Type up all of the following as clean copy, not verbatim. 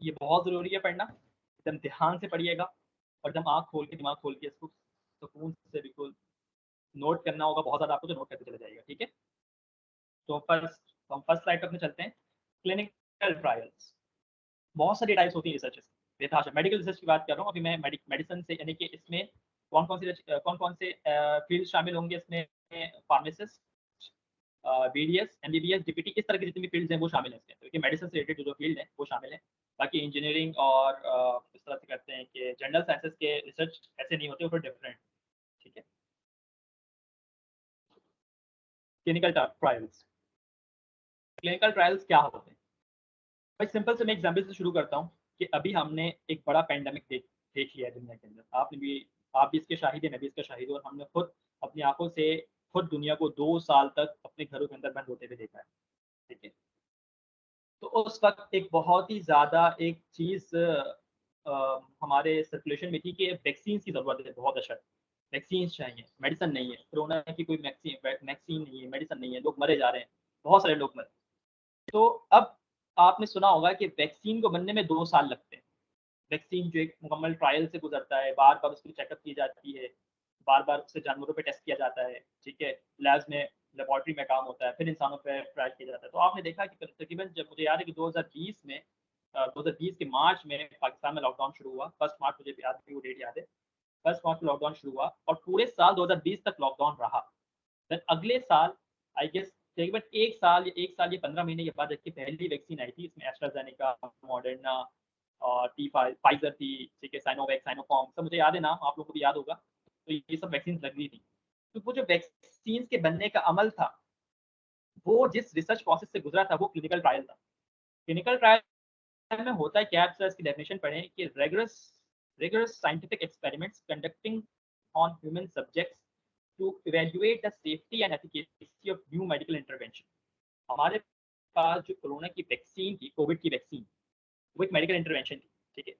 ये बहुत ज़रूरी है पढ़ना, एकदम ध्यान से पढ़िएगा और एकदम आँख खोल के, दिमाग खोल के इसको सुकून से बिल्कुल नोट करना होगा बहुत ज़्यादा आपको, तो नोट करते चले जाइएगा, ठीक है? तो हम फर्स्ट स्लाइड पे अपने चलते हैं। क्लिनिकल ट्रायल्स, बहुत सारी टाइप्स होती हैं रिसर्चेस। बेतहाशा मेडिकल रिसर्च की बात कर रहा हूँ अभी मैं, मेडिसिन से, यानी कि इसमें कौन-कौन से फील्ड शामिल होंगे इसमें? फार्मासिस्ट, बीडीएस, एमबीबीएस, डीपीटी, इस तरह की जितनी भी फील्ड्स हैं वो शामिल हैं इसमें। क्योंकि मेडिसिन से रिलेटेड जो फील्ड है वो शामिल है। बाकी इंजीनियरिंग और इस तरह से करते हैं कि जनरल साइंसेस के रिसर्च ऐसे नहीं होते, वो फिर डिफरेंट, ठीक है? क्लिनिकल ट्रायल्स, क्लिनिकल ट्रायल्स क्या होते हैं? भाई सिंपल से मैं एग्जाम्पल से शुरू करता हूँ कि अभी हमने एक बड़ा पैंडेमिक देख लिया है दुनिया के अंदर। आप भी इसके शाहिद हैं, मैं भी इसका शाहिद हूँ, और हमने खुद अपनी आंखों से खुद दुनिया को 2 साल तक अपने घरों के अंदर बंद होते हुए देखा है, ठीक है? तो उस वक्त एक बहुत ही ज़्यादा एक चीज़ हमारे सर्कुलेशन में थी कि वैक्सीन की ज़रूरत है, बहुत अशद वैक्सीन चाहिए, मेडिसिन नहीं है, कोरोना की कोई वैक्सीन नहीं है, मेडिसिन नहीं है, लोग मरे जा रहे हैं, बहुत सारे लोग मरे। तो अब आपने सुना होगा कि वैक्सीन को बनने में 2 साल लगते हैं। वैक्सीन जो एक मुकम्मल ट्रायल से गुजरता है, बार बार उसकी चेकअप की जाती है, बार बार उसे जानवरों पे टेस्ट किया जाता है, ठीक है? लैब्स में, लेबोरेटरी में काम होता है, फिर इंसानों पे ट्रायल किया जाता है। तो आपने देखा कि तकरीबन, जब मुझे याद है कि 2020 में 2020 के मार्च में पाकिस्तान में लॉकडाउन शुरू हुआ, 1 मार्च, मुझे याद है, वो डेट याद है। 1 मार्च को लॉकडाउन शुरू हुआ और पूरे साल 2020 तक लॉकडाउन रहा। फिर अगले साल, आई गेस तकरीबन 1 साल या 15 महीने के बाद इसकी पहली वैक्सीन आई थी। इसमें एस्ट्राजेनेका, मॉडर्ना और फाइजर थी, ठीक है, साइनोवैक, साइनोफॉर्म, सब मुझे याद है नाम, आप लोगों को भी याद होगा। तो ये सब वैक्सीन लग रही थी। तो वो जो वैक्सीन के बनने का अमल था, वो जिस रिसर्च प्रोसेस से गुजरा था, वो क्लिनिकल ट्रायल था। क्लिनिकल ट्रायल में होता है क्या? आप इसकी डेफिनेशन पढ़ें कि rigorous scientific experiments conducting on human subjects to evaluate the safety and efficacy of new medical intervention। हमारे पास जो कोरोना की वैक्सीन थी, कोविड की वैक्सीन, वो एक मेडिकल इंटरवेंशन थी, ठीक है?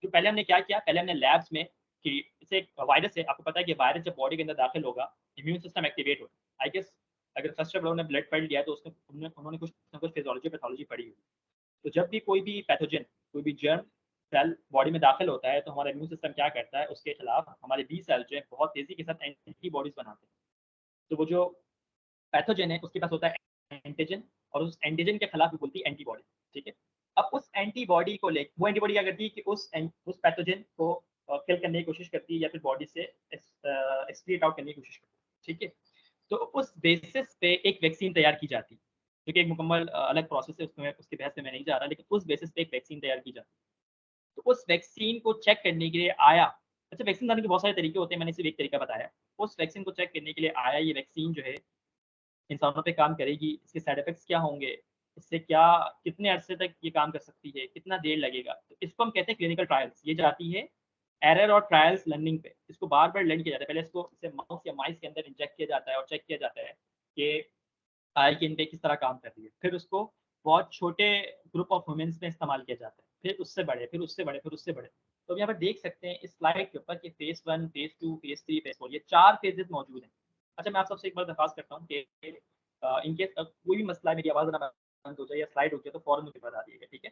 तो पहले हमने क्या किया? पहले हमने लैब्स में, कि इसे एक वायरस है, आपको पता है कि वायरस जब बॉडी के अंदर दाखिल होगा, इम्यून सिस्टम एक्टिवेट होगा। आई गेस अगर फर्स्ट ईयर ने ब्लड पढ़ लिया है तो उसमें उन्होंने कुछ ना कुछ फिजियोलॉजी, पैथोलॉजी पढ़ी हुई। तो जब भी कोई भी पैथोजन, कोई भी जर्म सेल बॉडी में दाखिल होता है, तो हमारा इम्यून सिस्टम क्या करता है? उसके खिलाफ हमारे बी सेल जो है बहुत तेजी के साथ एंटीबॉडीज बनाते हैं। तो वो जो पैथोजन है उसके पास होता है एंटीजन, और उस एंटीजन के खिलाफ भी बोलती है एंटीबॉडी, ठीक है? अब उस एंटीबॉडी को ले, वो एंटीबॉडी क्या करती है कि उस पैथोजन को किल करने की कोशिश करती है, या फिर बॉडी से एक्सक्रीट आउट करने की कोशिश करती है, ठीक है? तो उस बेसिस पे एक वैक्सीन तैयार की जाती है, जो कि एक मुकम्मल अलग प्रोसेस है, उसमें उसकी बहस में मैं नहीं जा रहा, लेकिन उस बेसिस पे एक वैक्सीन तैयार की जाती है। तो उस वैक्सीन को चेक करने के लिए आया, अच्छा वैक्सीन बनाने के बहुत सारे तरीके होते हैं, मैंने सिर्फ एक तरीका बताया। उस वैक्सीन को चेक करने के लिए आया, ये वैक्सीन जो है इंसानों पे काम करेगी, इसके साइड इफेक्ट्स क्या होंगे, इससे क्या, कितने अरसे तक ये काम कर सकती है, कितना देर लगेगा, तो इसको हम कहते हैं क्लिनिकल ट्रायल्स। ये जाती है एरर और ट्रायल्स लर्निंग पे, इसको बार बार लर्न किया जाता है। पहले इसको इसे माउस या माइस के अंदर इंजेक्ट किया जाता है और चेक किया जाता है कि आई की इनटेक किस तरह काम कर रही है। फिर उसको बहुत छोटे ग्रुप ऑफ ह्यूमंस में इस्तेमाल किया जाता है, फिर उससे बड़े, फिर उससे बड़े, फिर उससे बड़े। तो हम यहाँ पर देख सकते हैं इस स्लाइड के ऊपर कि फेज 1, फेज 2, फेज 3, फेज 4, ये 4 फेजेस मौजूद हैं। अच्छा मैं आप सबसे एक बार दरखास्त करता हूँ कि इनकेस कोई भी मसला है, मेरी आवाज़ ना बंद हो जाए या स्लाइड हो जाए, तो फौरन मुझे बता दीजिएगा, ठीक है?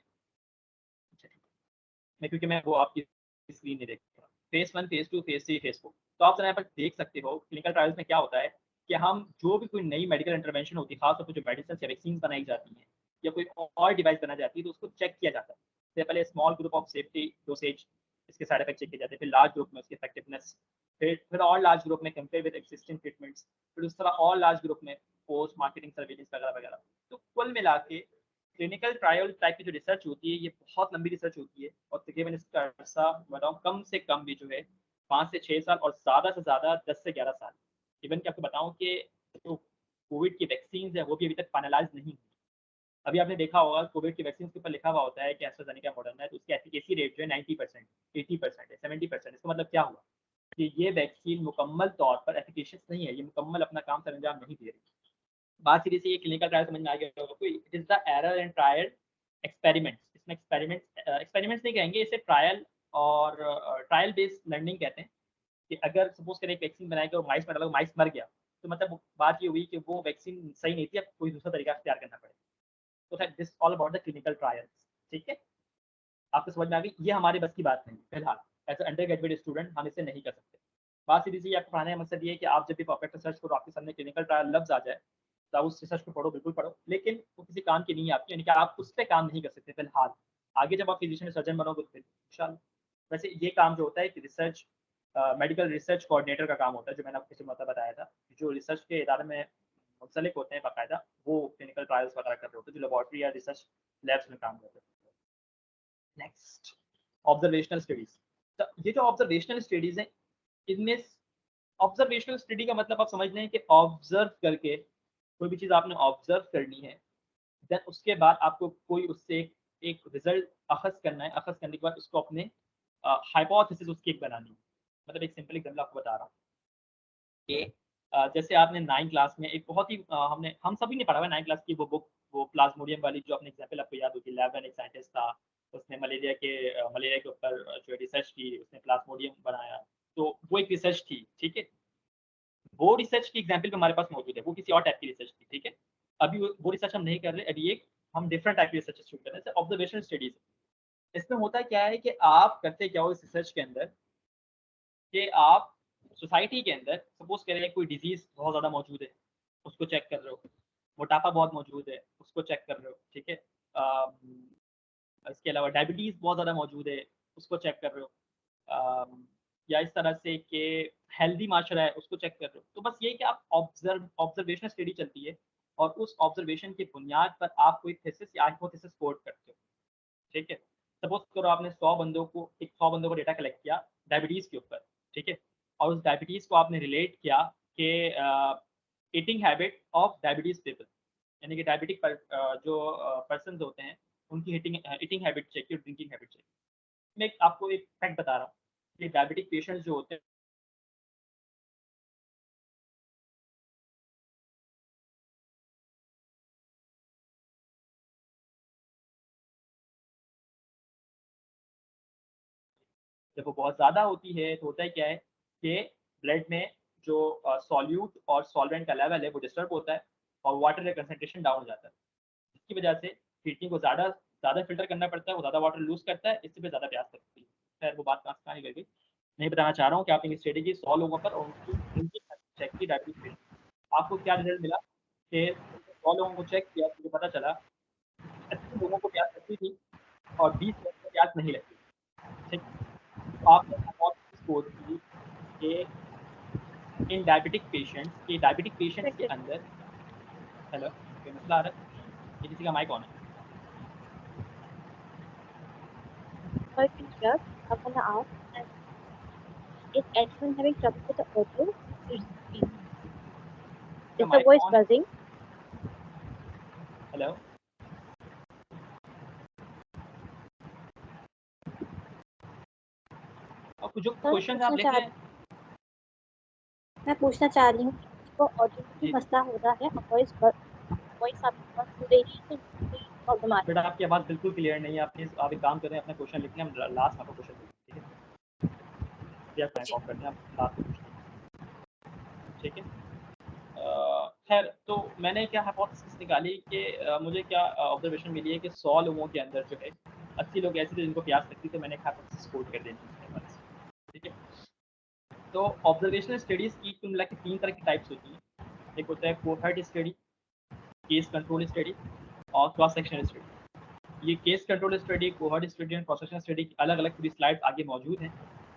अच्छा ठीक है। मैं, क्योंकि मैं वो आपकी स्क्रीन नहीं देख रहा। Phase 1, phase 2, phase 3, phase 4। तो आप यहाँ पर देख सकते हो क्लिनिकल ट्रायल्स में क्या होता है कि हम जो भी कोई नई मेडिकल इंटरवेंशन होती है, खासतौर पर जो मेडिसिन या वैक्सीन बनाई जाती हैं, या कोई और डिवाइस बनाई जाती है, तो उसको चेक किया जाता है। सबसे पहले small group of safety dosage, इसके साइड इफेक्ट चेक किए जाते हैं, फिर लार्ज ग्रुप में उसकी इफेक्टिवनेस, फिर और लार्ज ग्रुप में कंपेयर विद एक्सिस्टिंग ट्रीटमेंट्स, फिर उस तरह और लार्ज ग्रुप में पोस्ट मार्केटिंग सर्विलेंस वगैरह वगैरह। तो कुल मिला के क्लिनिकल ट्रायल टाइप की जो रिसर्च होती है, ये बहुत लंबी रिसर्च होती है, और तकरीबन इसका अर्सा बताऊँ कम से कम भी जो है 5 से 6 साल, और ज़्यादा से ज़्यादा 10 से 11 साल। इवन कि आपको बताऊँ कि जो कोविड की वैक्सीन है वो भी अभी तक फाइनलाइज नहीं हुई। अभी आपने देखा होगा कोविड की वैक्सीन के ऊपर लिखा हुआ होता है कि एस्ट्राजेनेका, मॉडर्ना है, तो उसकी एफिकेसी रेट जो है 90%, 80% है, 70%। इसका मतलब क्या हुआ कि ये वैक्सीन मुकम्मल तौर पर एफिकेशियस नहीं है, ये मुकम्मल अपना काम सर अंजाम नहीं दे रही। बात सीधी सी, ये क्लिनिकल ट्रायल समझ में आ गया होगा, it is the error and trial experiments. इसमें एक्सपेरिमेंट्स नहीं कहेंगे इसे, ट्रायल और ट्रायल बेस्ड लर्निंग कहते हैं। कि अगर सपोज करें एक वैक्सीन बनाएगा और माइस में डाला, माइस मर गया, तो मतलब बात ये हुई कि वो वैक्सीन सही नहीं थी, अब कोई दूसरा तरीका तैयार करना पड़ेगा। तो this all about the clinical trials, ठीक है? आपको समझ में आ गई? ये हमारे बस की बात नहीं फिलहाल, एज अंडर ग्रेजुएट स्टूडेंट हम इसे नहीं कर सकते। बात सीधी सी, आपको पढ़ाने का मकसद ये है कि आप जब भी परफेक्ट रिसर्च करो, आपके सामने क्लिनिकल ट्रायल लफ्ज़ आ जाए, तो आप उस रिसर्च को पढ़ो, बिल्कुल पढ़ो, लेकिन वो किसी काम की नहीं है आपकी, यानी कि आप उस पे काम नहीं कर सकते फिलहाल। आगे जब आप फिजिशियन सर्जन बनोगे तो फिर इंशाल्लाह। वैसे ये काम जो होता है कि रिसर्च मेडिकल रिसर्च कोऑर्डिनेटर का काम होता है, जो मैंने आपको पिछले मरतबा बताया था, जो रिसर्च के इदारे में मुंसलिक होते हैं बाकायदा, वो क्लिनिकल ट्रायल्स वगैरह कर रहे होते हैं, जो लेबोरेटरी या रिसर्च लैब्स में काम करते हैं। Next, observational studies. तो ये जो ऑब्जर्वेशनल स्टडीज हैं, इनमें ऑब्जर्वेशनल स्टडी का मतलब आप समझ लें कि ऑब्जर्व करके कोई भी चीज़ आपने ऑब्जर्व करनी है, देन उसके बाद आपको कोई उससे एक रिजल्ट अखज़ करना है, अखज़ करने के बाद उसको अपने हाइपोथेसिस उसकी एक बनानी है। मतलब एक सिंपल एग्जांपल आपको बता रहा हूँ कि जैसे आपने 9 क्लास में एक बहुत ही हम सभी ने पढ़ा हुआ है 9 क्लास की वो बुक, वो प्लाज्मोडियम वाली, जो आपने एग्जांपल आपको याद होगी, लेवन एक साइंटिस्ट था, उसने मलेरिया के ऊपर जो रिसर्च की, उसने प्लाज्मोडियम बनाया। तो वो एक रिसर्च थी, ठीक है? वो रिसर्च की एग्जांपल भी हमारे पास मौजूद है, वो किसी और टाइप की रिसर्च थी, ठीक है? अभी वो रिसर्च हम नहीं कर रहे, अभी एक हम डिफरेंट टाइप की रिसर्च शुरू कर रहे हैं, जैसे ऑब्जर्वेशनल स्टडीज़। इसमें होता क्या है कि आप करते क्या हो इस रिसर्च के अंदर, कि आप सोसाइटी के अंदर सपोज़ करें कोई डिज़ीज़ बहुत ज़्यादा मौजूद है, उसको चेक कर रहे हो। मोटापा बहुत मौजूद है, उसको चेक कर रहे हो, ठीक है? इसके अलावा डायबिटीज़ बहुत ज़्यादा मौजूद है, उसको चेक कर रहे हो। या इस तरह से कि हेल्दी माशरा है, उसको चेक कर रहे हो। तो बस ये है कि आप ऑब्जर्वेशनल स्टडी चलती है और उस ऑब्जर्वेशन की बुनियाद पर आप कोई थीसिस या हाइपोथेसिस कोट करते हो, ठीक है? सपोज़ करो आपने 100 बंदों को डेटा कलेक्ट किया डायबिटीज़ के ऊपर, ठीक है? और उस डायबिटीज़ को आपने रिलेट किया कि eating habit of diabetes people, यानी कि जो पर्सन्स होते हैं, उनकी ईटिंग हैबिट चेक की और ड्रिंकिंग हैबिट चेक। मैं आपको एक फैक्ट बता रहा हूँ कि डायबिटिक पेशेंट्स जो होते हैं, जब वो बहुत ज़्यादा होती है तो होता है क्या है कि ब्लड में जो सॉल्यूट और सॉल्वेंट का लेवल है वो डिस्टर्ब होता है और वाटर का कंसंट्रेशन डाउन हो जाता है, जिसकी वजह से किडनी को ज़्यादा ज़्यादा फ़िल्टर करना पड़ता है, वो ज़्यादा वाटर लूज़ करता है, इससे फिर ज़्यादा प्यास लगती है। खैर वो बात कहाँ से कहाँ निकल गई। नहीं बताना चाह रहा हूँ कि आपने ये स्ट्रेटेजी 100 लोगों पर और उनकी ड्रिंकिंग चेक की डायबिटिक पेशेंट, आपको क्या रिज़ल्ट मिला कि 100 लोगों को चेक किया तो मुझे पता चला 80 लोगों को प्यास लगती थी और 20 लोगों को प्यास नहीं लगती, ठीक है? तो आपने हाइपोथेसिस कोट की कि डायबिटिक पेशेंट्स के अंदर हेलो, कोई मसला आ रहा है? ये किसी का माइक ऑन है? Sorry to interrupt. I want to ask that is anyone having trouble with the audio? Please speak. क्या Is the mike voice on है? buzzing? हेलो? और जो सर क्वेश्चन आप लिख लें। मैं पूछना चाह रही हूँ कि किसी को ऑडियो में कोई जी, मसला हो रहा है और वॉइस आपकी बंद हो रही है तो कोई प्रॉब्लम आ रही बेटा आपकी आवाज़ बिल्कुल क्लियर नहीं है, आप प्लीज़ आप एक काम करें, अपना क्वेश्चन लिख लें, हम लास्ट में आपको क्वेश्चन देंगे, ठीक है? अभी आप माइक है। ऑफ कर दें, आप लास्ट में पूछ लीजिए, ठीक है? खैर तो मैंने क्या हाइपोथेसिस निकाली कि मुझे क्या ऑब्जर्वेशन मिली है कि 100 लोगों के अंदर जो है 80 लोग ऐसे थे जिनको प्यास लगती, तो मैंने एक हाइपोथेसिस कोट कर दी थी अपने पास, ठीक है? तो ऑब्जर्वेशनल स्टडीज़ की कुल मिला के 3 तरह की टाइप्स होती हैं। एक होता है cohort study, case control study और क्रॉस सेक्शनल स्टडी। ये case control study, cohort study and cross sectional study की अलग-अलग पूरी स्लाइड्स आगे मौजूद हैं।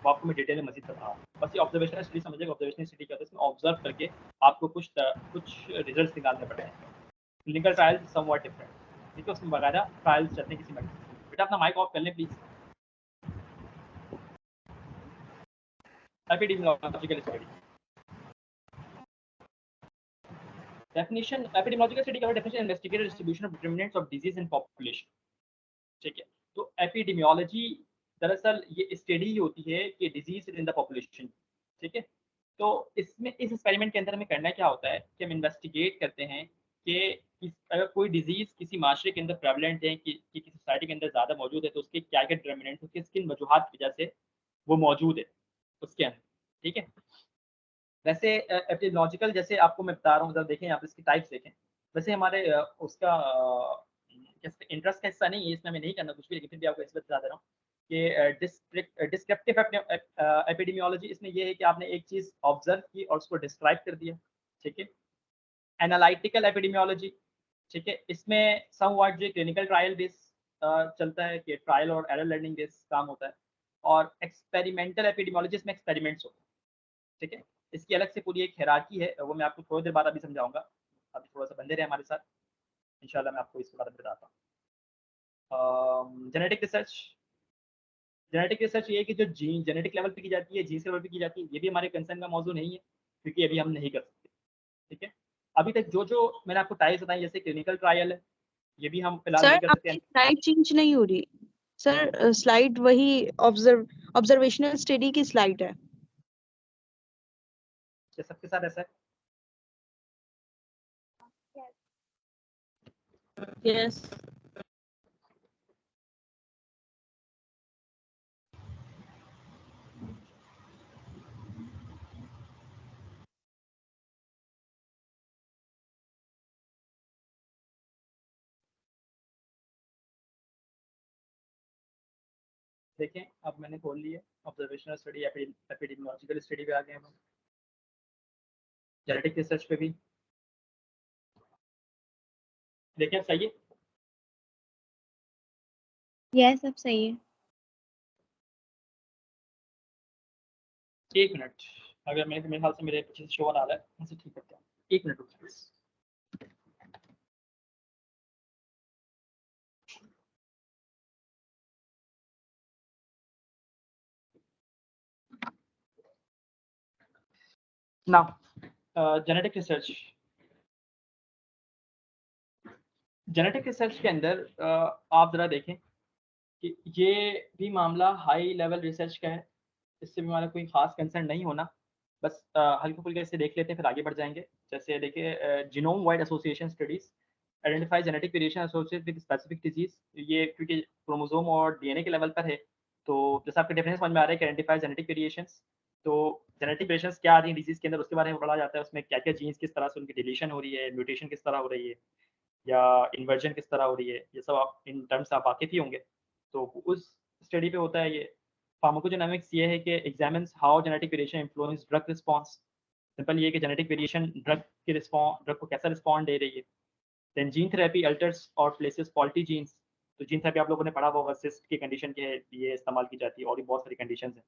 वो आपको मैं डिटेल में मज़ीद बताऊँगा। बस ये ऑब्जर्वेशनल स्टडी समझिएगा, ऑब्जर्वेशनल स्टडी क्या होता है, इसमें ऑब्जर्व करके आपको कुछ रिजल्ट्स निकालने पड़ते हैं। Clinical trials is somewhat different, ठीक है? उसमें बाकायदा ट्रायल्स चलते हैं किसी मेडिसिन के। बेटा अपना माइक ऑफ कर लें please. Epidemiological study. Definition epidemiological study का definition investigate distribution of determinants of disease in population, ठीक है? तो एपिडेमियोलॉजी दरअसल ये स्टडी ही होती है कि डिजीज़ इन द पॉपुलेशन, ठीक है? तो इसमें इस एक्सपेरिमेंट के अंदर हमें करना क्या होता है कि हम इन्वेस्टिगेट करते हैं कि अगर कोई डिजीज़ किसी माशरे के अंदर प्रेवलेंट है कि किसी सोसाइटी के अंदर ज़्यादा मौजूद है, तो उसके क्या-क्या डिटरमिनेंट्स, उसकी किन वजूहात की वजह से वो मौजूद है उसके अंदर, ठीक है? वैसे एपिडेमियोलॉजिकल जैसे आपको मैं बता रहा हूँ, ज़रा देखें यहाँ पे इसकी टाइप्स देखें। वैसे हमारे उसका इसमें इंटरेस्ट का हिस्सा नहीं है, इसमें मैं नहीं करना कुछ भी, लेकिन फिर भी आपको इस बात बता दे रहा हूँ कि डिस्क्रिप्टिव एपिडेमियोलॉजी इसमें ये है कि आपने एक चीज़ ऑब्जर्व की और उसको डिस्क्राइब कर दिया, ठीक है। एनालिटिकल एपिडेमियोलॉजी, ठीक है, इसमें समव्हाट जो क्लिनिकल ट्रायल बेस चलता है कि ट्रायल और एरर लर्निंग बेस काम होता है। और एक्सपेरिमेंटल एपिडेमियोलॉजी इसमें एक्सपेरिमेंट्स होते हैं, ठीक है। इसकी अलग से पूरी एक हायरार्की है, वो मैं आपको थोड़ी देर बाद अभी समझाऊंगा। अभी थोड़ा सा बंदे रहे हमारे साथ, इंशाल्लाह मैं आपको इसके बारे में बताता हूँ। जेनेटिक रिसर्च, जेनेटिक रिसर्च ये है कि जो जीन जेनेटिक लेवल पे की जाती है, जीन्स लेवल पे की जाती है, ये भी हमारे कंसर्न का मौजू नहीं है, क्योंकि अभी हम नहीं कर सकते, ठीक है। अभी तक जो जो मैंने आपको टाइल्स बताई, जैसे क्लिनिकल ट्रायल है, ये भी हम फिलहाल नहीं सर कर सकते आपकी स्लाइड चेंज नहीं हो रही सर, स्लाइड वही ऑब्जर्वेशनल स्टडी की स्लाइड है। ये सबके साथ ऐसा है। यस देखें, अब मैंने खोल लिया ऑब्जर्वेशनल स्टडी, एपिडेमियोलॉजिकल स्टडी पे आ गए हम, जेनेटिक रिसर्च पे भी देखें, सही है। यस, सब सही है। एक मिनट, अगर मेरे ख्याल से मेरे पीछे से शोर आ रहा है, मैं ठीक करता हूँ, एक मिनट रुकिए बस। Now genetic research, genetic research के अंदर आप ज़रा देखें कि ये भी मामला हाई लेवल रिसर्च का है, इससे भी हमारा कोई ख़ास कंसर्न नहीं होना। बस हल्के फुल्के से देख लेते हैं, फिर आगे बढ़ जाएंगे। जैसे देखिए, genome wide association studies identify genetic variation associated with specific disease. ये क्योंकि क्रोमोसोम और डीएनए के लेवल पर है, तो जैसे आपके डेफिनेशन समझ में आ रहा है कि आइडेंटिफाई जेनेटिक वेरिएशंस, तो जेनेटिक वेरिएशंस क्या आ रही है डिजीज़ के अंदर, उसके बारे में पढ़ा जाता है। उसमें क्या-क्या जीन्स किस तरह से उनकी डिलीशन हो रही है, म्यूटेशन किस तरह हो रही है, या इन्वर्जन किस तरह हो रही है, ये सब आप इन टर्म्स आप वाकिफ़ ही होंगे। तो उस स्टडी पे होता है ये। फार्माकोजेनोमिक्स ये है कि examines how genetic variation influence drug response. Simple ये है कि जेनेटिक वेरिएशन ड्रग को कैसा रिस्पॉन्ड दे रही है। देन जीन थेरेपी अल्टर्स और प्लेसेस फॉल्टी जीन्स। तो जीन थेरेपी आप लोगों ने पढ़ा होगा, सिस्ट की कंडीशन के लिए इस्तेमाल की जाती है, और भी बहुत सारी कंडीशन हैं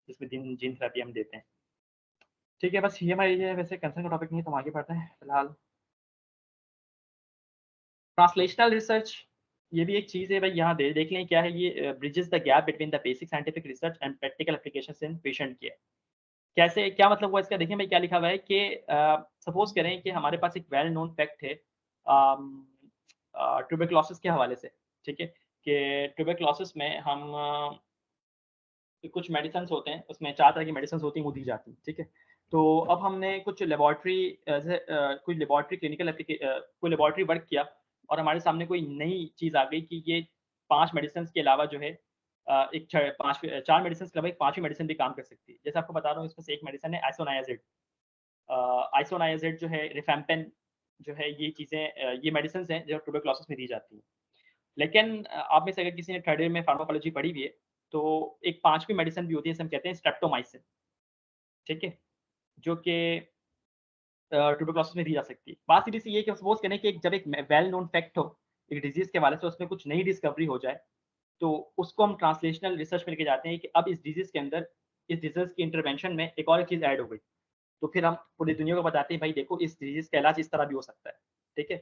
जिसमें जीन जीन थेरेपी हम देते हैं। ठीक है, बस ये हमारी ये वैसे कंसर्न का टॉपिक नहीं है, तो हम आगे बढ़ते हैं फिलहाल। ट्रांसलेशनल रिसर्च, ये भी एक चीज़ है भाई, यहाँ देख लें क्या है ये। Bridges the gap between the basic scientific research and practical applications in patient care. कैसे, क्या मतलब हुआ इसका? देखिए भाई, क्या लिखा हुआ है कि सपोज करें कि हमारे पास एक वेल नोन फैक्ट है ट्यूबरक्लोसिस के हवाले से, ठीक है, कि ट्यूबरक्लोसिस में हम कुछ मेडिसिन होते हैं, उसमें 4 तरह की मेडिसिन होती हैं, वो दी जाती हैं, ठीक है। तो अब हमने कुछ लेबॉर्ट्री कोई लेबॉर्ट्री क्लिनिकल कोई लेबॉर्ट्री वर्क किया, और हमारे सामने कोई नई चीज़ आ गई कि ये 5 मेडिसिन के अलावा जो है एक 4 मेडिसिन के अलावा एक 5वीं मेडिसिन भी काम कर सकती है। जैसे आपको बता रहा हूँ, इसमें से एक मेडिसिन है आइसोनायाज़िड। आइसोनायाज़िड जो है, रिफेम्पेन जो है, ये चीज़ें ये मेडिसिन हैं जो ट्यूबरक्लोसिस में दी जाती हैं। लेकिन आप में से अगर किसी ने थर्ड ईयर में फार्माकोलॉजी पढ़ी हुई है, तो एक 5वीं मेडिसिन भी होती है, जिसे हम कहते हैं स्ट्रेप्टोमाइसिन, ठीक है, जो कि ट्यूबरक्लोसिस में दी जा सकती है। बात सीधी सी ये है कि सपोज करें कि जब एक वेल नोन फैक्ट हो एक डिजीज़ के हवाले से, उसमें कुछ नई डिस्कवरी हो जाए, तो उसको हम ट्रांसलेशनल रिसर्च में लेके जाते हैं कि अब इस डिजीज़ के अंदर, इस डिजीज़ की इंटरवेंशन में एक और चीज़ ऐड हो गई। तो फिर हम पूरी दुनिया को बताते हैं, भाई देखो, इस डिजीज़ का इलाज इस तरह भी हो सकता है, ठीक है।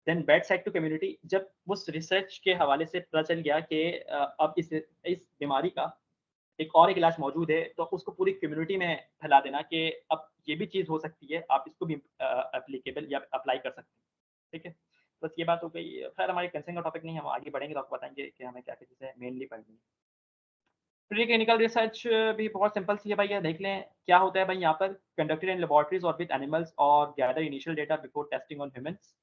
Then bed side to community, जब उस रिसर्च के हवाले से पता चल गया कि अब इस बीमारी का एक इलाज मौजूद है, तो उसको पूरी कम्युनिटी में फैला देना कि अब ये भी चीज़ हो सकती है, आप इसको भी एप्लीकेबल या अप्लाई कर सकते हैं, ठीक है। बस ये बात हो गई। खैर हमारे कंसर्न का टॉपिक नहीं है, हम आगे बढ़ेंगे तो आपको बताएँगे कि हमें क्या-क्या चीज़ें मेनली पढ़नी है। प्री क्लिनिकल रिसर्च भी बहुत सिंपल सी है भाई, ये देख लें क्या होता है भाई यहाँ पर। कंडक्टेड इन लैबोरेटरीज और विद एनिमल्स और gather initial data before testing on humans.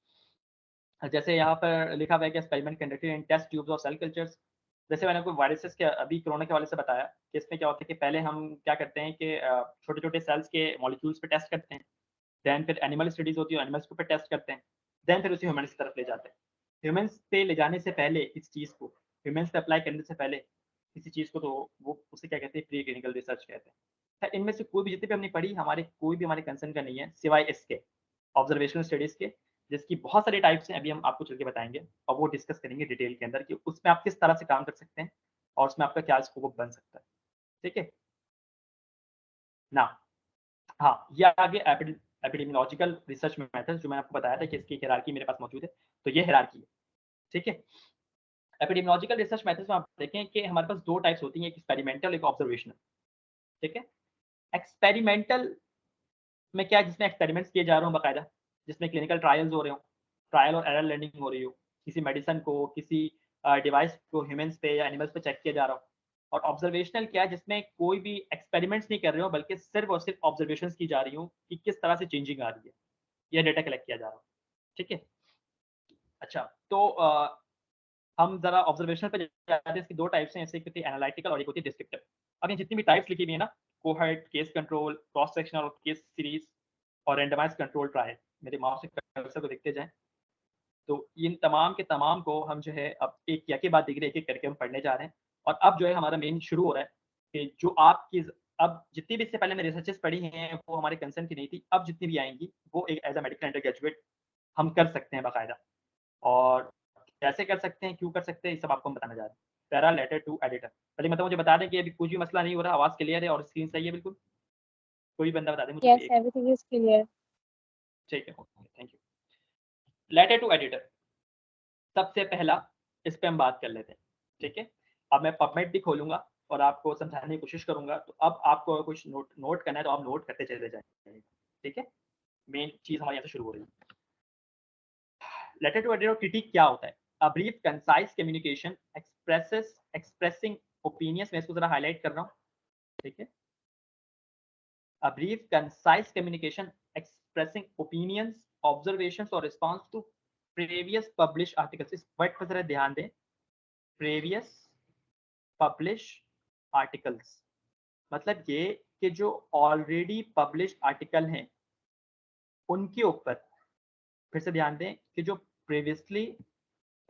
जैसे यहाँ पर लिखा हुआ है कि experiment conducted in test tubes और सेल कल्चर्स। जैसे मैंने आपको वायरसेस के अभी कोरोना के हवाले से बताया कि इसमें क्या होता है कि पहले हम क्या करते हैं कि छोटे-छोटे सेल्स के मॉलिक्यूल्स पे टेस्ट करते हैं। देन फिर एनिमल स्टडीज़ होती है, एनिमल्स के ऊपर टेस्ट करते हैं। देन फिर उसे ह्यूमन्स की तरफ ले जाते हैं। ह्यूमंस पे ले जाने से पहले इस चीज़ को, ह्यूमंस पे अप्लाई करने से पहले किसी चीज़ को, तो वो उसे क्या कहते हैं, प्री क्लिनिकल रिसर्च कहते हैं। खैर इनमें से कोई भी जितनी भी हमने पढ़ी, हमारे कोई भी हमारे कंसर्न का नहीं है सिवाय इसके ऑब्जर्वेशनल स्टडीज़ के, जिसकी बहुत सारे टाइप्स हैं, अभी हम आपको चल के बताएँगे और वो डिस्कस करेंगे डिटेल के अंदर कि उसमें आप किस तरह से काम कर सकते हैं और उसमें आपका क्या स्कोप बन सकता है। ठीक है? ना हाँ, ये आगे एपिडेमियोलॉजिकल रिसर्च मेथड जो मैंने आपको बताया था कि इसकी हायरार्की मेरे पास मौजूद है, तो ये हायरार्की है। ठीक है? एपिडेमियोलॉजिकल रिसर्च मेथड्स में आप देखें कि हमारे पास 2 टाइप्स होती हैं, एक एक्सपेरिमेंटल, एक ऑब्जर्वेशनल। ठीक है? एक्सपेरिमेंटल में क्या है, जिसमें एक्सपेरिमेंट्स किए जा रहे हों बाकायदा, जिसमें क्लिनिकल ट्रायल्स हो रहे हों, ट्रायल और एरर लर्निंग हो रही हो, किसी मेडिसिन को, किसी डिवाइस को ह्यूमन्स पे या एनिमल्स पे चेक किया जा रहा हो। और ऑब्जर्वेशनल क्या है, जिसमें कोई भी एक्सपेरिमेंट्स नहीं कर रहे हो, बल्कि सिर्फ और सिर्फ ऑब्जर्वेशंस की जा रही हो कि किस तरह से चेंजिंग आ रही है, या डेटा कलेक्ट किया जा रहा हो। ठीक है? अच्छा, तो हम ज़रा ऑब्जर्वेशन पे जाते हैं। इसकी 2 टाइप्स हैं, एक होती है एनालिटिकल और एक होती है डिस्क्रिप्टिव। अब ये जितनी भी टाइप्स लिखी हुई है ना, cohort, case control, cross sectional और केस सीरीज़ और रैंडमाइज्ड कंट्रोल ट्रायल, मेरे माउस से कर्सर को देखते जाएँ। तो इन तमाम के तमाम को हम जो है अब एक या के बाद दीगरे एक-एक करके हम पढ़ने जा रहे हैं। और अब जो है हमारा मेन शुरू हो रहा है कि जो आपकी अब जितनी भी इससे पहले मैंने रिसर्चेज़ पढ़ी हैं, वो हमारे कंसर्न की नहीं थी। अब जितनी भी आएँगी, वो एक as a medical under graduate हम कर सकते हैं बाकायदा। और कैसे कर सकते हैं, क्यों कर सकते हैं, ये सब आपको हम बताने जा रहे हैं। Para letter to editor. पहले मतलब मुझे बता दें कि अभी कुछ भी मसला नहीं हो रहा, आवाज़ क्लियर है और स्क्रीन सही है बिल्कुल? कोई बंदा बता दे मुझे कोई Yes, एक। everything is clear. ठीक है, okay, thank you. Letter to editor, सबसे पहला इस पे हम बात कर लेते हैं, ठीक है? अब मैं पबमेड भी खोलूँगा और आपको समझाने की कोशिश करूँगा, तो अब आपको अगर कुछ नोट नोट करना है, तो आप नोट करते चले जाइए, ठीक है? मेन चीज़ हमारी यहाँ से शुरू हो रही है। लेटर टू एडिटर क्रिटिक क्या होता है? A brief concise communication expressing opinions, मैं इसको ज़रा हाइलाइट कर रहा हूँ, ठीक है? A brief, concise communication expressing opinions, observations or response to previous published articles. इस वर्ड पर जरा ध्यान दें, previous published articles, मतलब ये कि जो ऑलरेडी पब्लिश आर्टिकल हैं उनके ऊपर, फिर से ध्यान दें कि जो प्रीवियसली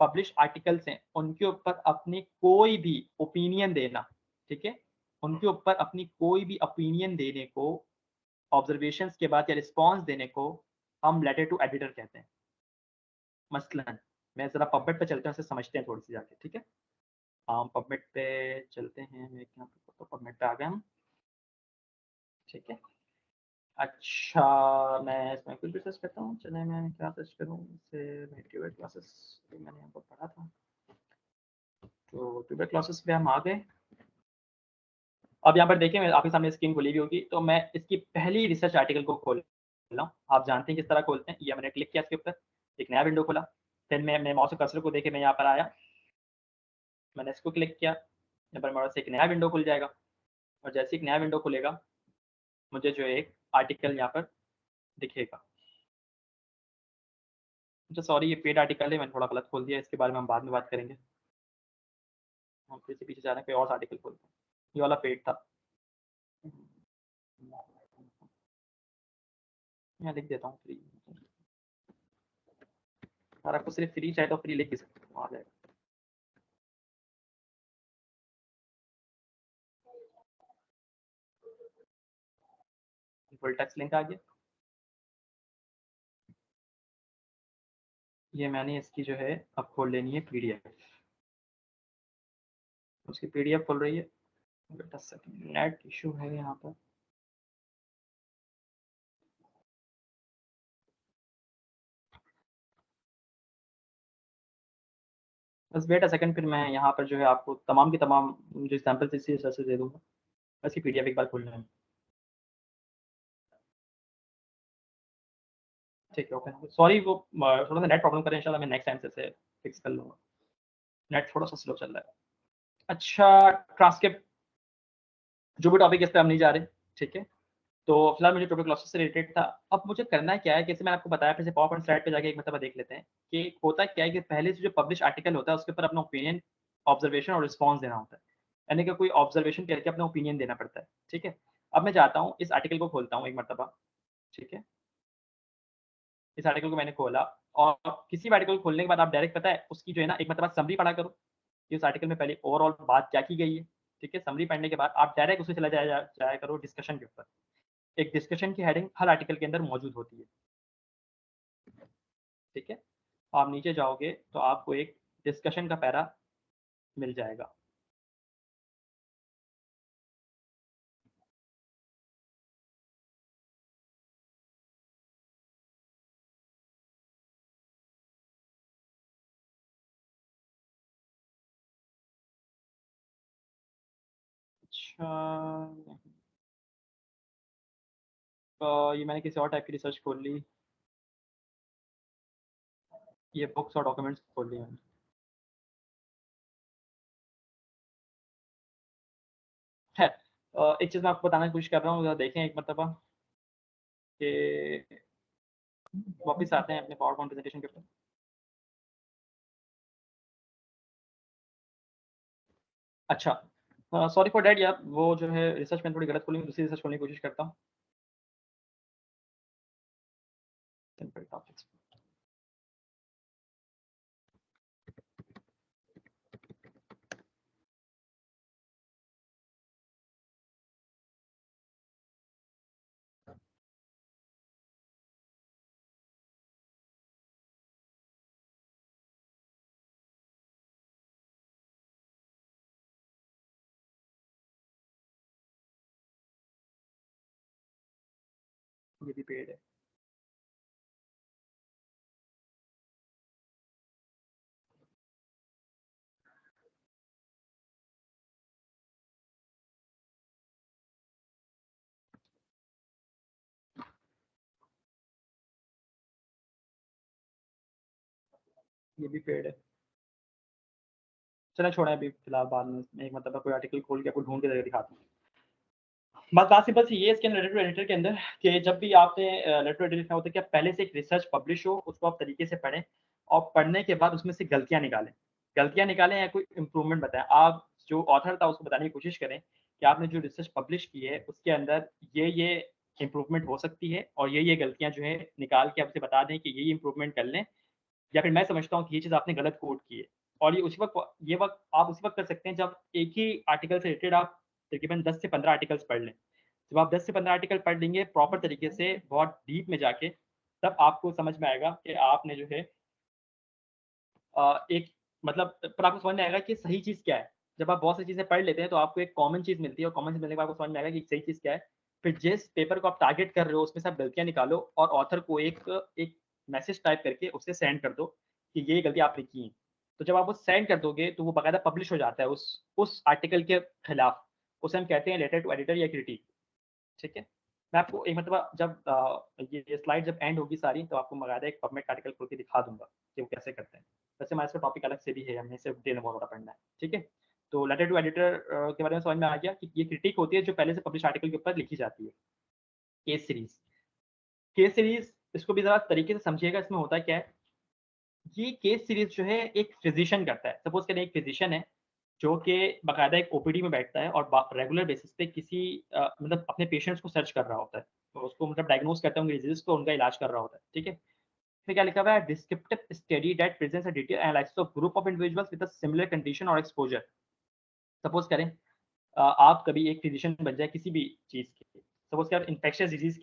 पब्लिश आर्टिकल्स हैं उनके ऊपर अपनी कोई भी ओपिनियन देना, ठीक है? उनके ऊपर अपनी कोई भी ओपिनियन देने को, ऑब्जर्वेशंस के बाद या रिस्पॉन्स देने को हम लेटर टू एडिटर कहते हैं। मसलन मैं ज़रा पबमेड पे चलते हैं, उसे समझते हैं थोड़ी सी जाके, ठीक है? हम पबमेड पे चलते हैं, मैं यहाँ पे तो पबमेड पे आ गए हम, ठीक है? अच्छा, मैं इसमें कुछ भी सर्च करता हूँ, चलिए मैं क्या सर्च करूँ, इससे मैं ट्यूबर क्लासेस मैंने यहाँ पर पढ़ा था, तो ट्यूबर क्लासेस पे हम आ गए। अब यहाँ पर देखिए, मैं आपके सामने स्क्रीन खुली हुई होगी, तो मैं इसकी पहली रिसर्च आर्टिकल को खोल रहा हूँ। आप जानते हैं किस तरह खोलते हैं, या मैंने क्लिक किया इसके ऊपर, एक नया विंडो खुला, फिर मैं अपने माउस के कर्सर को देके मैं यहाँ पर आया, मैंने इसको क्लिक किया, यहाँ पर मेरे से एक नया विंडो खुल जाएगा और जैसे एक नया विंडो खुलेगा, मुझे जो एक आर्टिकल यहाँ पर दिखेगा। अच्छा सॉरी, ये पेड आर्टिकल है, मैंने थोड़ा गलत खोल दिया, इसके बारे में हम बाद में बात करेंगे। हम फिर से पीछे जा रहे हैं, कोई और आर्टिकल खोलते हैं, ये वाला पेड था। मैं लिख देता हूँ फ्री, अगर आपको सिर्फ फ्री चाहिए तो फ्री लिख भी सकते हो, आ जाएगा। फुल टेक्स्ट लिंक आ गया, ये मैंने इसकी जो है अब खोल लेनी है पीडीएफ, उसकी पीडीएफ खोल रही है, बेटा सेकंड नेट इशू है यहाँ पर। बस वेट अ सेकंड, फिर मैं यहाँ पर जो है आपको तमाम की तमाम जो एग्जाम्पल्स इसी हिसाब से दे दूँगा। इसकी पीडीएफ एक बार खोल लें, ठीक है, ओके। सॉरी वो थोड़ा सा नेट प्रॉब्लम कर रहे हैं, इंशाल्लाह मैं नेक्स्ट टाइम से इसे फिक्स कर लूँगा, नेट थोड़ा सा स्लो चल रहा है। अच्छा, ट्रांसक्रिप्ट जो भी टॉपिक इस पे हम नहीं जा रहे, ठीक है? तो फिलहाल मुझे ट्यूबरक्लोसिस से रिलेटेड था। अब मुझे करना क्या है, जैसे मैंने आपको बताया, फिर से पावर पॉइंट स्लाइड पे जाके एक मर्तबा देख लेते हैं कि होता क्या है कि पहले से जो पब्लिश आर्टिकल होता है उसके ऊपर अपना ओपिनियन, ऑब्जर्वेशन और रिस्पॉन्स देना होता है। यानी कि कोई ऑब्जर्वेशन करके अपना ओपिनियन देना पड़ता है, ठीक है? अब मैं जाता हूँ, इस आर्टिकल को खोलता हूँ एक मर्तबा, ठीक है? इस आर्टिकल को मैंने खोला, और किसी भी आर्टिकल खोलने के बाद आप डायरेक्ट, पता है, उसकी जो है ना एक मतलब समरी पढ़ा करो कि उस आर्टिकल में पहले ओवरऑल बात क्या की गई है, ठीक है। समरी पढ़ने के बाद आप डायरेक्ट उसमें चला जाया करो डिस्कशन के ऊपर। एक डिस्कशन की हेडिंग हर आर्टिकल के अंदर मौजूद होती है, ठीक है। आप नीचे जाओगे तो आपको एक डिस्कशन का पैरा मिल जाएगा। अच्छा, ये मैंने किसी और टाइप की रिसर्च खोल ली, ये बुक्स और डॉक्यूमेंट्स खोल ली मैंने। है एक चीज़ मैं आपको बताने की कोशिश कर रहा हूँ, ज़रा देखें एक मरतबा कि वापस आते हैं अपने पावर पॉइंट प्रेजेंटेशन के ऊपर। अच्छा, सॉरी फॉर डैट यार, वो जो है रिसर्च मैंने थोड़ी गलत खोली, दूसरी रिसर्च खोलने की कोशिश करता हूँ। सिंपल टॉपिक्स, ये भी पेड है। ये भी पेड है। चलो छोड़ा अभी फिलहाल, बाद में एक मतलब कोई आर्टिकल खोल के आपको ढूंढ के जगह दिखाता हूँ। बात सिंपल सी ये है इसके लेटर टू एडिटर के अंदर कि जब भी आपने लेटर टू एडिटर लिखना होता है कि आप पहले से एक रिसर्च पब्लिश हो, उसको आप तरीके से पढ़ें और पढ़ने के बाद उसमें से गलतियाँ निकालें या कोई इम्प्रूवमेंट बताएं। आप जो ऑथर था उसको बताने की कोशिश करें कि आपने जो रिसर्च पब्लिश की है उसके अंदर ये इम्प्रूवमेंट हो सकती है और ये गलतियाँ जो है निकाल के आप उसे बता दें कि ये इम्प्रूवमेंट कर लें, या फिर मैं समझता हूँ कि ये चीज़ आपने गलत कोट की है। और ये वक़्त आप उसी वक़्त कर सकते हैं जब एक ही आर्टिकल से रिलेटेड आप तकरीबन 10 से 15 आर्टिकल्स पढ़ लें। जब आप 10 से 15 आर्टिकल पढ़ लेंगे प्रॉपर तरीके से, बहुत डीप में जाके, तब आपको समझ में आएगा कि आपने जो है एक मतलब पर आपको समझ में आएगा कि सही चीज़ क्या है। जब आप बहुत सी चीज़ें पढ़ लेते हैं तो आपको एक कॉमन चीज़ मिलती है और कॉमन चीज़ मिलने के बाद आपको समझ में आएगा कि सही चीज़ क्या है। फिर जिस पेपर को आप टारगेट कर रहे हो उसमें से आप गलतियाँ निकालो और ऑथर को एक मैसेज टाइप करके उसे सेंड कर दो कि ये गलती आपने की है। तो जब आप वो सेंड कर दोगे तो वो बाकायदा पब्लिश हो जाता है उस आर्टिकल के खिलाफ। उसे हम कहते हैं लेटर टू एडिटर या क्रिटिक, ठीक है। मैं आपको एक मतलब जब ये स्लाइड जब एंड होगी सारी तो आपको बाकायदा एक पबमेड आर्टिकल खोल के दिखा दूँगा कि वो कैसे करते हैं। वैसे हमारा इसका टॉपिक अलग से भी है, हमने सिर्फ डेटा वगैरह पढ़ना है, ठीक है। तो लेटर टू एडिटर के बारे में समझ में आ गया कि ये क्रिटिक होती है जो पहले से पब्लिश आर्टिकल के ऊपर लिखी जाती है। केस सीरीज़, केस सीरीज़ इसको भी ज़रा तरीके से समझिएगा, इसमें होता क्या है, ये केस सीरीज़ जो है एक फिज़िशियन करता है। सपोज़ करें एक फिज़िशियन है जो कि बाकायदा एक ओपीडी में बैठता है और रेगुलर बेसिस पे किसी मतलब अपने पेशेंट्स को सर्च कर रहा होता है। तो उसको मतलब डायग्नोज़ करता है उनके डिजीज़ को, उनका इलाज कर रहा होता है, ठीक है। इसमें क्या लिखा हुआ है, descriptive study that presents a detailed analysis of group of individuals with a similar condition और एक्सपोज़र। सपोज़ करें आप कभी एक फिजिशियन बन जाए किसी भी चीज़ के। सपोज़ करें आप इन्फेक्शियस डिज़ीज़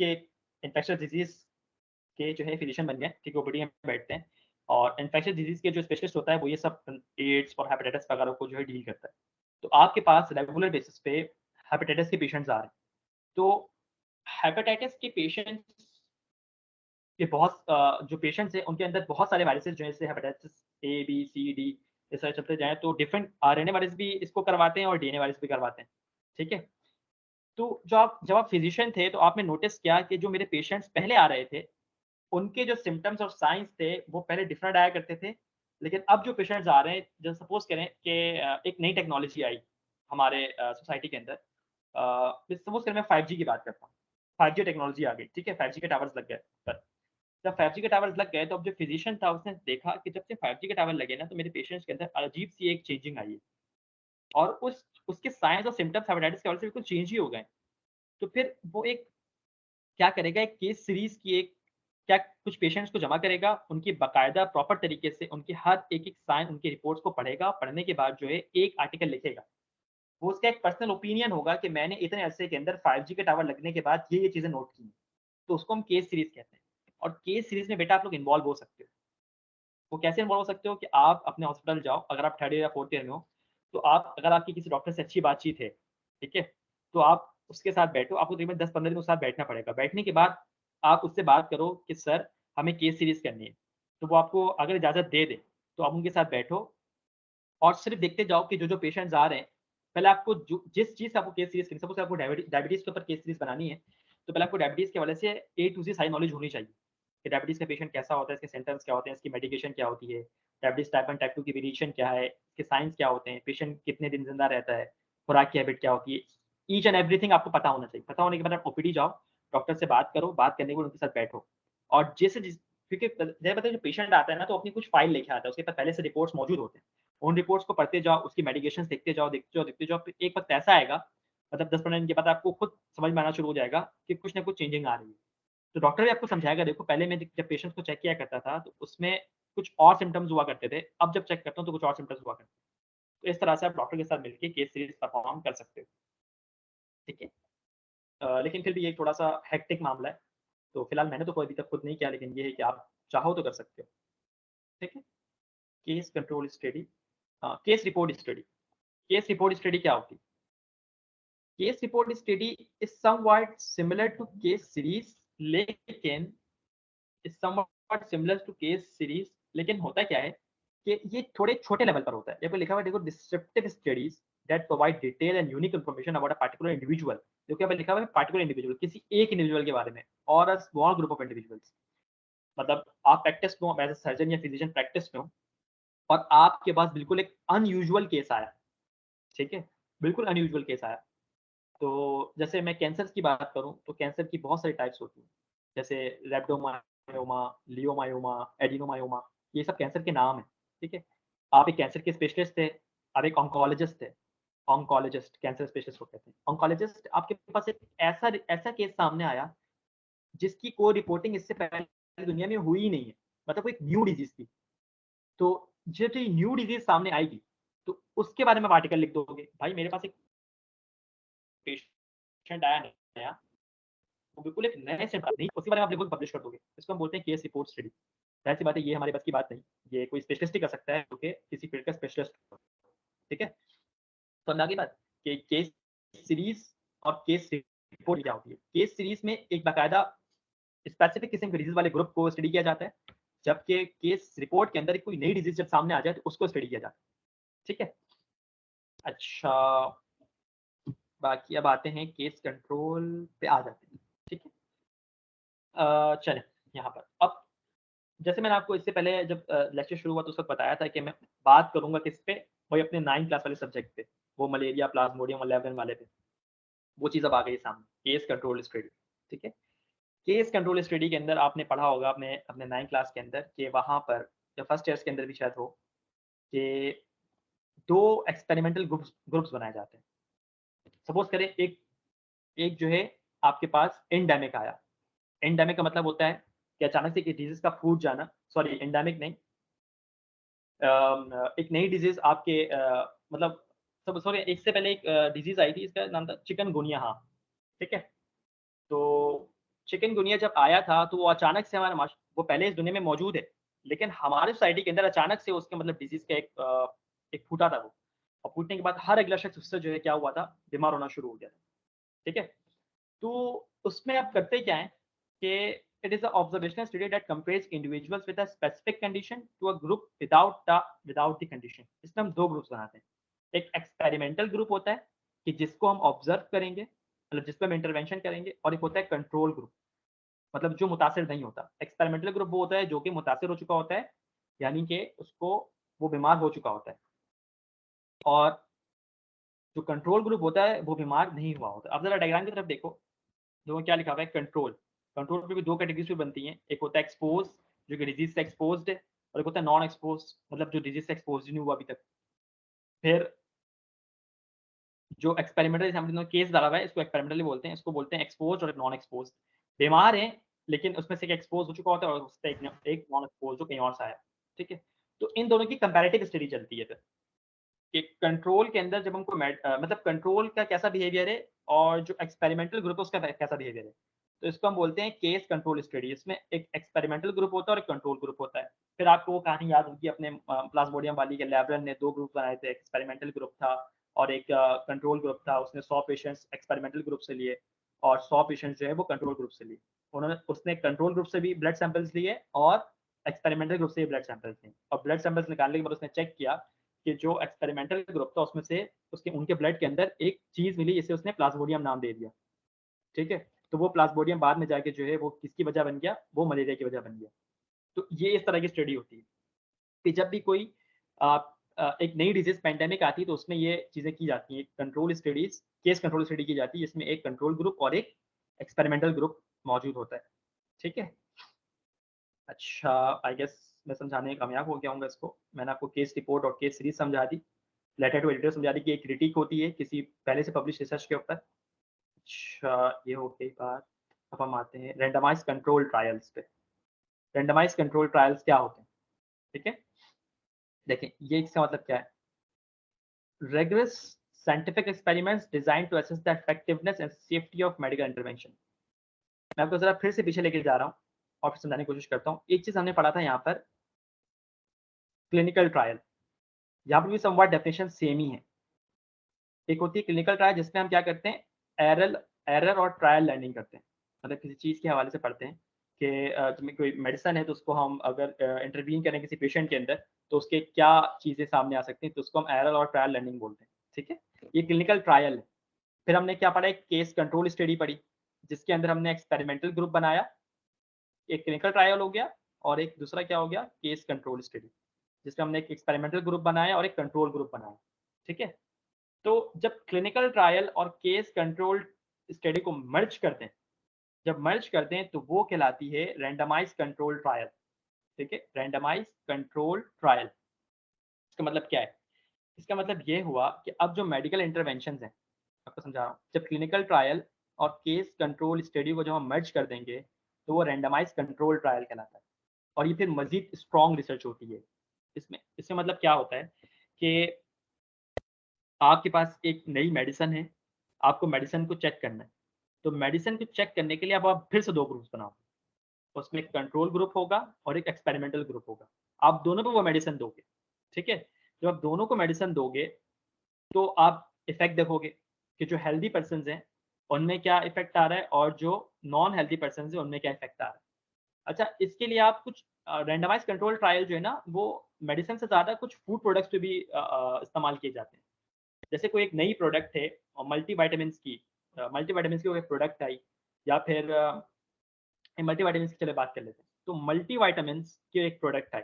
के जो है फिजिशियन बन गए, ठीक है, ओपीडी में बैठते हैं और इन्फेक्शियस डिज़ीज़ के जो स्पेशलिस्ट होता है वो ये सब एड्स और हेपेटाइटिस वगैरह को जो है डील करता है। तो आपके पास रेगुलर बेसिस पे हेपेटाइटिस के पेशेंट्स आ रहे हैं। तो हेपेटाइटिस के पेशेंट्स के बहुत जो पेशेंट्स हैं उनके अंदर बहुत सारे वायरसेस जो है जैसे hepatitis A, B, C, D ये सारे चलते जाएँ तो डिफरेंट आरएनए वायरस भी इसको करवाते हैं और डीएनए वायरस भी करवाते हैं, ठीक है? तो जब आप फिजिशियन थे तो आपने नोटिस किया कि जो मेरे पेशेंट्स पहले आ रहे थे, उनके जो सिम्पटम्स और साइन्स थे वो पहले डिफरेंट आया करते थे। लेकिन अब जो पेशेंट्स आ रहे हैं, जैसे सपोज़ करें कि एक नई टेक्नोलॉजी आई हमारे सोसाइटी के अंदर। सपोज़ करें मैं 5G की बात करता हूँ। 5G टेक्नोलॉजी आ गई, ठीक है? 5G के टावर्स लग गए पर। जब 5G के टावर्स लग गए तो अब जो फिजिशियन था उसने देखा कि जब से 5G के टावर लगे ना तो मेरे पेशेंट्स के अंदर अजीब-सी एक चेंजिंग आई है और उसके साइन्स और सिम्पटम्स हेपेटाइटिस के वजह से बिल्कुल चेंज ही हो गए। तो फिर वो एक क्या करेगा, एक केस सीरीज़ की एक क्या कुछ पेशेंट्स को जमा करेगा, उनकी बाकायदा प्रॉपर तरीके से उनकी हर एक साइन, उनकी रिपोर्ट्स को पढ़ेगा, पढ़ने के बाद जो है एक आर्टिकल लिखेगा। वो उसका एक पर्सनल ओपिनियन होगा कि मैंने इतने अरसे के अंदर 5G के टावर लगने के बाद ये चीज़ें नोट की हैं। तो उसको हम केस सीरीज़ कहते हैं। और केस सीरीज़ में बेटा आप लोग इन्वॉल्व हो सकते हो। वो कैसे इन्वॉल्व हो सकते हो कि आप अपने हॉस्पिटल जाओ, अगर आप 3rd ईयर या 4th ईयर में हो, तो आप अगर आपकी किसी डॉक्टर से अच्छी बातचीत है, ठीक है? तो आप उसके साथ बैठो, आपको तकरीबन 10-15 दिन उसके साथ बैठना पड़ेगा। बैठने के बाद आप उससे बात करो कि सर हमें केस सीरीज़ करनी है। तो वो आपको अगर इजाज़त दे दे, तो आप उनके साथ बैठो और सिर्फ़ देखते जाओ कि जो-जो पेशेंट्स आ रहे हैं, पहले आपको जो जिस चीज़ से आपको केस सीरीज़ करनी है, सपोज़ आपको डायबिटीज़ के ऊपर केस सीरीज़ बनानी है, तो पहले आपको डायबिटीज़ के हवाले से ए टू ज़ेड सारी नॉलेज होनी चाहिए, कि डायबिटीज़ का पेशेंट कैसा होता है, इसके सिम्पटम्स क्या होते हैं, इसकी मेडिकेशन क्या होती है, डायबिटीज़ टाइप 1, टाइप 2 की वेरिएशन क्या है, इसके साइन्स क्या होते हैं, पेशेंट कितने दिन ज़िंदा रहता है, खुराक की हैबिट क्या होती है, ईच एंड एवरीथिंग आपको पता होना चाहिए। पता होने के बाद आप ओपीडी जाओ, डॉक्टर से बात करो, बात करने के बाद उनके साथ बैठो और जैसे जिस क्योंकि ज़ाहिर बात है जो पेशेंट आता है ना, तो अपनी कुछ फाइल लेके आता है, उसके पास पहले से रिपोर्ट्स मौजूद होते हैं। उन रिपोर्ट्स को पढ़ते जाओ, उसकी मेडिकेशंस देखते जाओ, देखते जाओ, देखते जाओ, फिर एक वक़्त ऐसा आएगा, मतलब 10-15 दिन के बाद आपको खुद समझ में आना शुरू हो जाएगा कि कुछ ना कुछ चेंजिंग आ रही है। तो डॉक्टर भी आपको समझाएगा, देखो पहले मैं जब पेशेंट्स को चेक किया करता था, तो उसमें कुछ और सिम्पटम्स हुआ करते थे, अब जब चेक करता हूँ तो कुछ और सिम्पटम्स हुआ करते हैं। तो इस तरह से आप डॉक्टर के साथ मिलके केस सीरीज़ परफ़ॉर्म कर सकते हो, ठीक है? लेकिन फिर भी ये थोड़ा-सा हेक्टिक मामला है, तो फिलहाल मैंने तो कोई अभी तक खुद नहीं किया, लेकिन ये है कि आप चाहो तो कर सकते हो, ठीक है? Case control study case report study. Case report study क्या होती है? Case report study is somewhat similar to case series, लेकिन is somewhat similar to case series, लेकिन होता क्या है कि ये थोड़े छोटे लेवल पर होता है। देखो लिखा हुआ है, देखो descriptive studies that provide detail and unique information about a particular individual. देखो यहाँ पे लिखा हुआ है पर्टिकुलर इंडिविजुअल, किसी एक इंडिविजुअल के बारे में, और a small group of individuals. मतलब आप प्रैक्टिस में हो, एज अ सर्जन या फिजिशियन प्रैक्टिस में हो, और आपके पास बिल्कुल एक अनयूजुअल केस आया, ठीक है? बिल्कुल अनयूजुअल केस आया। तो जैसे मैं कैंसर की बात करूँ, तो कैंसर की बहुत सारी टाइप्स होती हैं। जैसे रेप्टोमायोमा, लियोमायोमा, एडिनोमायोमा, ये सब कैंसर के नाम हैं, ठीक है? आप एक कैंसर के स्पेशलिस्ट थे, आप एक ऑन्कोलॉजिस्ट थे। ऑन्कोलॉजिस्ट कैंसर स्पेशलिस्ट को कहते हैं। ऑन्कोलॉजिस्ट आपके पास एक ऐसा ऐसा केस सामने आया, जिसकी कोई रिपोर्टिंग इससे पहले दुनिया में हुई ही नहीं है। मतलब वो एक न्यू डिज़ीज़ थी। तो जब ये न्यू डिज़ीज़ सामने आएगी, तो उसके बारे में आप आर्टिकल लिख दोगे। भाई मेरे पास एक पेशेंट आया नया, वो बिल्कुल एक नए से नहीं, उसी बारे में आप लिखोगे, पब्लिश कर दोगे। इसको हम बोलते हैं केस रिपोर्ट स्टडी। ज़ाहिर-सी बात है, ये हमारे बस की बात नहीं। ये कोई स्पेशलिस्ट ही कर सकता है, जो कि किसी फील्ड का स्पेशलिस्ट हो, ठीक है? तो अब आगे बात कि केस सीरीज़ और केस रिपोर्ट क्या होती है? केस सीरीज़ में एक बाकायदा स्पेसिफिक किस्म के डिज़ीज़ वाले ग्रुप को स्टडी किया जाता है, जबकि केस रिपोर्ट के अंदर कोई नई डिज़ीज़ जब सामने आ जाए, तो उसको स्टडी किया जाता है, ठीक है? अच्छा, बाकी अब आते हैं केस कंट्रोल पे आ जाते हैं, ठीक है? चलें यहाँ पर। अब जैसे मैंने आपको इससे पहले जब लेक्चर शुरू हुआ तो उस वक़्त बताया था कि मैं बात करूँगा किस पे, वही अपने 9th क्लास वाले सब्जेक्ट पे, वो मलेरिया, प्लाज़्मोडियम 11 वाले पे। वो चीज़ अब आ गई है सामने, केस कंट्रोल स्टडी, ठीक है? केस कंट्रोल स्टडी के अंदर आपने पढ़ा होगा अपने अपने 9th क्लास के अंदर कि वहाँ पर या फर्स्ट ईयर्स के अंदर भी शायद हो, कि 2 एक्सपेरिमेंटल ग्रुप्स बनाए जाते हैं। सपोज़ करें एक एक जो है आपके पास एंडेमिक आया। एंडेमिक का मतलब होता है कि अचानक से किसी डिज़ीज़ का फूट जाना, सॉरी एंडेमिक नहीं, एक नई डिज़ीज़ आपके मतलब सब सॉरी इससे पहले एक डिज़ीज़ आई थी, इसका नाम था चिकनगुनिया, हाँ, ठीक है? तो चिकनगुनिया जब आया था तो वो अचानक से हमारे वो पहले इस दुनिया में मौजूद है, लेकिन हमारी सोसाइटी के अंदर अचानक से उसके मतलब डिज़ीज़ का एक फूटा था वो, और फूटने के बाद हर अगला शख्स उससे जो है क्या हुआ था, बीमार होना शुरू हो गया था, ठीक है? तो उसमें आप करते क्या हैं कि it is a observational study that compares individuals with a specific condition to a group without the condition. इसमें हम 2 ग्रुप्स बनाते हैं। एक एक्सपेरिमेंटल ग्रुप होता है कि जिसको हम ऑब्जर्व करेंगे, मतलब जिस पे हम इंटरवेंशन करेंगे, और एक होता है कंट्रोल ग्रुप, मतलब जो मुतासिर नहीं होता। एक्सपेरिमेंटल ग्रुप वो होता है जो कि मुतासिर हो चुका होता है, यानी कि उसको वो बीमार हो चुका होता है, और जो कंट्रोल ग्रुप होता है वो बीमार नहीं हुआ होता। अब ज़रा डायग्राम की तरफ देखो, देखो क्या लिखा हुआ है, कंट्रोल। कंट्रोल पे भी 2 कैटेगरीज़ भी बनती हैं। एक होता है एक्सपोज़, जो कि डिज़ीज़ से एक्सपोज़्ड है, और एक होता है नॉन एक्सपोज़, मतलब जो डिज़ीज़ से एक्सपोज़ ही नहीं हुआ अभी तक। फिर जो एक्सपेरिमेंटल, जैसे हमने केस डाला हुआ है, इसको एक्सपेरिमेंटली बोलते हैं, इसको बोलते हैं एक्सपोज़्ड और नॉन एक्सपोज़्ड। बीमार हैं, लेकिन उसमें से एक एक्सपोज हो चुका होता है और उससे एक नॉन एक्सपोज जो कहीं और से आया, ठीक है। तो इन दोनों की कंपैरेटिव स्टडी चलती है फिर कि कंट्रोल के अंदर जब हमको मतलब कंट्रोल का कैसा बिहेवियर है और जो एक्सपेरिमेंटल ग्रुप है उसका कैसा बिहेवियर है। तो इसको हम बोलते हैं केस कंट्रोल स्टडी। इसमें एक एक्सपेरिमेंटल ग्रुप होता है और एक कंट्रोल ग्रुप होता है। फिर आपको वो कहानी याद होगी अपने प्लाज्मोडियम वाली के लैब्रन ने 2 ग्रुप बनाए थे, एक्सपेरिमेंटल ग्रुप था और एक कंट्रोल ग्रुप था। उसने 100 पेशेंट्स एक्सपेरिमेंटल ग्रुप से लिए और 100 पेशेंट्स जो है वो कंट्रोल ग्रुप से लिए। उसने कंट्रोल ग्रुप से भी ब्लड सैंपल्स लिए और एक्सपेरिमेंटल ग्रुप से भी ब्लड सैंपल्स लिए और ब्लड सैंपल्स निकालने के बाद उसने चेक किया कि जो एक्सपेरिमेंटल ग्रुप था उसमें से उनके ब्लड के अंदर एक चीज मिली जिसे उसने प्लाज्मोडियम नाम दे दिया, ठीक है। तो वो प्लाज्मोडियम बाद में जाके जो है वो किसकी वजह बन गया, वो मलेरिया की वजह बन गया। तो ये इस तरह की स्टडी होती है कि जब भी कोई एक नई डिजीज पेंडेमिक आती है तो उसमें ये चीजें की जाती हैं, control studies, case control study की जाती है जिसमें एक कंट्रोल ग्रुप और एक एक्सपेरिमेंटल ग्रुप मौजूद होता है, ठीक है। अच्छा, आई गेस मैं समझाने में कामयाब हो गया हूँ इसको। मैंने आपको केस रिपोर्ट और केस सीरीज समझा दी, लेटर टू एडिटर समझा दी कि एक क्रिटिक होती है किसी पहले से पब्लिश रिसर्च के ऊपर। अच्छा, ये हो गई बात। अब हम आते हैं रैंडमाइज कंट्रोल ट्रायल्स पे। रैंडमाइज कंट्रोल ट्रायल्स क्या होते हैं, ठीक है। देखें ये इसका मतलब क्या है। rigorous scientific experiments designed to assess the effectiveness and safety of medical intervention। मैं आपको जरा फिर से पीछे लेके जा रहा हूँ और फिर समझाने की कोशिश करता हूँ। एक चीज हमने पढ़ा था यहाँ पर, क्लिनिकल ट्रायल। यहाँ पर भी समवट डेफिनेशन सेम ही है। एक होती है क्लिनिकल ट्रायल जिसमें हम क्या करते हैं, एरर और ट्रायल लर्निंग करते हैं। मतलब किसी चीज़ के हवाले से पढ़ते हैं कि कोई मेडिसिन है तो उसको हम अगर इंटरवीन करें किसी पेशेंट के अंदर तो उसके क्या चीज़ें सामने आ सकती हैं, तो उसको हम एरर और ट्रायल लर्निंग बोलते हैं, ठीक है। ये क्लिनिकल ट्रायल है। फिर हमने क्या पढ़ा, एक केस कंट्रोल स्टडी पढ़ी जिसके अंदर हमने एक्सपेरिमेंटल ग्रुप बनाया। एक क्लिनिकल ट्रायल हो गया और एक दूसरा क्या हो गया, केस कंट्रोल स्टडी, जिसमें हमने एक एक्सपेरिमेंटल ग्रुप बनाया और एक कंट्रोल ग्रुप बनाया, ठीक है। तो जब क्लिनिकल ट्रायल और केस कंट्रोल स्टडी को मर्ज करते हैं, जब मर्ज करते हैं तो वो कहलाती है रैंडमाइज कंट्रोल ट्रायल, ठीक है। रैंडमाइज कंट्रोल ट्रायल, इसका मतलब क्या है। इसका मतलब ये हुआ कि अब जो मेडिकल इंटरवेंशन हैं, आपको समझा रहा हूँ, जब क्लिनिकल ट्रायल और केस कंट्रोल स्टडी को जब हम मर्ज कर देंगे तो वो रैंडमाइज कंट्रोल ट्रायल कहलाता है और ये फिर मजीद स्ट्रॉन्ग रिसर्च होती है इसमें। इसमें मतलब क्या होता है कि आपके पास एक नई मेडिसिन है, आपको मेडिसिन को चेक करना है। तो मेडिसिन को चेक करने के लिए अब आप फिर से 2 ग्रुप्स बनाओ। उसमें एक कंट्रोल ग्रुप होगा और एक एक्सपेरिमेंटल ग्रुप होगा। आप दोनों को वो मेडिसिन दोगे, ठीक है। जब आप दोनों को मेडिसिन दोगे तो आप इफेक्ट देखोगे कि जो हेल्दी पर्सन्स हैं उनमें क्या इफेक्ट आ रहा है और जो नॉन हेल्दी पर्सन्स हैं उनमें क्या इफेक्ट आ रहा है। अच्छा, इसके लिए आप कुछ रैंडमाइज कंट्रोल ट्रायल जो है ना वो मेडिसिन से ज़्यादा कुछ फूड प्रोडक्ट्स पे भी इस्तेमाल किए जाते हैं। जैसे कोई एक नई प्रोडक्ट है और मल्टीविटामिन्स की कोई प्रोडक्ट आई या फिर मल्टीविटामिन्स की चलिए बात कर लेते हैं। तो मल्टीविटामिन्स की एक प्रोडक्ट आई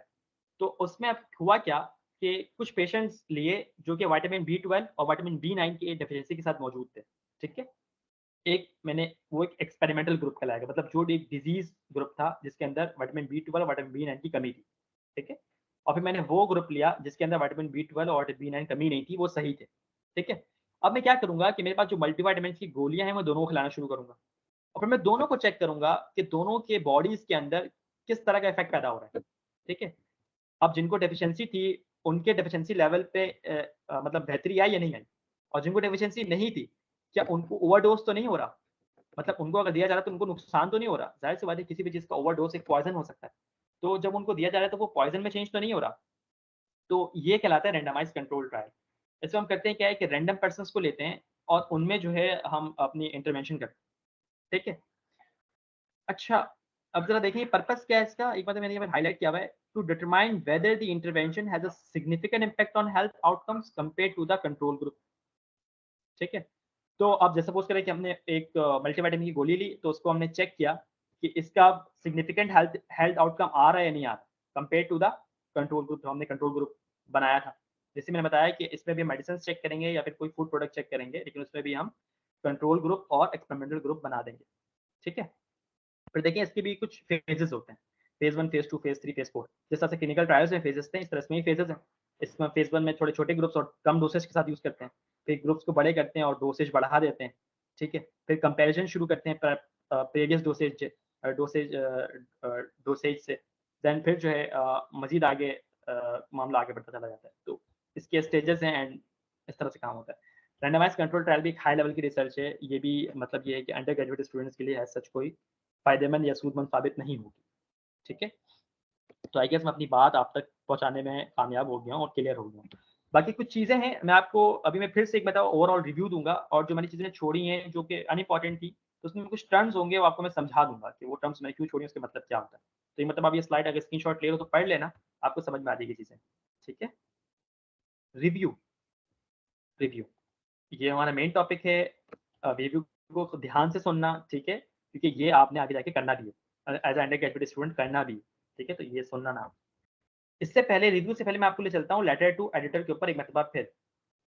तो उसमें अब हुआ क्या कि कुछ पेशेंट्स लिए जो कि विटामिन बी 12 और विटामिन बी 9 की डेफिशिएंसी के साथ मौजूद थे, ठीक है। एक मैंने वो एक एक्सपेरिमेंटल ग्रुप कहलाएगा, मतलब जो एक डिजीज ग्रुप था जिसके अंदर विटामिन बी 12 विटामिन बी 9 की कमी थी, ठीक है। और फिर मैंने वो ग्रुप लिया जिसके अंदर विटामिन बी 12 और बी 9 कमी नहीं थी, वो सही थे, ठीक है। अब मैं क्या करूंगा कि मेरे पास जो मल्टीविटामिन की गोलियां हैं मैं दोनों को खिलाना शुरू करूंगा और फिर मैं दोनों को चेक करूंगा कि दोनों के बॉडीज के अंदर किस तरह का इफेक्ट पैदा हो रहा है, ठीक है। अब जिनको डेफिशिएंसी थी उनके डेफिशिएंसी लेवल पे मतलब बेहतरी आई या नहीं आई, और जिनको डेफिशिएंसी नहीं थी क्या उनको ओवरडोज तो नहीं हो रहा, मतलब उनको अगर दिया जा रहा है तो उनको नुकसान तो नहीं हो रहा। जाहिर सी बात है किसी भी चीज़ का ओवरडोज एक पॉइजन हो सकता है, तो जब उनको दिया जा रहा है तो वो पॉइजन में चेंज तो नहीं हो रहा। तो ये कहलाता है रैंडमाइज कंट्रोल ट्रायल। इसमें हम करते हैं क्या है कि रैंडम पर्सन्स को लेते हैं और उनमें जो है हम अपनी इंटरवेंशन करते हैं, ठीक है। अच्छा, अब ज़रा देखिए पर्पस क्या है इसका, एक बार मैंने यहाँ पे हाइलाइट किया हुआ है, to determine whether the intervention has a significant impact on health outcomes compared to the control group, ठीक है। तो अब जैसे सपोज करें कि हमने एक मल्टीविटामिन की गोली ली तो उसको हमने चेक किया कि इसका सिग्निफिकेंट हेल्थ हेल्थ आउटकम आ रहा है या नहीं आ रहा compare to the control group. तो हमने कंट्रोल ग्रुप बनाया था, जैसे मैंने बताया कि इसमें भी मेडिसिन चेक करेंगे या फिर कोई फूड प्रोडक्ट चेक करेंगे, लेकिन उसमें भी हम कंट्रोल ग्रुप और एक्सपेरिमेंटल ग्रुप बना देंगे, ठीक है। फिर देखिए इसके भी कुछ फेजेस होते हैं, फेज 1, फेज 2, फेज 3, फेज 4। जिस तरह से क्लिनिकल ट्रायल्स में फेजेस थे इस तरह से फेजेस हैं। इसमें फेज 1 में थोड़े छोटे ग्रुप्स और कम डोसेज के साथ यूज करते हैं, फिर ग्रुप्स को बड़े करते हैं और डोसेज बढ़ा देते हैं, ठीक है। फिर कंपैरिजन शुरू करते हैं प्रीवियस डोसेज डोसेज से देन फिर जो है मज़ीद आगे मामला आगे बढ़ता चला जाता है। तो इसके स्टेजेस हैं एंड इस तरह से काम होता है। रैंडमाइज्ड कंट्रोल ट्रायल भी एक हाई लेवल की रिसर्च है। ये भी मतलब ये है कि अंडर ग्रेजुएट स्टूडेंट्स के लिए एज़ सच कोई फ़ायदेमंद या सूदमंद साबित नहीं होगी। ठीक है? तो आई गेस मैं अपनी बात आप तक पहुँचाने में कामयाब हो गया हूँ और क्लियर हो गया हूँ। बाकी कुछ चीज़ें हैं, मैं आपको अभी मैं फिर से एक बताऊँ ओवरऑल रिव्यू दूँगा और जो मैंने चीज़ें छोड़ी हैं जो कि अनइम्पोर्टेंट थी, तो उसमें कुछ टर्म्स होंगे वो आपको मैं समझा दूँगा कि वो टर्म्स मैंने क्यों छोड़ी, उसका मतलब क्या होता है। तो ये मतलब आप ये स्लाइड अगर स्क्रीनशॉट ले लो तो पढ़ लेना, आपको समझ में आ जाएगी चीज़ें। ठीक है? रिव्यू, रिव्यू ये हमारा मेन टॉपिक है। रिव्यू को ध्यान से सुनना, ठीक है? क्योंकि ये आपने आगे जाके करना भी है। As a under graduate student करना भी है, ठीक है? तो ये सुनना ना। इससे पहले रिव्यू से पहले मैं आपको ले चलता हूँ लेटर टू एडिटर के ऊपर एक मरतबा फिर।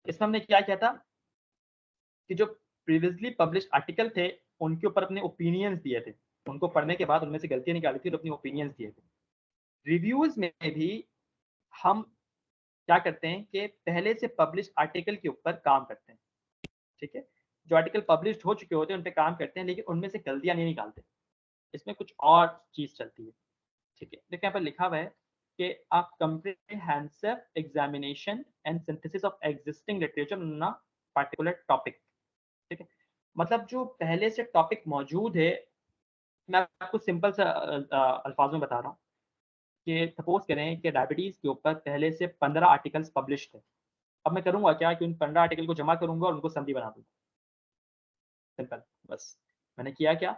इसमें हमने क्या किया था कि जो प्रीवियसली पब्लिश्ड आर्टिकल थे, उनके ऊपर अपने ओपिनियंस दिए थे। उनको पढ़ने के बाद उनमें से गलतियाँ निकाली थी और अपनी ओपिनियंस दिए थे। रिव्यूज़ में भी हम क्या करते हैं कि पहले से पब्लिश्ड आर्टिकल के ऊपर काम करते हैं, ठीक है? जो आर्टिकल पब्लिश्ड हो चुके होते हैं, उन पे काम करते हैं, लेकिन उनमें से गलतियाँ नहीं निकालते। इसमें कुछ और चीज़ चलती है, ठीक है? देखिए यहाँ पर लिखा हुआ है कि a comprehensive examination and synthesis of existing literature on a particular topic, ठीक है? मतलब जो पहले से टॉपिक मौजूद है, मैं आपको सिंपल सा अल्फाज में बता रहा हूँ कि सपोज़ करें कि डायबिटीज़ के ऊपर पहले से 15 आर्टिकल्स पब्लिश्ड थे। अब मैं करूँगा क्या कि उन 15 आर्टिकल को जमा करूँगा और उनको समरी बना दूँगा। सिंपल, बस। मैंने किया क्या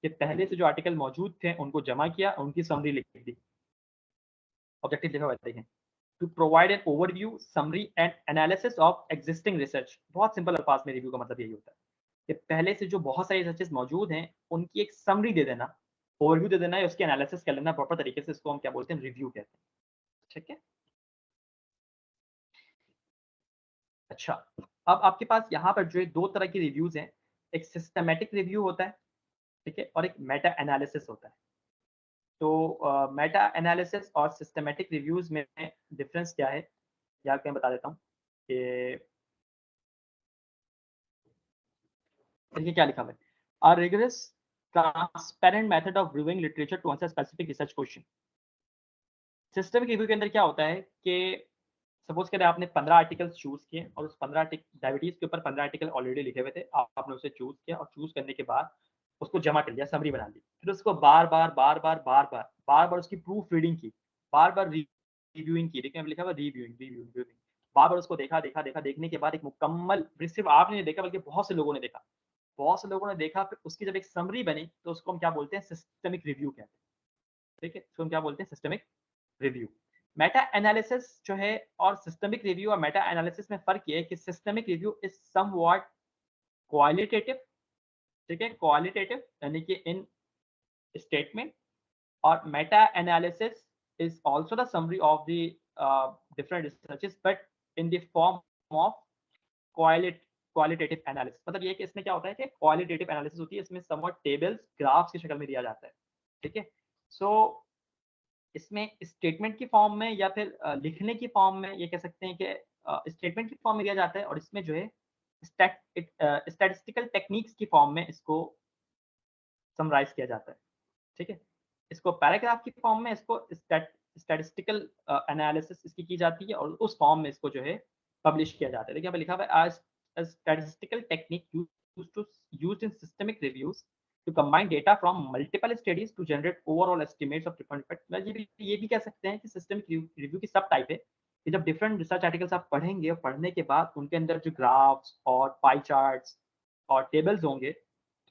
कि पहले से जो आर्टिकल मौजूद थे, उनको जमा किया, उनकी समरी लिख दी। ऑब्जेक्टिव लिखा हुआ है, देखें। To provide an overview, summary and analysis of existing research. बहुत सिंपल अल्फाज में रिव्यू का मतलब यही होता है कि पहले से जो बहुत सारी रिसर्चेस मौजूद हैं, उनकी एक समरी दे देना, ओवरव्यू दे देना या उसकी एनालिसिस कर लेना प्रॉपर तरीके से, इसको हम क्या बोलते हैं, रिव्यू कहते हैं। ठीक है? अच्छा, अब आपके पास यहाँ पर जो है 2 तरह के रिव्यूज़ हैं। एक सिस्टमैटिक रिव्यू होता है, ठीक है? और एक मेटा एनालिसिस होता है। तो मेटा एनालिसिस और सिस्टमैटिक रिव्यूज़ में डिफरेंस क्या है, ये आपको मैं बता देता हूँ कि देखिए क्या लिखा हुआ है। A rigorous transparent method of reviewing literature to answer specific research question. Systemic review के अंदर क्या होता है कि सपोज़ करें आपने 15 आर्टिकल्स चूज़ किए और उस 15 डायबिटीज़ के ऊपर 15 आर्टिकल ऑलरेडी लिखे हुए थे। आपने उसे चूज़ किया और चूज़ करने के बाद उसको जमा कर लिया, समरी बना ली। फिर उसको बार-बार उसकी प्रूफ रीडिंग की, बार-बार रिव्यूइंग की। देखिए, यहाँ पे लिखा हुआ है रिव्यूइंग। बार-बार उसको देखा, देखने के बाद एक मुकम्मल, सिर्फ़ आपने नहीं देखा बल्कि बहुत से लोगों ने देखा। बहुत से लोगों ने देखा, फिर उसकी जब एक समरी बनी तो उसको हम क्या बोलते हैं, सिस्टमिक रिव्यू कहते हैं। ठीक है? इसको हम क्या बोलते हैं, सिस्टमिक रिव्यू। मेटा एनालिसिस जो है और सिस्टमिक रिव्यू और मेटा एनालिसिस में फ़र्क ये है कि systemic review is somewhat qualitative, ठीक है? क्वालिटेटिव यानी कि इन स्टेटमेंट, और meta analysis is also the summary of the different researches but in the form of qualitative analysis. मतलब ये है कि इसमें क्या होता है कि क्वालिटेटिव एनालिसिस होती है, इसमें समव्हाट टेबल्स, ग्राफ्स की शक्ल में दिया जाता है। ठीक है? सो इसमें स्टेटमेंट की फॉर्म में या फिर लिखने की फॉर्म में ये कह सकते हैं कि स्टेटमेंट की फॉर्म में दिया जाता है, और इसमें जो है स्टैटिस्टिकल टेक्निक्स की फॉर्म में इसको समराइज़ किया जाता है। ठीक है? इसको पैराग्राफ की फॉर्म में इसको स्टैटिस्टिकल एनालिसिस इसकी की जाती है और उस फॉर्म में इसको जो है पब्लिश किया जाता है। देखिए यहाँ पे लिखा हुआ है statistical technique used in systemic reviews to combine data from multiple studies to generate overall estimates of different effect. मतलब ये भी कह सकते हैं कि सिस्टमिक रिव्यू की सब टाइप है कि जब डिफरेंट रिसर्च आर्टिकल्स आप पढ़ेंगे और पढ़ने के बाद उनके अंदर जो ग्राफ्स और पाई चार्ट्स और टेबल्स होंगे,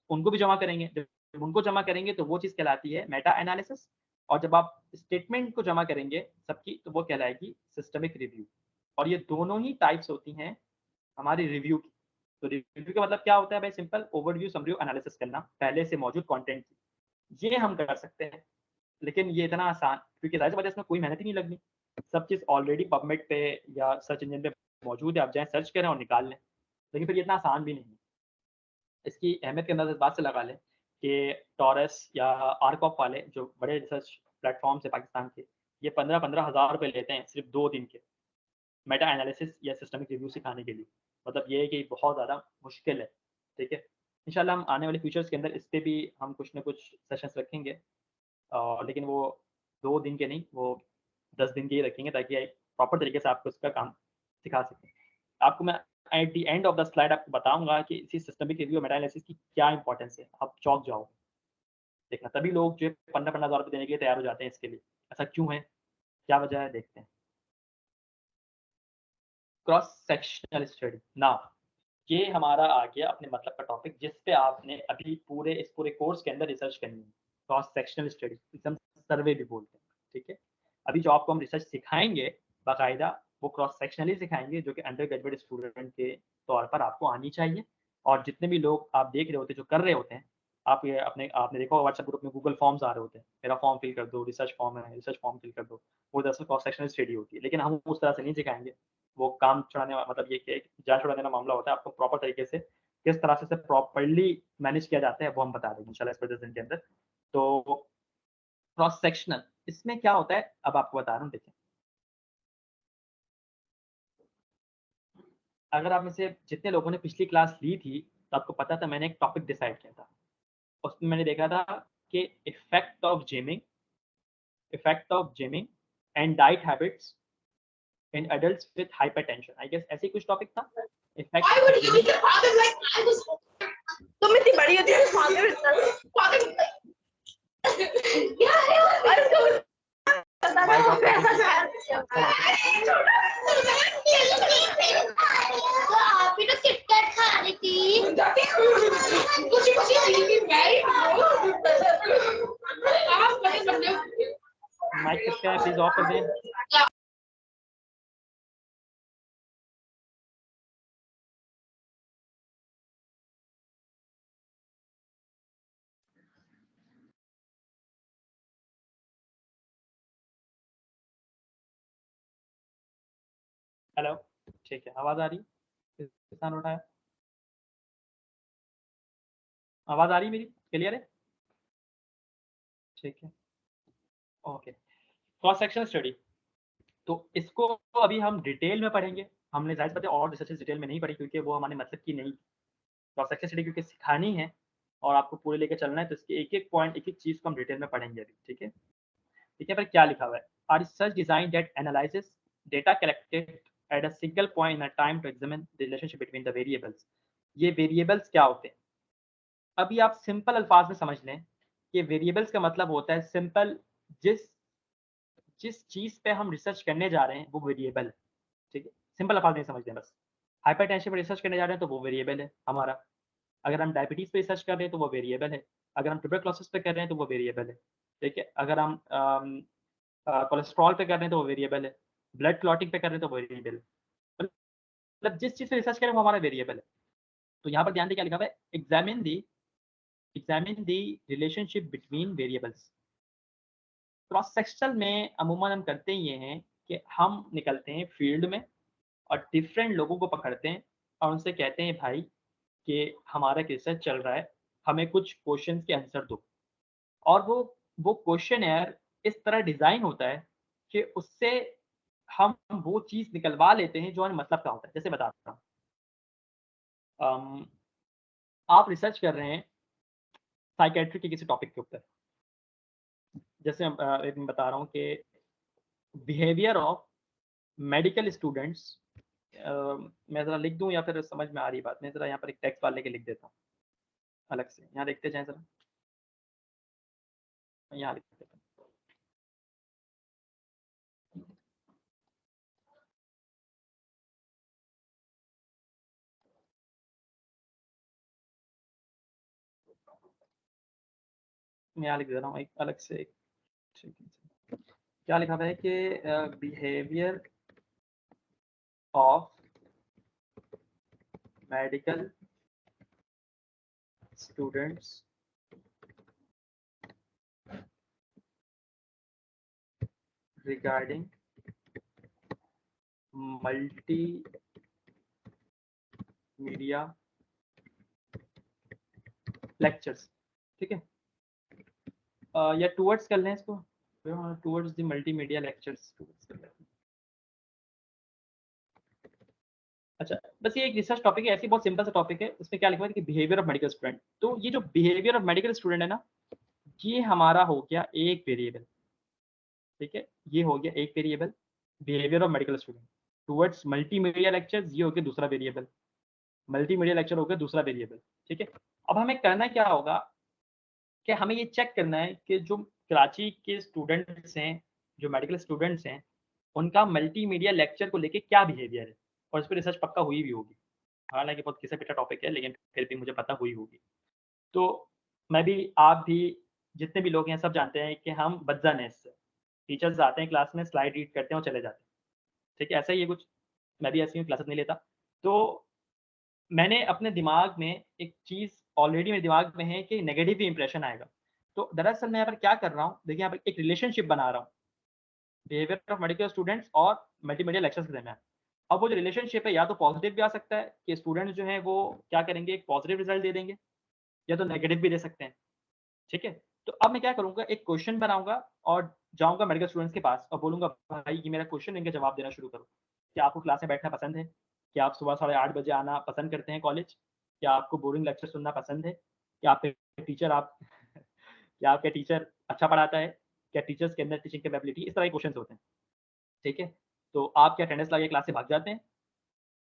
उनको भी जमा करेंगे। जब उनको जमा करेंगे तो वो चीज़ कहलाती है मेटा एनालिसिस, और जब आप स्टेटमेंट को जमा करेंगे सबकी, तो वो कहलाएगी सिस्टमिक रिव्यू। और ये दोनों ही टाइप्स होती हैं हमारी रिव्यू की। तो रिव्यू का मतलब क्या होता है भाई, सिंपल ओवरव्यू, समरी, एनालिसिस करना पहले से मौजूद कंटेंट की। ये हम कर सकते हैं, लेकिन ये इतना आसान, क्योंकि ज़ाहिर सी बात है इसमें कोई मेहनत ही नहीं लगनी। सब चीज़ ऑलरेडी पबमेड पे या सर्च इंजन पे मौजूद है, आप जाएँ सर्च करें और निकाल लें। लेकिन फिर ये इतना आसान भी नहीं है। इसकी अहमियत के अंदाज़ा इस बात से लगा लें कि टॉरस या आर्कऑफ वाले जो बड़े रिसर्च प्लेटफ़ॉर्म्स हैं पाकिस्तान के, ये 15-15 हज़ार रुपए लेते हैं सिर्फ़ 2 दिन के मेटा एनालिसिस या सिस्टमिक रिव्यू सिखाने के लिए। मतलब ये है कि बहुत ज़्यादा मुश्किल है, ठीक है? इंशाल्लाह हम आने वाले फ्यूचर्स के अंदर इस पे भी हम कुछ ना कुछ सेशंस रखेंगे, लेकिन वो 2 दिन के नहीं, वो 10 दिन के ही रखेंगे ताकि एक प्रॉपर तरीके से आपको इसका काम सिखा सकें। आपको मैं at the end of the slide आपको बताऊँगा कि इसी सिस्टमिक रिव्यू और मेटा एनालिसिस की क्या इम्पोर्टेंस है। आप चौंक जाओगे। देखना तभी लोग जो है 15-15 हज़ार रुपए देने के लिए तैयार हो जाते हैं इसके लिए। ऐसा क्यों है? क्या वजह है? देखते हैं। Cross sectional study. नाउ ये हमारा आ गया अपने मतलब का टॉपिक जिस पे आपने अभी इस पूरे कोर्स के अंदर रिसर्च करनी है। क्रॉस सेक्शनल स्टडी एकदम सर्वे भी बोलते हैं, ठीक है। अभी जो आपको हम रिसर्च सिखाएंगे बाकायदा वो क्रॉस सेक्शनली सिखाएंगे, जो कि अंडर ग्रेजुएट स्टूडेंट के तौर पर आपको आनी चाहिए। और जितने भी लोग आप देख रहे होते हैं जो कर रहे होते हैं, आप ये आपने देखा होगा व्हाट्सएप ग्रुप में गूगल फॉर्म्स आ रहे होते हैं, मेरा फॉर्म फिल कर दो, रिसर्च फॉर्म है, रिसर्च फॉर्म फिल कर दो। वो दरअसल क्रॉस सेक्शनल स्टडी होती है, लेकिन हम उस तरह से नहीं सिखाएंगे। वो काम छुड़ाने मतलब ये कि जान छुड़ाने का मामला होता है। आपको प्रॉपर तरीके से किस तरह से प्रॉपर्ली मैनेज किया जाता है वो हम बता देंगे इंशाल्लाह इस प्रेजेंटेशन के अंदर। तो क्रॉस सेक्शनल इसमें क्या होता है अब आपको बता रहा हूँ। देखिए, अगर आप में से जितने लोगों ने पिछली क्लास ली थी तो आपको पता था मैंने एक टॉपिक डिसाइड किया था। उसमें मैंने देखा था कि effect of gymming and diet habits in adults with hypertension. I guess ऐसे ही कुछ टॉपिक था। Effect Why would of he use gymming. your father like I was? तुम इतनी बड़ी होती है father माइक ऑफ कर दो आप ही तो किटकैट खा रही थी। खुशी खुशी माइक किसका है प्लीज ऑफ कर दें। हेलो, ठीक है, आवाज आ रही है? किसान उठाया, आवाज आ रही है मेरी? क्लियर है? ठीक है, ओके। क्रॉस सेक्शन स्टडी, तो इसको अभी हम डिटेल में पढ़ेंगे। हमने जाहिर बात है और रिसर्चेस डिटेल में नहीं पढ़ी क्योंकि वो हमारे मतलब की नहीं। क्रॉस सेक्शन स्टडी क्योंकि सिखानी है और आपको पूरे लेके चलना है, तो इसके एक-एक पॉइंट, एक-एक चीज़ को हम डिटेल में पढ़ेंगे अभी, ठीक है? देखिए पर क्या लिखा हुआ है, "A research design that analyzes data collected at a single point in a time to examine the relationship between the variables." ये वेरिएबल्स क्या होते हैं? अभी आप सिंपल अल्फाज में समझ लें कि वेरिएबल्स का मतलब होता है सिंपल, जिस जिस चीज़ पे हम रिसर्च करने जा रहे हैं वो वेरिएबल है, ठीक है? सिंपल अल्फाज में समझ लें बस। हाइपरटेंशन पे रिसर्च करने जा रहे हैं तो वो वेरिएबल है हमारा। अगर हम डायबिटीज़ पे रिसर्च कर रहे हैं तो वो वेरिएबल है। अगर हम ट्यूबरक्लोसिस पे कर रहे हैं तो वो वेरिएबल है, ठीक है? अगर हम कोलेस्ट्रॉल पे कर रहे हैं तो वो वेरिएबल है। ब्लड क्लॉटिंग पे कर रहे हैं तो वो वेरिएबल है। मतलब जिस चीज़ पे रिसर्च कर रहे हैं वो हमारा वेरिएबल है। तो यहाँ पर ध्यान दें क्या लिखा हुआ है, examine the relationship between variables. Cross sectional में अमूमन हम करते ये हैं कि हम निकलते हैं फील्ड में और डिफरेंट लोगों को पकड़ते हैं और उनसे कहते हैं भाई कि हमारा एक रिसर्च चल रहा है, हमें कुछ क्वेश्चंस के आंसर दो। और वो क्वेश्चनेयर इस तरह डिज़ाइन होता है कि उससे हम वो चीज़ निकलवा लेते हैं जो हमें मतलब का होता है। जैसे बताता हूँ, आप रिसर्च कर रहे हैं साइकियाट्री के किसी टॉपिक के ऊपर। जैसे एक मैं बता रहा हूँ कि बिहेवियर ऑफ मेडिकल स्टूडेंट्स। मैं ज़रा लिख दूँ या फिर समझ में आ रही बात? मैं ज़रा यहाँ पर एक टेक्स्ट वाले के लिख देता हूँ अलग से। यहाँ देखते जाएँ ज़रा, यहाँ लिख देता हूँ। मैं यहाँ लिख दे रहा हूँ एक अलग से एक, ठीक है। क्या लिखा हुआ है कि behaviour of medical students regarding multi media lectures, ठीक है? या टूवर्ड्स कर लें इसको, टूवर्ड्स द मल्टीमीडिया लेक्चर्स। अच्छा, बस ये एक रिसर्च टॉपिक है, ऐसी बहुत सिंपल सा टॉपिक है। इसमें क्या लिखा है कि बिहेवियर ऑफ मेडिकल स्टूडेंट। तो ये जो बिहेवियर ऑफ मेडिकल स्टूडेंट है ना, ये हमारा हो गया एक वेरिएबल, ठीक है, ये हो गया एक variable behaviour of medical student towards multimedia lectures, ये हो गया दूसरा वेरिएबल, मल्टीमीडिया लेक्चर हो गया दूसरा वेरिएबल, ठीक है। अब हमें करना क्या होगा कि हमें ये चेक करना है कि जो कराची के स्टूडेंट्स हैं, जो मेडिकल स्टूडेंट्स हैं, उनका मल्टीमीडिया लेक्चर को लेके क्या बिहेवियर है, और इस पर रिसर्च पक्का हुई भी होगी। हालांकि बहुत किसी पिटा टॉपिक है, लेकिन फिर भी मुझे पता हुई होगी। तो मैं भी, आप भी, जितने भी लोग हैं सब जानते हैं कि हम बदजन हैं इससे। टीचर्स आते हैं क्लास में, स्लाइड रीड करते हैं और चले जाते हैं, ठीक है, ऐसा ही है कुछ। मैं भी ऐसी हूँ, क्लासेस नहीं लेता। तो मैंने अपने दिमाग में एक चीज़ ऑलरेडी मेरे दिमाग में है कि नेगेटिव ही इंप्रेशन आएगा। तो दरअसल मैं यहाँ पर क्या कर रहा हूँ, देखिए यहाँ पर एक रिलेशनशिप बना रहा हूँ बिहेवियर ऑफ मेडिकल स्टूडेंट्स और मल्टीमीडिया लेक्चर्स के दरमियान। अब वो जो रिलेशनशिप है, या तो पॉजिटिव भी आ सकता है कि स्टूडेंट्स जो हैं वो क्या करेंगे, एक पॉजिटिव रिजल्ट दे देंगे, या तो नेगेटिव भी दे सकते हैं, ठीक है। तो अब मैं क्या करूँगा, एक क्वेश्चन बनाऊँगा और जाऊँगा मेडिकल स्टूडेंट्स के पास और बोलूँगा, भाई ये मेरा क्वेश्चन, इनके जवाब देना शुरू करो। क्या आपको क्लास में बैठना पसंद है? क्या आप सुबह 8:30 बजे आना पसंद करते हैं कॉलेज? क्या आपको बोरिंग लेक्चर सुनना पसंद है? क्या आपके टीचर आप क्या आपका टीचर अच्छा पढ़ाता है? क्या टीचर्स के अंदर टीचिंग कैपेबिलिटी? इस तरह के क्वेश्चंस होते हैं, ठीक है। तो आप क्या अटेंडेंस लगा के क्लास से भाग जाते हैं?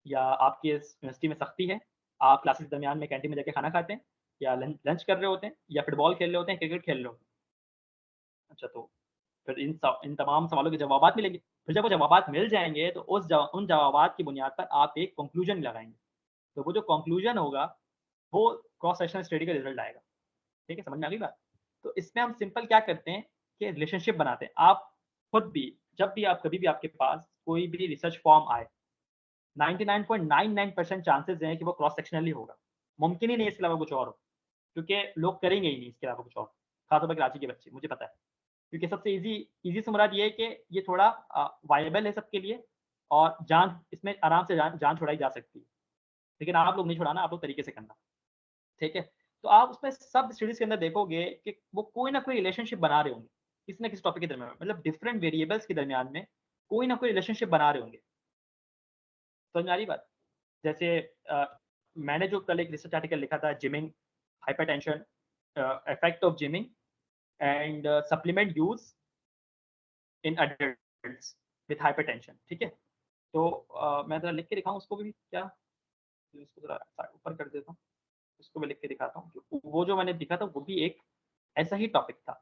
या आपकी इस यूनिवर्सिटी में सख्ती है, आप क्लासेस के दरमियान में कैंटीन में जाके खाना खाते हैं, या लंच कर रहे होते हैं, या फुटबॉल खेल रहे होते हैं, क्रिकेट खेल रहे होते हैं? अच्छा, तो फिर इन तमाम सवालों के जवाबात मिलेंगे। फिर जब वो जवाबात मिल जाएँगे तो उन जवाबात की बुनियाद पर आप एक कंक्लूजन लगाएँगे। तो वो जो कंक्लूजन होगा, वो क्रॉस सेक्शनल स्टडी का रिजल्ट आएगा। ठीक है, समझ में आ गई बात? तो इसमें हम सिंपल क्या करते हैं कि रिलेशनशिप बनाते हैं। आप खुद भी, जब भी आप, कभी भी आपके पास कोई भी रिसर्च फॉर्म आए, 99.99% चांसेस हैं कि वो क्रॉस सेक्शनली होगा। मुमकिन ही नहीं है इसके अलावा कुछ और हो, क्योंकि लोग करेंगे ही नहीं इसके अलावा कुछ और, खासतौर पर कराची के बच्चे, मुझे पता है। क्योंकि सबसे ईज़ी से मुराद ये है कि ये थोड़ा वायबल है सबके लिए, और जान इसमें आराम से जान छुड़ाई जा सकती है। लेकिन आप लोग नहीं छुड़ाना, आप लोग तरीके से करना, ठीक है? तो आप उसमें सब स्टडीज़ के अंदर देखोगे कि वो कोई ना कोई रिलेशनशिप बना रहे होंगे, किसी ना किसी टॉपिक के दरमियान, मतलब डिफरेंट वेरिएबल्स के दरमियान में कोई ना कोई रिलेशनशिप बना रहे होंगे। समझ में आ रही बात? जैसे मैंने जो कल एक रिसर्च आर्टिकल लिखा था, gymming, hypertension, effect of gymming and supplement use in adults with hypertension, ठीक है? तो मैं ज़रा लिख के दिखाऊँ उसको भी क्या? इसको ज़रा ऊपर कर देता हूँ, इसको मैं लिख के दिखाता हूँ। वो जो मैंने लिखा था वो भी एक ऐसा ही टॉपिक था।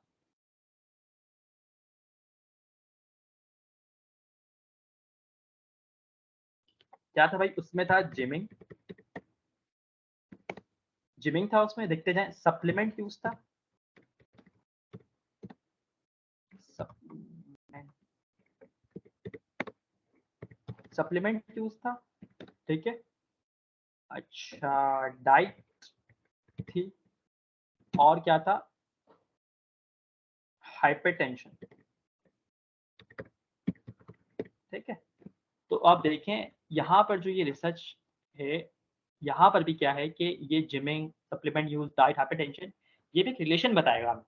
क्या था भाई? उसमें था जिमिंग, था उसमें, देखते जाएँ। सप्लीमेंट यूज़ था, सप्लीमेंट सप्लीमेंट यूज़ था, ठीक है? अच्छा, डाइट थी, और क्या था? हाइपरटेंशन, ठीक है? तो आप देखें यहाँ पर जो ये रिसर्च है, यहाँ पर भी क्या है कि ये gymming, supplement use, diet, hypertension, ये भी एक रिलेशन बताएगा हमें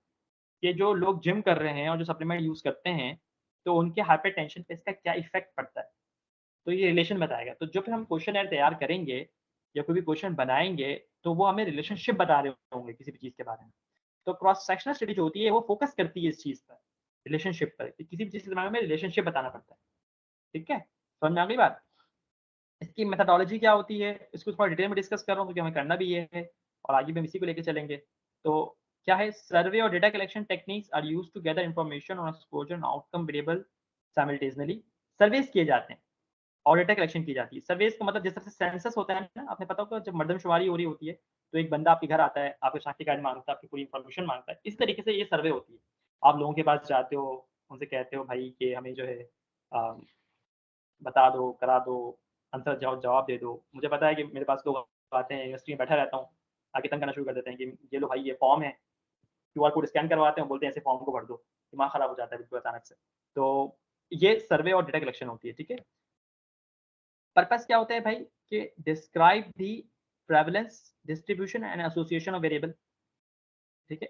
कि जो लोग जिम कर रहे हैं और जो सप्लीमेंट यूज़ करते हैं, तो उनके हाइपरटेंशन पे इसका क्या इफ़ेक्ट पड़ता है। तो ये रिलेशन बताएगा। तो जब हम क्वेश्चनेयर तैयार करेंगे या कोई भी क्वेश्चन बनाएँगे, तो वो हमें रिलेशनशिप बता रहे होंगे किसी भी चीज़ के बारे में। तो क्रॉस सेक्शनल स्टडी जो होती है, वो फ़ोकस करती है इस चीज़ पर, रिलेशनशिप पर, कि किसी भी चीज़ के दिमाग में रिलेशनशिप बताना पड़ता है। ठीक है? समझ में आ गई बात? इसकी मेथोडोलॉजी क्या होती है, इसको थोड़ा डिटेल में डिस्कस कर रहा हूँ क्योंकि हमें करना भी ये है, और आगे भी हम इसी को लेके चलेंगे। तो क्या है, सर्वे और data collection techniques are used to gather information on exposure and outcome variable simultaneously. Surveys किए जाते हैं और डेटा कलेक्शन की जाती है। सर्वेस का मतलब जिस तरह से सेंसस होता है ना, आपने पता होगा जब मर्दमशुमारी हो रही होती है, तो एक बंदा आपके घर आता है, आपके शनाख्ती कार्ड माँगता है, आपकी पूरी इन्फॉर्मेशन माँगता है। इस तरीके से ये सर्वे होती है। आप लोगों के पास जाते हो, उनसे कहते हो भाई कि हमें जो है अ, बता दो, करा दो, आंसर जवाब दे दो। मुझे पता है कि मेरे पास लोग आते हैं, यूनिवर्सिटी में बैठा रहता हूँ, आके तंग करना शुरू कर देते हैं कि ये लो भाई ये फॉर्म है, क्यूआर कोड स्कैन करवाते हैं, बोलते हैं ऐसे फॉर्म को भर दो। दिमाग खराब हो जाता है बिल्कुल अचानक से। तो ये सर्वे और डेटा कलेक्शन होती है, ठीक है? पर्पस क्या होता है भाई, कि describe the prevalence, distribution and association of variable, ठीक है?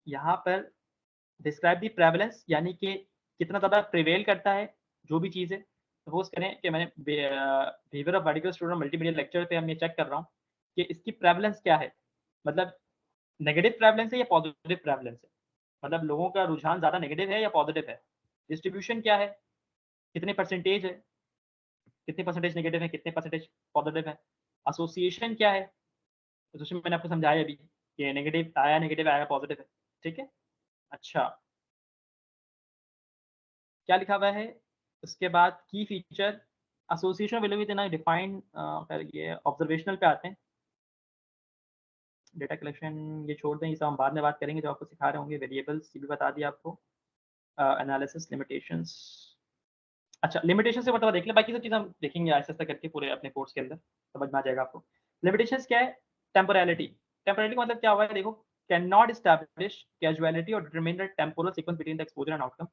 यहाँ पर डिस्क्राइब दी प्रेवलेंस यानी कि कितना ज़्यादा प्रिवेल करता है जो भी चीज़ है, सपोज करें कि मैंने behaviour of medical student multimedia lecture पे हम ये चेक कर रहा हूँ कि इसकी प्रेवलेंस क्या है, मतलब नेगेटिव प्रेवलेंस है या पॉजिटिव प्रेवलेंस है, मतलब लोगों का रुझान ज़्यादा नेगेटिव है या पॉजिटिव है, डिस्ट्रीब्यूशन क्या है, कितने परसेंटेज है, कितने परसेंटेज नेगेटिव है, कितने परसेंटेज पॉजिटिव है, एसोसिएशन क्या है, तो उसमें मैंने आपको समझाया अभी कि नेगेटिव आया पॉजिटिव है। ठीक है, अच्छा क्या लिखा हुआ है उसके बाद की फीचर एसोसिएशन विल बी देना डिफाइन ये ऑब्जर्वेशनल पे आते हैं। डेटा कलेक्शन ये छोड़ दें, ये सब हम बाद में बात करेंगे, जो आपको सिखा रहे होंगे। वेरिएबल्स ये भी बता दिया आपको, एनालिसिस लिमिटेशंस। अच्छा लिमिटेशन से मतलब देख लें, बाकी सब चीज़ हम देखेंगे ऐसा ऐसा करके पूरे अपने कोर्स के अंदर, समझ में आ जाएगा आपको। लिमिटेशंस क्या है, टेम्पोरलिटी। टेम्पोरलिटी का मतलब क्या हुआ है, देखो कैन नॉट एस्टैब्लिश कैजुअलिटी और determine the temporal sequence between the exposure and outcome.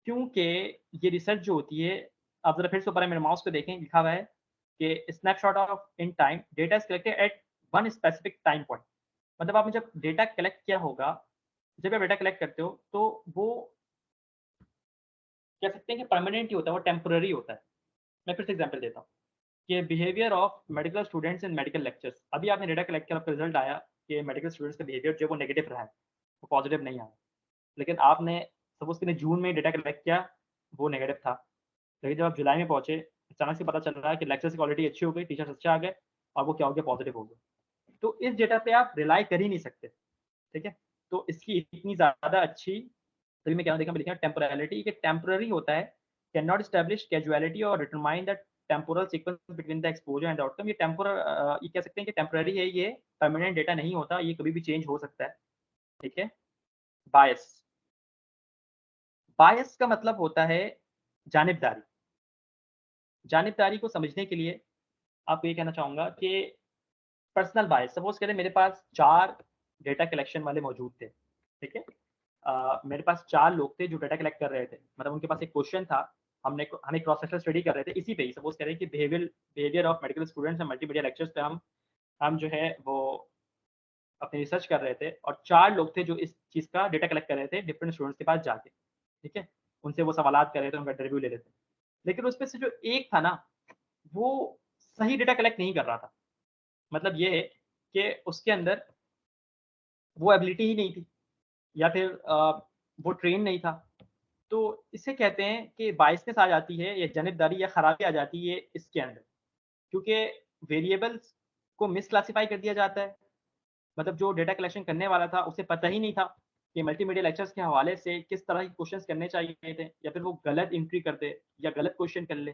क्योंकि ये रिसर्च जो होती है, आप जरा फिर से ऊपर मेरे माउस पे देखें, लिखा हुआ है कि snapshot of in time data is collected at one specific time point. मतलब आपने जब डेटा कलेक्ट किया होगा, जब आप डेटा कलेक्ट करते हो तो वो कह सकते हैं कि परमानेंट ही होता है, वो टेम्पररी होता है। मैं फिर से एग्जांपल देता हूँ कि behaviour of medical students in medical lectures, अभी आपने डेटा कलेक्ट किया, आपका रिजल्ट आया कि मेडिकल स्टूडेंट्स का बिहेवियर जो वो नेगेटिव रहा है, वो पॉजिटिव नहीं आया। लेकिन आपने सपोज कि जून में डेटा कलेक्ट किया, वो नेगेटिव था, लेकिन जब आप जुलाई में पहुंचे, अचानक से पता चल रहा है कि लेक्चर्स की क्वालिटी अच्छी हो गई, टीचर्स अच्छे आ गए, और वो क्या हो गया, पॉजिटिव हो गया। तो इस डेटा पे आप रिलाई कर ही नहीं सकते। ठीक है, तो इसकी इतनी ज़्यादा अच्छी, तभी मैं क्या देखा, मैं लिखा टेम्पोरलिटी, कि टेम्पररी होता है, कैन नॉट एस्टैब्लिश कैजुअलिटी और determine the temporal sequence between the exposure and outcome. ये ये कह सकते हैं कि टेम्पररी है, ये परमानेंट डेटा नहीं होता, ये कभी भी चेंज हो सकता है। ठीक है, बायस। बायस का मतलब होता है जानिबदारी। जानिबदारी को समझने के लिए आपको ये कहना चाहूँगा कि पर्सनल बायस, सपोज करें मेरे पास 4 डेटा कलेक्शन वाले मौजूद थे। ठीक है, मेरे पास 4 लोग थे जो डेटा कलेक्ट कर रहे थे, मतलब उनके पास एक क्वेश्चन था, हम एक क्रॉस सेक्शनल स्टडी कर रहे थे, इसी पे ही सपोज करें कि behaviour of medical students and multimedia lectures पे हम जो है वो अपनी रिसर्च कर रहे थे, और 4 लोग थे जो इस चीज़ का डेटा कलेक्ट कर रहे थे डिफरेंट स्टूडेंट्स के पास जाके। ठीक है, उनसे वो सवालात कर रहे थे, उनका इंटरव्यू ले रहे थे, लेकिन उसमें से जो एक था ना, वो सही डेटा कलेक्ट नहीं कर रहा था। मतलब ये है कि उसके अंदर वो एबिलिटी ही नहीं थी, या फिर वो ट्रेन नहीं था। तो इसे कहते हैं कि बायसनेस आ जाती है, या जनितदारी या खराबी आ जाती है इसके अंदर, क्योंकि वेरिएबल्स को मिसक्लासिफाई कर दिया जाता है। मतलब जो डेटा कलेक्शन करने वाला था, उसे पता ही नहीं था कि मल्टीमीडिया लेक्चर्स के हवाले से किस तरह के क्वेश्चंस करने चाहिए थे, या फिर वो गलत एंट्री कर दे या गलत क्वेश्चन कर ले।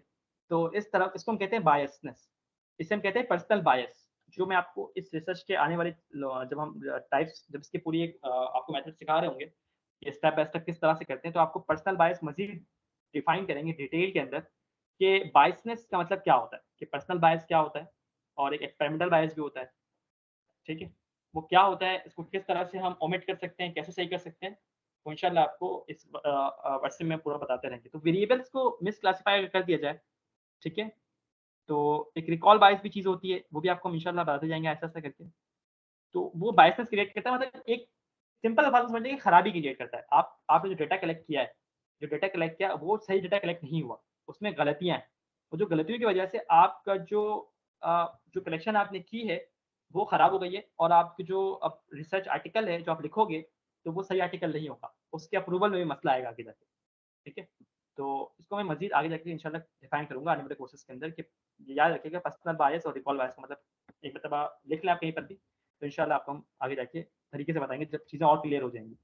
तो इस तरह इसको हम कहते हैं बायसनेस, इसे हम कहते हैं पर्सनल बायस। जो मैं आपको इस रिसर्च के आने वाले जब हम टाइप्स, जब इसकी पूरी एक आपको मेथड सिखा रहे होंगे कि स्टेप बाय स्टेप किस तरह से करते हैं, तो आपको पर्सनल बायस मजीद डिफाइन करेंगे डिटेल के अंदर कि बायसनेस का मतलब क्या होता है, कि पर्सनल बायस क्या होता है, और एक एक्सपेरिमेंटल बायस भी होता है। ठीक है, वो क्या होता है, इसको किस तरह से हम ओमिट कर सकते हैं, कैसे सही कर सकते हैं, तो इंशाल्लाह आपको इस वर्षन में पूरा बताते रहेंगे। तो वेरिएबल्स को मिसक्लासिफाई कर दिया जाए, ठीक है, तो एक रिकॉल बायस भी चीज़ होती है, वो भी आपको हम इंशाल्लाह बताते जाएंगे ऐसा ऐसा करके। तो वो बायसनेस क्रिएट करता है, मतलब एक सिंपल अल्फाज में समझिए कि खराबी क्रिएट करता है। आपने जो डेटा कलेक्ट किया है, जो डेटा कलेक्ट किया वो सही डेटा कलेक्ट नहीं हुआ, उसमें गलतियाँ हैं, और जो गलतियों की वजह से आपका जो कलेक्शन आपने की है वो खराब हो गई है, और आपकी जो अब रिसर्च आर्टिकल है जो आप लिखोगे, तो वो सही आर्टिकल नहीं होगा, उसके अप्रूवल में भी मसला आएगा आगे जाके। ठीक है, तो इसको मैं मजीद आगे जाके इंशाल्लाह डिफाइन करूंगा आने वाले कोर्सेज के अंदर, कि याद रखिएगा पर्सनल बायस और रिकॉल बायस का मतलब एक मरतबा लिख लें आप कहीं पर भी, तो इंशाल्लाह आपको हम आगे जाके तरीके से बताएंगे जब चीज़ें और क्लियर हो जाएंगी।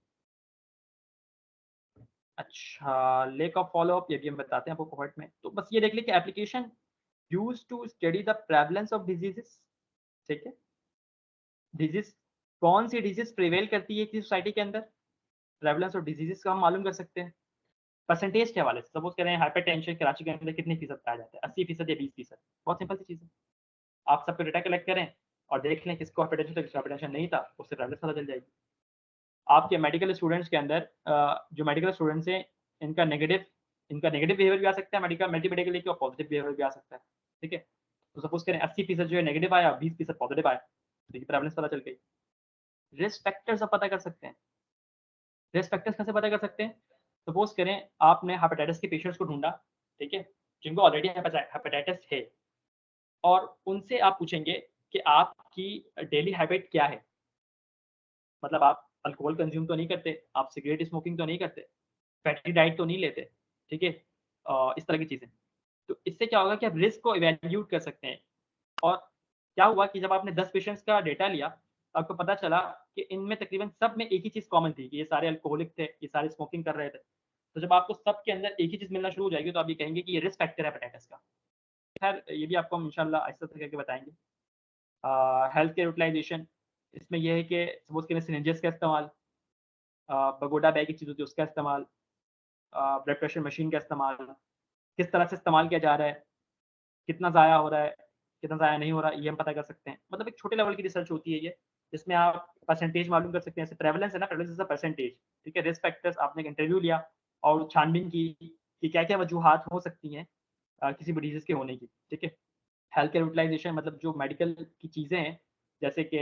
अच्छा, लेक ऑफ फॉलो अप, ये भी हम बताते हैं आपको कोहॉर्ट में। तो बस ये देख लें कि application used to study the prevalence of diseases. ठीक है, डिजीज, कौन सी डिजीज प्रिवेल करती है किसी सोसाइटी के अंदर, प्रेवलेंस ऑफ डिजीजेस का हम मालूम कर सकते हैं परसेंटेज के हवाले से। सपोज करें हाइपरटेंशन कराची के अंदर कितने फीसद पाया जाता है, 80% या 20%। बहुत सिंपल सी चीज़ है, आप सबको डेटा कलेक्ट करें और देख लें किसको हाइपरटेंशन था, किसको हाइपरटेंशन नहीं था, उससे प्रेवलेंस पता चल जाएगी। आपके मेडिकल स्टूडेंट्स के अंदर जो मेडिकल स्टूडेंट्स हैं, इनका नेगेटिव बिहेवियर भी आ सकता है मेडिकल मल्टीमीडिया के लिए, और पॉजिटिव बिहेवियर भी आ सकता है। ठीक है, तो सपोज करें 80% जो है नेगेटिव आया, 20% पॉजिटिव आया, तो ये प्रेवलेंस पता चल गई। रिस्क फैक्टर्स आप पता कर सकते हैं। रिस्क फैक्टर्स कैसे पता कर सकते हैं, सपोज करें आपने हेपेटाइटिस के पेशेंट्स को ढूंढा ठीक है, जिनको ऑलरेडी हेपेटाइटिस है, और उनसे आप पूछेंगे कि आपकी डेली हैबिट क्या है, मतलब आप अल्कोहल कंज्यूम तो नहीं करते, आप सिगरेट स्मोकिंग तो नहीं करते, फैटी डाइट तो नहीं लेते, ठीक है, इस तरह की चीज़ें। तो इससे क्या होगा कि आप रिस्क को इवैल्यूएट कर सकते हैं। और क्या हुआ कि जब आपने 10 पेशेंट्स का डेटा लिया, आपको पता चला कि इनमें तकरीबन सब में एक ही चीज़ कॉमन थी कि ये सारे अल्कोहलिक थे, ये सारे स्मोकिंग कर रहे थे। तो जब आपको सबके अंदर एक ही चीज़ मिलना शुरू हो जाएगी, तो आप ये कहेंगे कि ये रिस्क फैक्टर है हेपेटाइटिस का। खैर ये भी आपको हम इंशाल्लाह आहिस्ता-आहिस्ता करके बताएँगे। हेल्थ केयर यूटिलाइज़ेशन, इसमें ये है कि सपोज़ करें सिरिंजेस का इस्तेमाल, बगोडा बैग की चीज़ होती है उसका इस्तेमाल, ब्लड प्रेशर मशीन का इस्तेमाल, किस तरह से इस्तेमाल किया जा रहा है, कितना ज़ाया हो रहा है, कितना ज़ाया नहीं हो रहा है, ये हम पता कर सकते हैं। मतलब एक छोटे लेवल की रिसर्च होती है ये, जिसमें आप परसेंटेज मालूम कर सकते हैं। जैसे प्रेवलेंस है ना, प्रेवलेंस इज़ अ परसेंटेज, ठीक है? रिस्क फैक्टर्स, आपने एक इंटरव्यू लिया और छानबीन की कि क्या-क्या वजूहात हो सकती हैं किसी भी डिज़ीज़ के होने की, ठीक है? हेल्थ केयर यूटिलाइज़ेशन मतलब जो मेडिकल की चीज़ें हैं, जैसे कि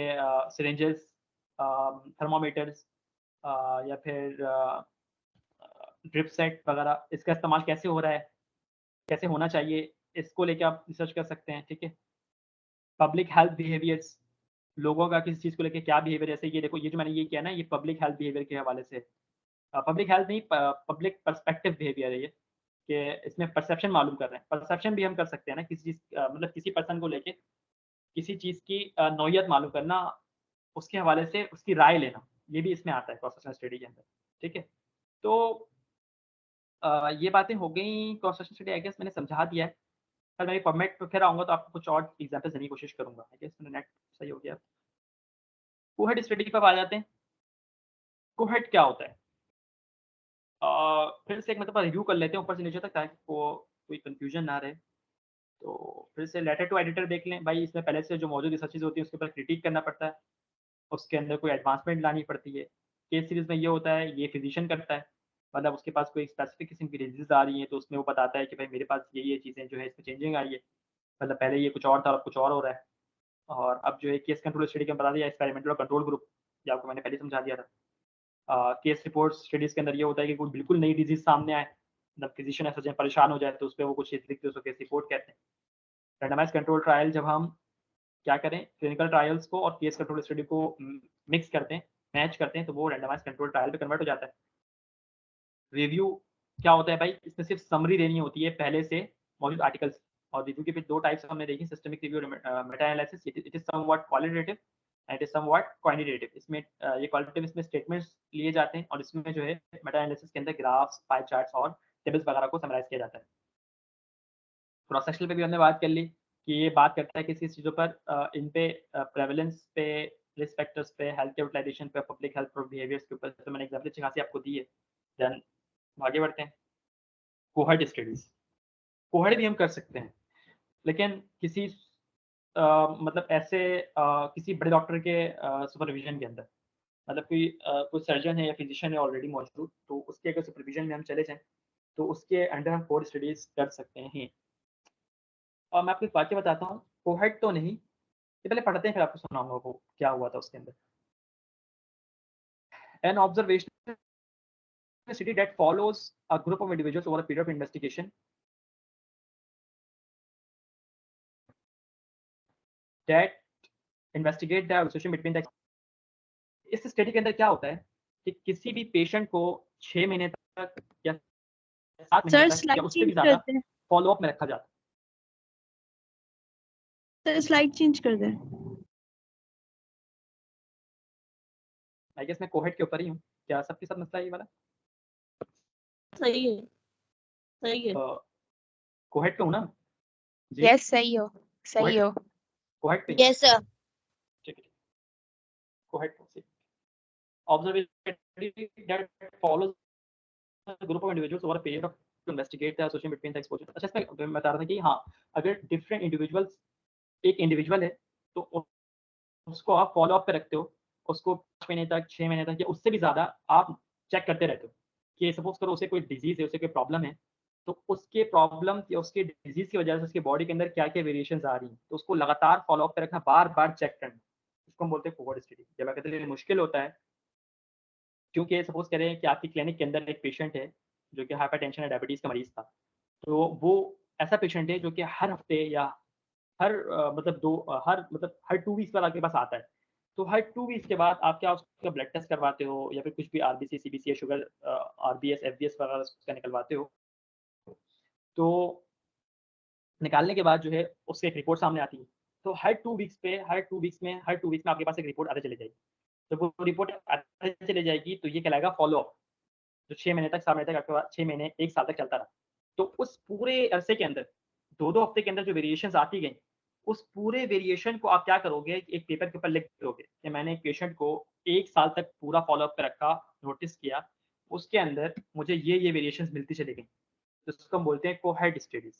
सिरिंजेस, थर्मामीटर्स, या फिर ड्रिप सेट वगैरह, इसका इस्तेमाल कैसे हो रहा है, कैसे होना चाहिए, इसको लेके आप रिसर्च कर सकते हैं, ठीक है? पब्लिक हेल्थ बिहेवियर्स, लोगों का किसी चीज़ को लेके क्या बिहेवियर है, जैसे ये देखो, ये जो मैंने ये किया ना, ये पब्लिक हेल्थ बिहेवियर के हवाले से पब्लिक हेल्थ नहीं, पब्लिक पर्सपेक्टिव बिहेवियर है ये, कि इसमें परसेप्शन मालूम कर रहे हैं। परसेप्शन भी हम कर सकते हैं ना किसी चीज़ मतलब किसी पर्सन को लेके किसी चीज़ की नौइयत मालूम करना, उसके हवाले से उसकी राय लेना, ये भी इसमें आता है क्रॉस सेक्शनल स्टडी के अंदर, ठीक है? तो ये बातें हो गई cross sectional study, I guess मैंने समझा दिया है। कल मैं फॉर्मेट पे फिर आऊँगा तो आपको कुछ और एग्ज़ाम्पल देने की कोशिश करूँगा। आई गेस मेरा नेट सही हो गया। कोहेट स्टडी पे आ जाते हैं। कोहेट क्या होता है? फिर से एक मतलब रिव्यू कर लेते हैं ऊपर से नीचे तक, ताकि को कोई कन्फ्यूजन ना रहे। तो फिर से लेटर टू एडिटर देख लें। भाई इसमें पहले से जो मौजूद रिसर्चेज़ होती हैं उसके ऊपर क्रिटिक करना पड़ता है। उसके अंदर कोई एडवांसमेंट लानी पड़ती है। केस सीरीज़ में ये होता है, ये फिज़िशियन करता है। मतलब उसके पास कोई स्पेसिफ़िक किस्म की डिज़ीज़ आ रही है, तो उसमें वो बताता है कि भाई मेरे पास ये चीज़ें जो है इसमें चेंजिंग आई है। मतलब पहले ये कुछ और था, अब कुछ और हो रहा है। और अब जो है केस कंट्रोल स्टडी का बता दिया, एक्सपेरिमेंटल और कंट्रोल ग्रुप, ये आपको मैंने पहले समझा दिया था। केस रिपोर्ट्स स्टडीज़ के अंदर ये होता है कि कोई बिल्कुल नई डिज़ीज़ सामने आए, मतलब फिज़िशियन ऐसा जो परेशान हो जाए, तो उसपे वो कुछ लिख के उसको केस रिपोर्ट कहते हैं। रैंडमाइज़्ड कंट्रोल ट्रायल, जब हम क्या करें, क्लिनिकल ट्रायल्स को और केस कंट्रोल स्टडी को मिक्स करते हैं, मैच करते हैं, तो वो रैंडमाइज़्ड कंट्रोल ट्रायल में कन्वर्ट हो जाता है। रिव्यू क्या होता है भाई, इसमें सिर्फ समरी देनी होती है पहले से मौजूद आर्टिकल्स। और रिव्यू के फिर 2 टाइप्स हमने देखी, सिस्टमिक रिव्यू और meta analysis. It is somewhat qualitative and it is somewhat quantitative. इसमें ये क्वालिटेटिव, इसमें स्टेटमेंट्स लिए जाते हैं, और इसमें जो है मेटा एनालिसिस के अंदर ग्राफ्स, पाई चार्ट्स और टेबल्स वगैरह को समराइज़ किया जाता है। क्रॉस सेक्शनल पे भी हमने बात कर ली कि ये बात करता है किस-किस चीज़ों पर, इन पे प्रेवलेंस पे, रिस्क फैक्टर्स पे, हेल्थ केयर यूटिलाइज़ेशन पे, पब्लिक हेल्थ और बिहेवियर्स के ऊपर, तो मैंने एग्जांपल अच्छी खासी आपको दी है। देन आगे बढ़ते हैं। कोहॉर्ट स्टडीज़, कोहॉर्ट भी हम कर सकते हैं, लेकिन किसी मतलब ऐसे किसी बड़े डॉक्टर के सुपरविज़न के अंदर। मतलब कोई सर्जन है या फिजिशियन है ऑलरेडी मौजूद, तो उसके अगर सुपरविज़न में हम चले जाएँ, तो उसके अंडर हम कोहॉर्ट स्टडीज़ कर सकते हैं। और मैं आपको एक वाक़या बताता हूँ, कोहॉर्ट तो नहीं, ये पहले पढ़ते हैं फिर आपको सुनाऊँगा वो क्या हुआ था उसके अंदर। An observational study that follows a group of individuals over a period of investigation that investigate the association between the. इस स्टडी के अंदर क्या होता है कि किसी भी पेशेंट को 6 महीने तक या 7 महीने सर तक या स्लाइड उससे भी चेंज ज़्यादा करते हैं। फ़ॉलो-अप में रखा जाता है। सर स्लाइड चेंज कर दें। आई गेस मैं कोहॉर्ट के ऊपर ही हूँ। क्या सबके साथ मसला है ये वाला? सही है, सही है। कोहॉर्ट पे हूँ ना? जी, यस, सही हो, सही कोहॉर्ट हो। कोहॉर्ट पे ही हूँ। Yes, sir. ठीक है, कोहॉर्ट पे से observation that follows a group of individuals over a period of to investigate the association between the exposure. अच्छा, इसमें मैं बता रहा था कि हाँ, अगर डिफरेंट इंडिविजुअल्स, एक इंडिविजुअल है, तो उसको आप फ़ॉलो-अप पे रखते हो, उसको 5 महीने तक, 6 महीने तक या उससे भी ज़्यादा आप चेक करते रहते हो, कि सपोज़ करो उसे कोई डिज़ीज़ है, उसे कोई प्रॉब्लम है, तो उसके प्रॉब्लम या उसके डिज़ीज़ की वजह से उसके बॉडी के अंदर क्या-क्या वेरिएशंस आ रही हैं, तो उसको लगातार फ़ॉलो-अप पे रखना, बार-बार चेक करना, उसको हम बोलते हैं कोहॉर्ट स्टडी। जब आपके लिए मुश्किल होता है, क्योंकि सपोज़ करें कि आपकी क्लिनिक के अंदर एक पेशेंट है, जो कि हाइपरटेंशन या डायबिटीज़ का मरीज़ था। तो वो ऐसा पेशेंट है जो कि हर हफ्ते या हर हर 2 वीक्स बाद आपके पास आता है। तो हर 2 वीक्स के बाद आप क्या उसका ब्लड टेस्ट करवाते हो या फिर कुछ भी आरबीसी, सीबीसी या शुगर आरबीएस, एफबीएस वगैरह उसका निकलवाते हो। तो निकालने के बाद जो है उससे एक रिपोर्ट सामने आती है। तो हर 2 वीक्स में आपके पास एक रिपोर्ट आते चली जाएगी। जब वो रिपोर्ट आते चली जाएगी तो ये कहलाएगा फ़ॉलो-अप, जो 6 महीने तक, 7 महीने तक आपके पास 6 महीने, 1 साल तक चलता रहा। तो उस पूरे अरसे के अंदर 2-2 हफ्ते के अंदर जो वेरिएशंस आती गईं, उस पूरे वेरिएशन को आप क्या करोगे, एक पेपर के ऊपर लिख दोगे कि मैंने एक पेशेंट को 1 साल तक पूरा फ़ॉलो-अप पे रखा, नोटिस किया, उसके अंदर मुझे ये वेरिएशंस मिलती चली गईं। तो इसको हम बोलते हैं कोहेर्ट स्टडीज़।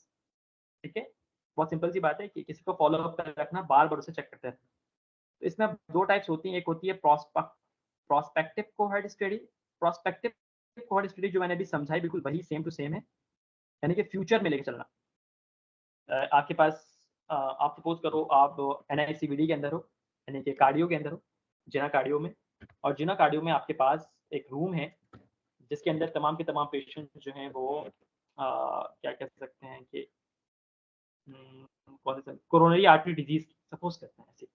ठीक है? बहुत सिंपल सी बात है कि किसी को फ़ॉलो अप कर रखना, बार-बार उसे चेक करते रहना। तो इसमें 2 टाइप्स होती हैं, एक होती है प्रोस्पेक्टिव कोहेर्ट स्टडी। प्रोस्पेक्टिव कोहेर्ट स्टडी जो मैंने अभी समझाई बिल्कुल वही सेम टू सेम है, यानी कि फ्यूचर में लेके चलना। आपके पास आप सपोज़ करो आप एनआईसीवीडी के अंदर हो, यानी कि कार्डियो के अंदर हो, जिना कार्डियो में, और जिना कार्डियो में आपके पास एक रूम है, जिसके अंदर तमाम के तमाम पेशेंट जो हैं वो क्या कह सकते हैं कि कौन सा कोरोनरी आर्टरी डिजीज़ सपोज़ करते हैं ऐसे।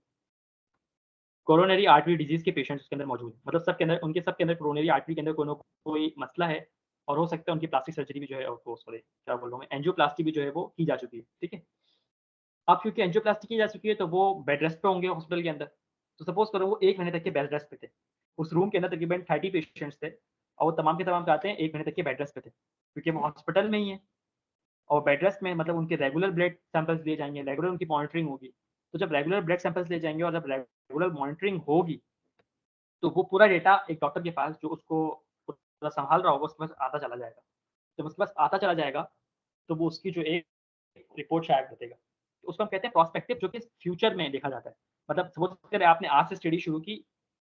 कोरोनरी आर्टरी डिजीज़ के पेशेंट्स उसके अंदर मौजूद हैं। मतलब सबके अंदर कोरोनरी आर्टरी के अंदर कोई न कोई मसला है, और हो सकता है उनकी प्लास्टिक सर्जरी भी जो है वो सॉरी क्या बोल रहा हूँ मैं, एंजियोप्लास्टी भी जो है वो की जा चुकी है, ठीक है? अब क्योंकि एंजियोप्लास्टी की जा चुकी है तो वो बेड रेस्ट पे होंगे हॉस्पिटल के अंदर। तो सपोज़ करो वो 1 महीने तक के बेड रेस्ट पे थे। उस रूम के अंदर तकरीबन 30 पेशेंट्स थे, और वो तमाम के तमाम क्या आते हैं 1 महीने तक के बेड रेस्ट पे थे। क्योंकि वो हॉस्पिटल में ही हैं, और बेड रेस्ट में मतलब उनके रेगुलर ब्लड सैंपल्स लिए जाएँगे, रेगुलर उनकी मॉनिटरिंग होगी। तो जब रेगुलर ब्लड सैंपल्स लिए जाएँगे और जब रेगुलर मॉनिटरिंग होगी, तो वो पूरा डेटा एक डॉक्टर के पास जो उसको पूरा सँभाल रहा होगा उसके पास आता चला जाएगा। जब उसके पास आता चला जाएगा, तो वो उसकी जो एक रिपोर्ट शायद बताएगा। तो उसको हम कहते हैं प्रोस्पेक्टिव, जो कि फ्यूचर में देखा जाता है। मतलब सपोज़ करें आपने आज से स्टडी शुरू की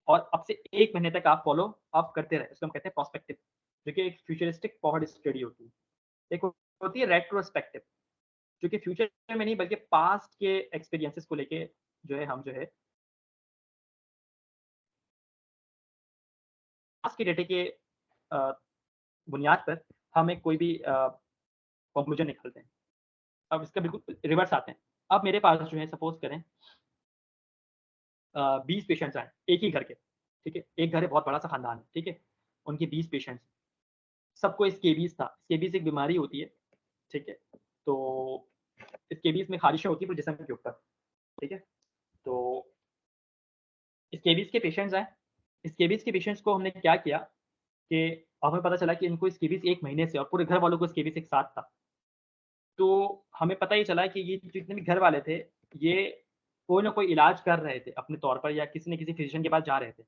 और अब से 1 महीने तक आप फ़ॉलो अप करते रहे, उसको हम कहते हैं प्रोस्पेक्टिव, जो कि एक फ्यूचरिस्टिक कोहॉर्ट स्टडी होती है। एक होती है रेट्रोस्पेक्टिव, जो कि फ्यूचर में नहीं बल्कि पास्ट के एक्सपीरियंसेस को लेके जो है हम जो है पास्ट के डेटे के अ, बुनियाद पर हम एक कोई भी कंक्लूजन निकालते हैं। अब इसका बिल्कुल रिवर्स आते हैं। अब मेरे पास जो है सपोज़ करें 20 पेशेंट्स आए, एक ही घर के, ठीक है? एक घर है, बहुत बड़ा-सा खानदान है, ठीक है? उनके 20 पेशेंट्स, सबको स्केबीज़ था। स्केबीज़ एक बीमारी होती है, ठीक है? तो स्केबीज़ में ख़ारिशें होती हैं पूरे जिस्म के ऊपर, ठीक है? तो स्केबीज़ के पेशेंट्स आए, स्केबीज़ के पेशेंट्स को हमने क्या किया कि हमें पता चला कि इनको स्केबीज़ 1 महीने से और पूरे घर वालों को स्केबीज़ एक साथ था। तो हमें पता ही चला कि ये जितने भी घर वाले थे, ये कोई ना कोई इलाज कर रहे थे अपने तौर पर, या किसी न किसी फिजिशियन के पास जा रहे थे।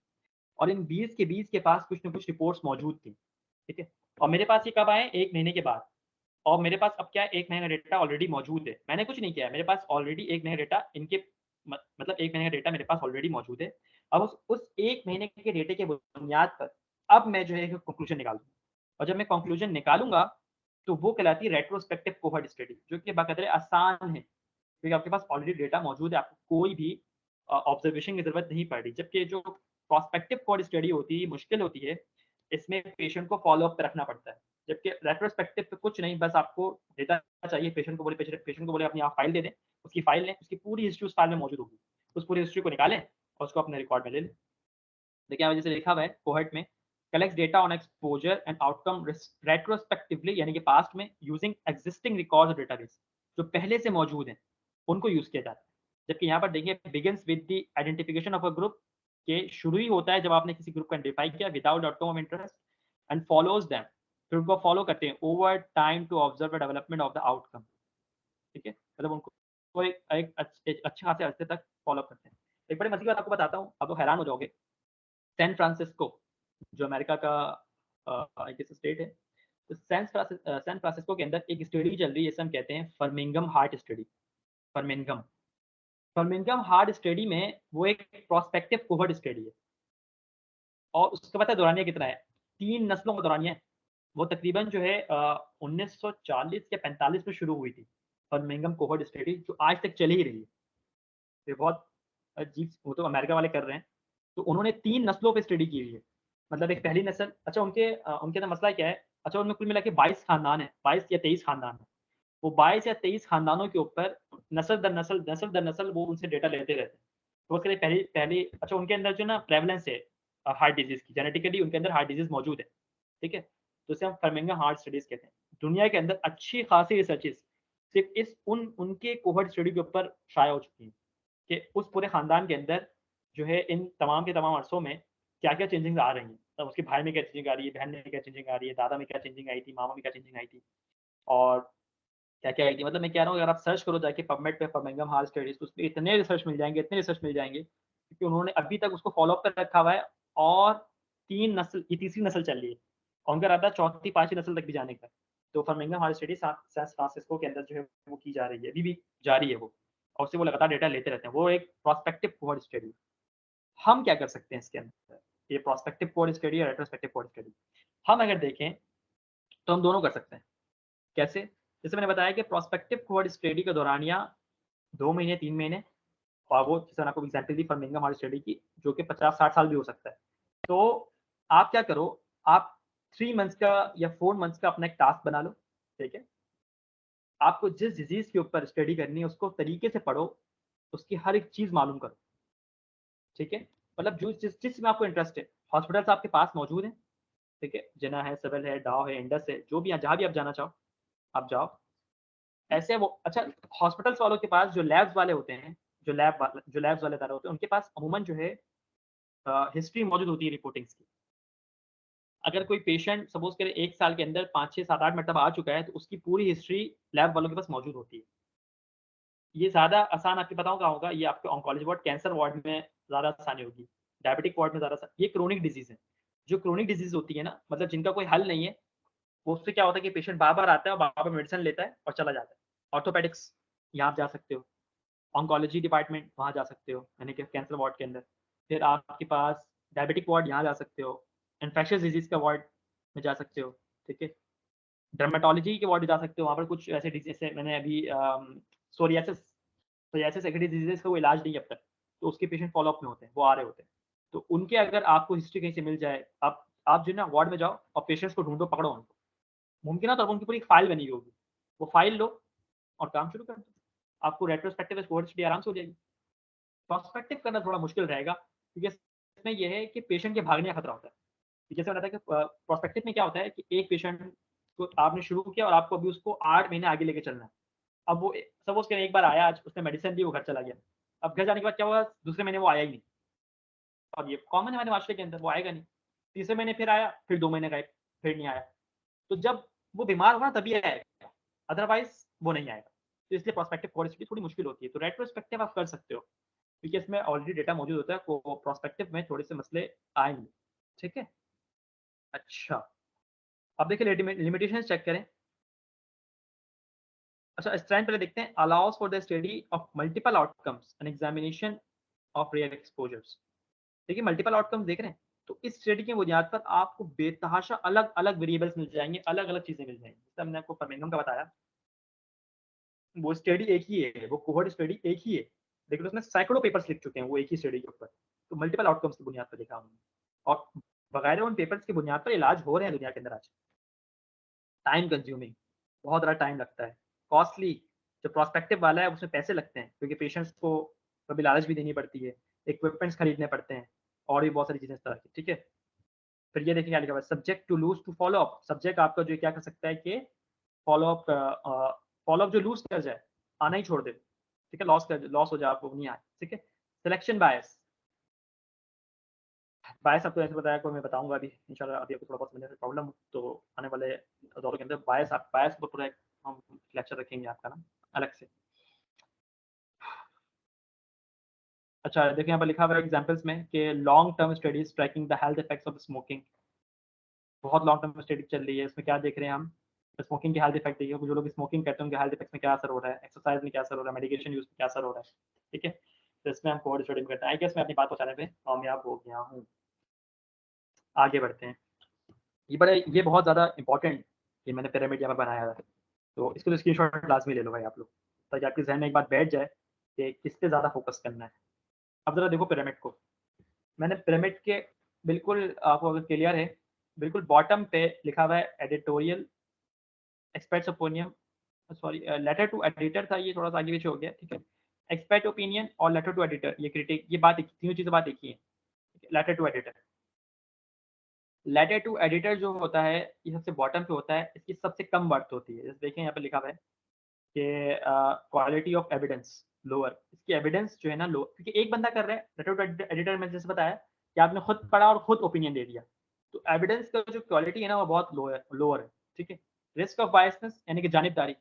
और इन 20 के पास कुछ न कुछ रिपोर्ट्स मौजूद थी, ठीक है? और मेरे पास ये कब आए? 1 महीने के बाद। और मेरे पास अब क्या है, 1 महीने का डेटा ऑलरेडी मौजूद है। मैंने कुछ नहीं किया है, मेरे पास ऑलरेडी 1 महीने का डेटा इनके मतलब 1 महीने का डेटा मेरे पास ऑलरेडी मौजूद है। अब उस 1 महीने के डेटे के बुनियाद पर अब मैं जो है एक कंक्लूजन निकालूँगा, और जब मैं कंक्लूजन निकालूँगा, तो वो कहलाती है रेट्रोस्पेक्टिव कोहोर्ट स्टडी, जो कि बाकदरे आसान है, क्योंकि आपके पास ऑलरेडी डेटा मौजूद है, आपको कोई भी ऑब्जर्वेशन की ज़रूरत नहीं पड़ रही। जबकि जो प्रोस्पेक्टिव कोहोर्ट स्टडी होती है, मुश्किल होती है, इसमें पेशेंट को फ़ॉलो अप पे रखना पड़ता है। जबकि रेट्रोस्पेक्टिव पे कुछ नहीं, बस आपको डेटा चाहिए, पेशेंट को बोले अपनी आप फ़ाइल दे दें, उसकी फ़ाइल लें, उसकी पूरी हिस्ट्री उस फ़ाइल में मौजूद होगी। उस पूरी हिस्ट्री को निकालें और उसको अपने रिकॉर्ड में ले लें। देखिए यहाँ जैसे लिखा हुआ है कोहोर्ट में, collects data on exposure and outcome retrospectively, यानी कि पास्ट में using existing records of database, जो पहले से मौजूद हैं, उनको यूज़ किया जाता है। जबकि यहाँ पर देखिए begins with the identification of a group, के शुरू ही होता है जब आपने किसी ग्रुप को आइडेंटिफाई किया without outcome of interest and follows them, फिर उनको फॉलो करते हैं over time to observe the development of the outcome, ठीक है? मतलब उनको वो एक अच्छे खासे अरसे तक फॉलो करते हैं। एक बड़ी मज़े की बात आपको बताता हूँ, आप तो हैरान हो जाओगे। सैन फ्रांसिस्को, जो अमेरिका का आई गेस स्टेट है, तो सैन फ्रांसिस्को के अंदर एक स्टडी चल रही है, जिसे हम कहते हैं फर्मिंगम हार्ट स्टडी। फर्मिंगम फर्मिंगम हार्ट स्टडी में वो एक प्रोस्पेक्टिव कोहोर्ट स्टडी है, और उसका पता है दौरानिया कितना है? 3 नस्लों का दौरानिया है। वो तकरीबन जो है 1940 या 45 में शुरू हुई थी, फर्मिंगम कोहोर्ट स्टडी, जो आज तक चली ही रही है। ये बहुत अजीब, वो तो अमेरिका वाले कर रहे हैं। तो उन्होंने 3 नस्लों पे स्टडी की हुई है। मतलब एक पहली नस्ल, अच्छा उनके अंदर मसला क्या है अच्छा उनमें कुल मिला के 22 खानदान है, 22 या 23 खानदान है। वो 22 या 23 खानदानों के ऊपर नस्ल दर नस्ल वो उनसे डेटा लेते रहते हैं। तो उसके लिए पहली अच्छा उनके अंदर जो ना प्रेवलेंस है हार्ट डिजीज़ की, जेनेटिकली उनके अंदर हार्ट डिजीज़ मौजूद है, ठीक है? तो इसे हम फर्मिंघम हार्ट स्टडीज़ कहते हैं। दुनिया के अंदर अच्छी खासी रिसर्चेज़ सिर्फ़ उनके कोहॉर्ट स्टडी के ऊपर शाया हो चुकी हैं कि उस पूरे खानदान के अंदर जो है इन तमाम के तमाम अरसों में क्या-क्या चेंजिंग्स आ रही हैं। तब उसके भाई में क्या चेंजिंग आ रही है, बहन में क्या चेंजिंग आ रही है, दादा में क्या चेंजिंग आई थी, मामा में क्या चेंजिंग आई थी और क्या-क्या आई थी। मतलब मैं कह रहा हूँ अगर आप सर्च करो जाके पबमेड पे फर्मिंघम हार्ट स्टडीज़ तो उसमें इतने रिसर्च मिल जाएँगे, इतने रिसर्च मिल जाएँगे क्योंकि उन्होंने अभी तक उसको फ़ॉलो अप कर रखा हुआ है और 3 नस्ल ये तीसरी नस्ल चल रही है और उनका इरादा चौथी, 5वीं नस्ल तक भी जाने का है। तो फर्मिंघम हार्ट स्टडी सैन फ्रांसिस्को के अंदर जो है वो की जा रही है, अभी भी जारी है वो और उससे वो लगातार डेटा लेते रहते हैं। वो एक प्रोस्पेक्टिव कोहॉर्ट स्टडी है। हम क्या कर सकते हैं इसके अंदर? ये प्रोस्पेक्टिव कोहॉर्ट स्टडी और रेट्रोस्पेक्टिव कोहॉर्ट स्टडी। हम अगर देखें तो हम दोनों कर सकते हैं। कैसे? जैसे मैंने बताया कि प्रोस्पेक्टिव कोहॉर्ट स्टडी के दौरान या 2 महीने, 3 महीने और वो जैसे मैंने आपको एग्ज़ाम्पल दी फर्मिंघम हार्ट स्टडी की, जो कि 50-60 साल भी हो सकता है। तो आप क्या करो, आप 3 मंथ्स का या 4 मंथ्स का अपना एक टास्क बना लो, ठीक है? आपको जिस डिज़ीज़ के ऊपर स्टडी करनी है, उसको तरीके से पढ़ो, उसकी हर एक चीज़ मालूम करो, ठीक है? मतलब जो जिस चीज़ में आपको इंटरेस्ट है, हॉस्पिटल्स आपके पास मौजूद हैं, ठीक है? जिना है, सिविल है, डाव है, इंडस है, जो भी जहाँ भी आप जाना चाहो, आप जाओ। ऐसे वो अच्छा हॉस्पिटल्स वालों के पास जो लैब्स वाले होते हैं, जो लैब्स वाले इदारे होते हैं, उनके पास अमूमन जो है हिस्ट्री मौजूद होती है रिपोर्टिंग्स की। अगर कोई पेशेंट सपोज़ करें 1 साल के अंदर 5, 6, 7, 8 मरतबा आ चुका है, तो उसकी पूरी हिस्ट्री लैब वालों के पास मौजूद होती है। ये ज़्यादा आसान आपको बताऊँ कहाँ होगा, ये आपके ऑन्कोलॉजी वार्ड, कैंसर वार्ड में ज़्यादा आसानी होगी। डायबिटिक वार्ड में ज़्यादा ये क्रोनिक डिज़ीज़ है। जो क्रोनिक डिज़ीज़ होती है ना, मतलब जिनका कोई हल नहीं है, वो उससे क्या होता है कि पेशेंट बार-बार आता है और बार-बार मेडिसिन लेता है और चला जाता है। ऑर्थोपेडिक्स, यहाँ आप जा सकते हो। ऑन्कोलॉजी डिपार्टमेंट, वहाँ जा सकते हो, यानी कि कैंसर वार्ड के अंदर। फिर आपके पास डायबिटिक वार्ड, यहाँ जा सकते हो। इन्फेक्शियस डिज़ीज़ का वार्ड में जा सकते हो, ठीक है। डर्मेटोलॉजी के वार्ड में जा सकते हो, वहाँ पर कुछ ऐसे डिज़ीज़ जैसे मैंने अभी सोरियासिस एक डिज़ीज़ का कोई इलाज नहीं है अब तक, तो उसके पेशेंट फ़ॉलो अप में होते हैं, वो आ रहे होते हैं। तो उनके अगर आपको हिस्ट्री कहीं से मिल जाए, आप जो है ना वार्ड में जाओ और पेशेंट्स को ढूँढो, पकड़ो उनको। मुमकिन है तो उनकी पूरी एक फ़ाइल बनी हुई होगी। वो फ़ाइल लो और काम शुरू कर दो। आपको रेट्रोस्पेक्टिव कोहॉर्ट स्टडी आराम से हो जाएगी। प्रोस्पेक्टिव करना थोड़ा मुश्किल रहेगा क्योंकि इसमें ये है कि पेशेंट के भागने का खतरा होता है। जैसे मैंने बताया कि प्रोस्पेक्टिव में क्या होता है कि एक पेशेंट को आपने शुरू किया और आपको अभी उसको 8 महीने आगे लेके चलना है। अब वो सपोज़ करें एक बार आया आज, उसने मेडिसिन दी, वो घर चला गया। अब घर जाने के बाद क्या हुआ, दूसरे महीने वो आया ही नहीं। अब ये कॉमन है हमारे माशरे के अंदर, वो आएगा नहीं। तीसरे महीने फिर आया, फिर 2 महीने गायब, फिर नहीं आया। तो जब वो बीमार होगा तभी आएगा, अदरवाइज़ वो नहीं आएगा। तो इसलिए प्रोस्पेक्टिव कोहॉर्ट स्टडी थोड़ी मुश्किल होती है। तो रेट्रोस्पेक्टिव आप कर सकते हो, क्योंकि इसमें ऑलरेडी डेटा मौजूद होता है, को प्रोस्पेक्टिव में थोड़े से मसले आएँगे। ठीक है? अच्छा, अब देखिए लिमिटेशंस चेक करें। अच्छा स्ट्रेंथ पहले देखते हैं, allows for the study of multiple outcomes and examination of real exposures. देखिए मल्टीपल आउटकम्स देख रहे हैं, तो इस स्टडी की बुनियाद पर आपको बेतहाशा अलग-अलग वेरिएबल्स मिल जाएँगे, अलग-अलग चीज़ें मिल जाएँगी। जैसे हमने आपको फर्मिंघम का बताया, वो स्टडी एक ही है, वो कोहॉर्ट स्टडी एक ही है, लेकिन उसमें सैकड़ों पेपर्स लिख चुके हैं वो एक ही स्टडी के ऊपर। तो मल्टीपल आउटकम्स की बुनियाद पर देखा हमने और बगैर उन पेपर्स की बुनियाद पर इलाज हो रहे हैं दुनिया के अंदर आज। टाइम कंज्यूमिंग, बहुत ज़्यादा टाइम लगता है। कॉस्टली, जो प्रोस्पेक्टिव वाला है उसमें पैसे लगते हैं क्योंकि पेशेंट्स को कभी लालच भी देनी पड़ती है, इक्विपमेंट्स खरीदने पड़ते हैं और भी बहुत सारी चीज़ें इस तरह की, ठीक है? फिर ये देखिए क्या लिखा हुआ है, subject to lose to follow up. Subject आपका जो क्या कर सकता है कि फॉलो अप जो लूज़ कर जाए, आना ही छोड़ दे, ठीक है? लॉस हो जाए, आपको नहीं आए, ठीक है? सिलेक्शन बायस, बायस आपको ऐसे बताया, कोई मैं बताऊँगा अभी इंशाल्लाह, अभी आपको थोड़ा बहुत समझने में प्रॉब्लम हो तो आने वाले दौरों के अंदर बायस को पूरा एक हम लेक्चर रखेंगे आपका ना अलग से। अच्छा देखिए यहाँ पर लिखा हुआ है एग्जांपल्स में कि long term studies tracking the health effects of smoking. बहुत लॉन्ग टर्म स्टडी चल रही है, इसमें क्या देख रहे हैं हम, स्मोकिंग के हेल्थ इफेक्ट देखिए, जो लोग स्मोकिंग करते हैं उनके हेल्थ इफेक्ट्स में क्या असर हो रहा है, एक्सरसाइज में क्या असर हो रहा है, मेडिकेशन यूज में क्या असर हो रहा है, ठीक है? तो इसमें हम कोहॉर्ट स्टडी करते हैं। आई गेस मैं अपनी बात पहुँचाने में कामयाब हो गया हूँ। आगे बढ़ते हैं। ये बहुत ज़्यादा इंपॉर्टेंट, ये मैंने पिरामिड यहाँ पर बनाया है, तो इसको तो स्क्रीनशॉट लाज़मी ले लो भाई आप लोग, ताकि आपके ज़हन में एक बात बैठ जाए कि किस पे ज़्यादा फ़ोकस करना है। अब ज़रा देखो पिरामिड को, मैंने पिरामिड के बिल्कुल आपको अगर क्लियर है बिल्कुल बॉटम पे लिखा हुआ है editorial experts opinion, sorry letter to editor था, ये थोड़ा सा आगे पीछे हो गया, ठीक है। एक्सपर्ट ओपिनियन और लेटर टू एडिटर, ये क्रिटिक, ये बात तीनों चीज़ें बात एक ही है। Letter to editor, letter to editor जो होता है ये सबसे बॉटम पे होता है, इसकी सबसे कम वर्थ होती है। जैसे देखें यहाँ पे लिखा हुआ है कि क्वालिटी ऑफ एविडेंस लोअर, इसकी एविडेंस जो है ना लो, क्योंकि एक बंदा कर रहा है। लेटर टू एडिटर में जैसे बताया कि आपने खुद पढ़ा और खुद ओपिनियन दे दिया, तो एविडेंस का जो क्वालिटी है ना वो बहुत लोअर है, ठीक है। रिस्क ऑफ बायसनेस यानी कि जानिबदारी,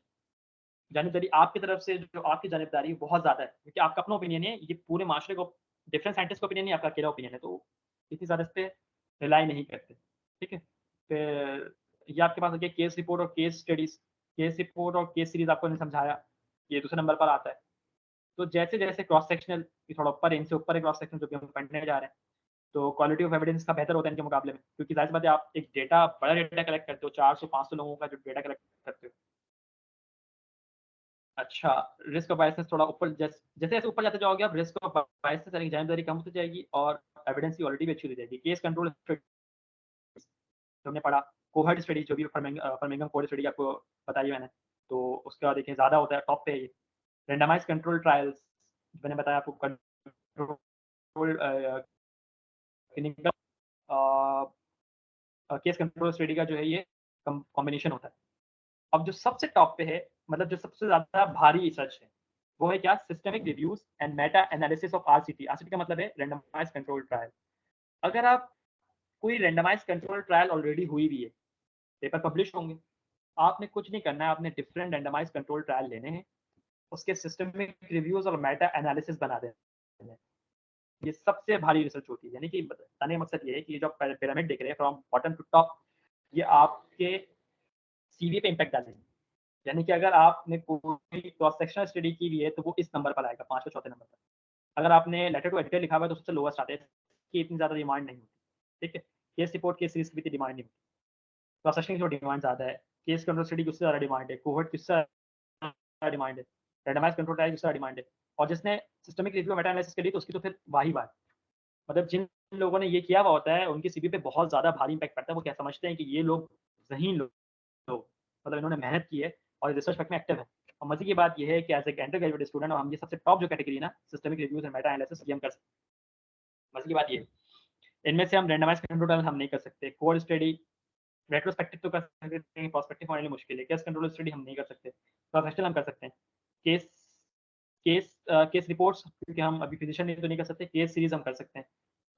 जानिबदारी आपकी तरफ से जो आपकी जानिबदारी है बहुत ज़्यादा है, क्योंकि आपका अपना ओपिनियन है, ये पूरे माशरे को डिफरेंट साइंटिस्ट का ओपिनियन नहीं, आपका अकेला ओपिनियन है, तो इतनी ज़्यादा इस पर रिलाई नहीं करते, ठीक है। फिर ये आपके पास केस रिपोर्ट और केस स्टडीज, केस रिपोर्ट और केस सीरीज आपको नहीं समझाया, ये दूसरे नंबर पर आता है। तो जैसे जैसे क्रॉस सेक्शनल, थोड़ा ऊपर इनसे ऊपर है क्रॉस सेक्शनल जो कि हम पढ़ने जा रहे हैं, तो क्वालिटी ऑफ एविडेंस का बेहतर होता है इनके मुकाबले में, क्योंकि जाहिर सी बात है आप एक डेटा, बड़ा डेटा कलेक्ट करते हो, 400-500 लोगों का जो डेटा कलेक्ट करते हो। अच्छा, रिस्क ऑफ बायसेस थोड़ा ऊपर, जैसे जैसे ऊपर जाते जाओगे आप, रिस्क ऑफ बायसेस यानी जानकारी कम होती जाएगी और एविडेंस की क्वालिटी भी अच्छी हो जाएगी। केस कंट्रोल जो हमने पढ़ा, कोहर्ट स्टडी जो भी फर्मिंगम कोहर्ट स्टडी आपको बताई मैंने, तो उसके बाद देखें ज़्यादा होता है, टॉप पे है ये। रेंडमाइज कंट्रोल ट्रायल्स मैंने बताया आपको, control clinical case control study का जो है ये कॉम्बिनेशन होता है। अब जो सबसे टॉप पे है, मतलब जो सबसे ज़्यादा भारी रिसर्च है, वो है क्या, systemic reviews and meta analysis of RCT. RCT का मतलब है रैंडमाइज कंट्रोल ट्रायल। अगर आप कोई रैंडमाइज कंट्रोल ट्रायल ऑलरेडी हुई भी है, पेपर पब्लिश होंगे, आपने कुछ नहीं करना है, आपने डिफरेंट रैंडमाइज कंट्रोल ट्रायल लेने हैं, उसके सिस्टमिक रिव्यूज और मेटा एनालिसिस बना देने हैं। ये सबसे भारी रिसर्च होती है, यानी कि बताने का मकसद ये है कि जो पिरामिड देख रहे हैं फ्रॉम बॉटम टू टॉप, ये आपके सीवी पे इम्पैक्ट डालेंगे। यानी कि अगर आपने कोई क्रॉस सेक्शनल स्टडी की हुई है तो वो इस नंबर पर आएगा, 5 चौथे नंबर पर। अगर आपने लेटर टू एडिटर लिखा हुआ है तो सबसे लोएस्ट आता है, कि इतनी ज़्यादा डिमांड नहीं होती, ठीक है। केस रिपोर्ट, केस सीरीज की भी डिमांड नहीं होती, क्रॉस सेक्शनल की डिमांड ज़्यादा है, केस कंट्रोल स्टडी की उससे ज़्यादा डिमांड है, कोहर्ट की उससे ज़्यादा डिमांड है, रैंडमाइज कंट्रोल ट्रायल की उससे ज़्यादा डिमांड है। और जिसने सिस्टमिक रिव्यू मेटा एनालिसिस करी तो उसकी तो फिर वाही बात, मतलब जिन लोगों ने ये किया हुआ होता है उनकी सीवी पे बहुत ज़्यादा भारी इम्पैक्ट पड़ता है। वो क्या समझते हैं कि ये लोग ज़हीन लोग, मतलब इन्होंने मेहनत की है और रिसर्च वर्क में एक्टिव है। और मजे की बात ये है कि as a undergraduate student हम ये सबसे टॉप जो कैटेगरी है ना, systemic reviews and meta analysis, ये हम कर सकते हैं। मजे की बात ये है, इनमें से हम रैंडमाइज कंट्रोल ट्रायल हम नहीं कर सकते, कोर स्टडी रेट्रोस्पेक्टिव तो कर सकते हैं, प्रोस्पेक्टिव होने मुश्किल है, केस कंट्रोल स्टडी हम नहीं कर सकते, प्रोफेशनल हम कर सकते हैं। केस केस केस रिपोर्ट्स क्योंकि हम अभी फिजिशियन तो नहीं कर सकते, केस सीरीज हम कर सकते हैं,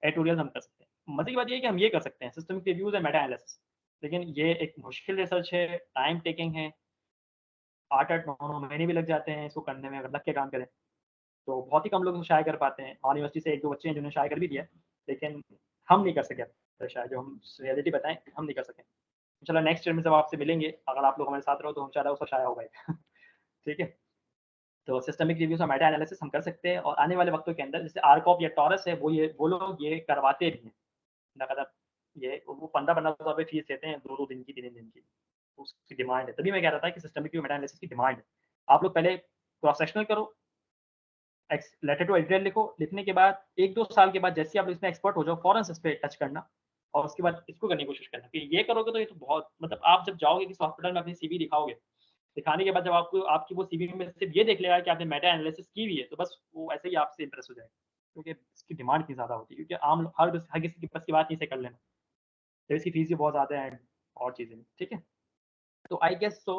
एडिटोरियल हम कर सकते हैं। मजे की बात ये है कि हम ये कर सकते हैं systemic reviews and meta analysis, लेकिन ये एक मुश्किल रिसर्च है, टाइम टेकिंग है, 8-9 महीने भी लग जाते हैं इसको करने में, अगर लग के काम करें तो बहुत ही कम लोग शाये कर पाते हैं। हमारी यूनिवर्सिटी से 1-2 बच्चे हैं जिन्होंने शाये कर भी दिया, लेकिन हम नहीं कर सके। तो शायद जो हम रियलिटी बताएं, हम नहीं कर सकें। चलो नेक्स्ट ईयर में जब आपसे मिलेंगे, अगर आप लोग हमारे साथ रहो तो हम शायद उसका शाया होगा ठीक है। तो सिस्टमिक रिव्यूज और मेटा एनालिसिस हम कर सकते हैं, और आने वाले वक्तों के अंदर जैसे आरकॉप या टॉरस है, वो लोग ये करवाते भी हैं लगातार। ये वो 15-15 सौ रुपये फीस लेते हैं, 2-2 दिन की, 3 दिन की, उसकी डिमांड है। तभी मैं कह रहा था कि सिस्टमिक रिव्यू मेटा एनालिसिस की डिमांड है। आप लोग पहले क्रॉस सेक्शनल करो, लेटर टू एडिटर लिखो, लिखने के बाद 1-2 साल के बाद जैसे आप इसमें एक्सपर्ट हो जाओ, फौरन इस पे टच करना, और उसके बाद इसको करने की कोशिश करना। कि ये करोगे तो ये तो बहुत, मतलब आप जब जाओगे किसी हॉस्पिटल में अपनी सीवी दिखाओगे, दिखाने के बाद जब आपको आपकी वो सीवी में सिर्फ ये देख लेगा कि आपने मेटा एनालिसिस की हुई है, तो बस वो ऐसे ही आपसे इंप्रेस हो जाएगा, क्योंकि इसकी डिमांड इतनी ज़्यादा होती है। क्योंकि हर किसी के पास की बात नहीं से कर लेना, तो इसकी फीस भी बहुत ज़्यादा है और चीज़ें भी, ठीक है। तो आई गेस तो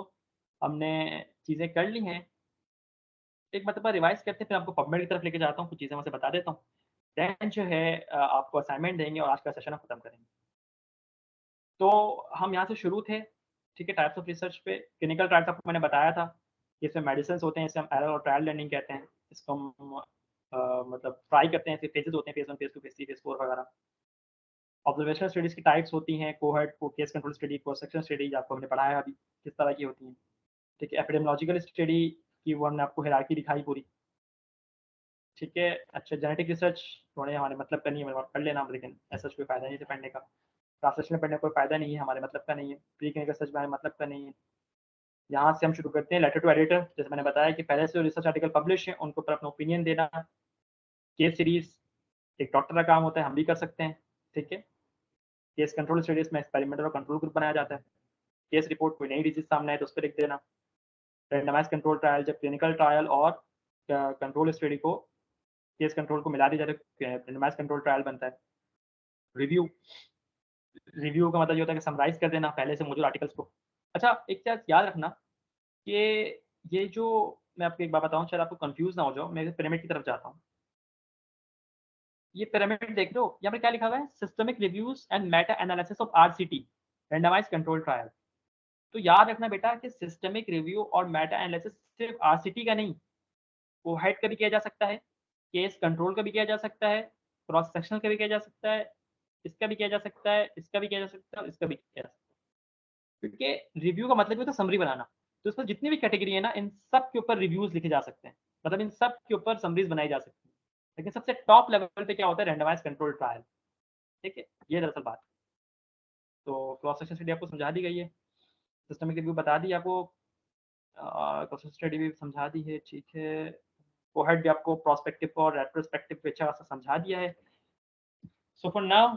हमने चीज़ें कर ली हैं, एक मतलब रिवाइज करते हैं, फिर आपको पबमेड की तरफ लेके जाता हूँ, कुछ चीज़ें वहाँ से बता देता हूँ। देन जो है आपको असाइनमेंट देंगे और आज का सेशन हम खत्म करेंगे। तो हम यहाँ से शुरू थे, ठीक है, टाइप्स ऑफ रिसर्च पे। क्लिनिकल ट्रायल्स आपको मैंने बताया था कि इसमें मेडिसिन होते हैं, इसे हम एरर और ट्रायल लर्निंग कहते हैं। इसको हम मतलब ट्राई करते हैं, फेजेस होते हैं, फेज 1, फेज 2, फेज 3, फेज 4 वगैरह। ऑब्जर्वेशनल स्टडीज़ की टाइप्स होती हैं, कोहर्ट को, case control study, cross sectional study आपको हमने पढ़ाया अभी किस तरह की होती हैं, ठीक है। एपिडेमियोलॉजिकल स्टडी की वो हमने आपको हायरार्की दिखाई पूरी, ठीक है। अच्छा, जेनेटिक रिसर्च थोड़े हमारे मतलब का नहीं है, पढ़ लेना, लेकिन ऐसा कोई फ़ायदा नहीं है पढ़ने का। ट्रांसलेशन में पढ़ने का कोई फ़ायदा नहीं है, हमारे मतलब का नहीं है। प्री क्लिनिकल रिसर्च हमारे मतलब का नहीं है। यहाँ से हम शुरू करते हैं लेटर टू एडिटर। जैसे मैंने बताया कि पहले से जो रिसर्च आर्टिकल पब्लिश है उनके ऊपर अपना ओपिनियन देना। केस सीरीज़ एक डॉक्टर का काम होता है, हम भी कर सकते हैं, ठीक है। केस कंट्रोल स्टडीज में एक्सपेरिमेंटल और कंट्रोल ग्रुप बनाया जाता है। केस रिपोर्ट कोई नई डिजीज सामने आए तो उस पर लिख देना। रैंडमाइज कंट्रोल ट्रायल, जब क्लिनिकल ट्रायल और कंट्रोल स्टडी को केस कंट्रोल को मिला दिया जाता है, रैंडमाइज कंट्रोल ट्रायल बनता है। रिव्यू, रिव्यू का मतलब ये होता है कि समराइज कर देना पहले से मौजूद आर्टिकल्स को। अच्छा, एक चीज याद रखना कि ये जो मैं आपको एक बात बताऊं, शायद आपको कंफ्यूज ना हो जाओ, मैं पिरामिड की तरफ जाता हूँ। ये पिरामिड देख लो, यहाँ पर क्या लिखा हुआ है, systemic reviews and meta analysis of RCT, randomize control trial. तो याद रखना बेटा कि सिस्टमिक रिव्यू और मेटा एनालिसिस सिर्फ आरसीटी का नहीं, कोहेड का भी किया जा सकता है, केस कंट्रोल का भी किया जा सकता है, क्रॉस सेक्शनल का भी किया जा सकता है, इसका भी किया जा सकता है, इसका भी किया जा सकता है, इसका भी किया जा सकता है। क्योंकि रिव्यू का मतलब होता है समरी बनाना, तो इसमें जितनी भी कैटेगरी है ना, इन सब के ऊपर रिव्यूज लिखे जा सकते हैं, मतलब इन सब के ऊपर समरीज बनाई जा सकती है। लेकिन सबसे टॉप लेवल पे क्या होता है, रैंडमाइज कंट्रोल ट्रायल। ठीक है, ये दरअसल बात। तो क्रॉस सेक्शन स्टडी आपको समझा दी गई है, सिस्टमिक रिव्यू बता दी आपको, क्रॉस स्टडी भी समझा दी है, ठीक है। कोहेड भी आपको प्रोस्पेक्टिव और रेट्रोस्पेक्टिव पे अच्छा खासा समझा दिया है। सो फॉर नाउ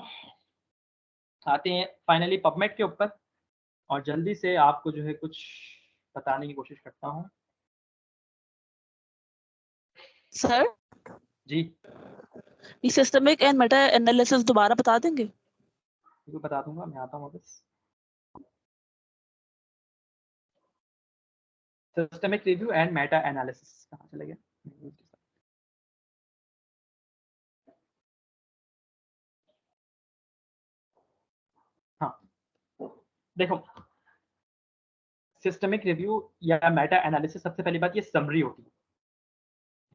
आते हैं फाइनली पबमेड के ऊपर, और जल्दी से आपको जो है कुछ बताने की कोशिश करता हूँ। सर जी, ये सिस्टमिक एंड मेटा एनालिसिस दोबारा बता देंगे? बिल्कुल बता दूंगा, मैं आता हूँ वापस। Systemic review and meta analysis कहाँ चले गए? हाँ, देखो, सिस्टमिक रिव्यू या मेटा एनालिसिस, सबसे पहली बात ये समरी होती है।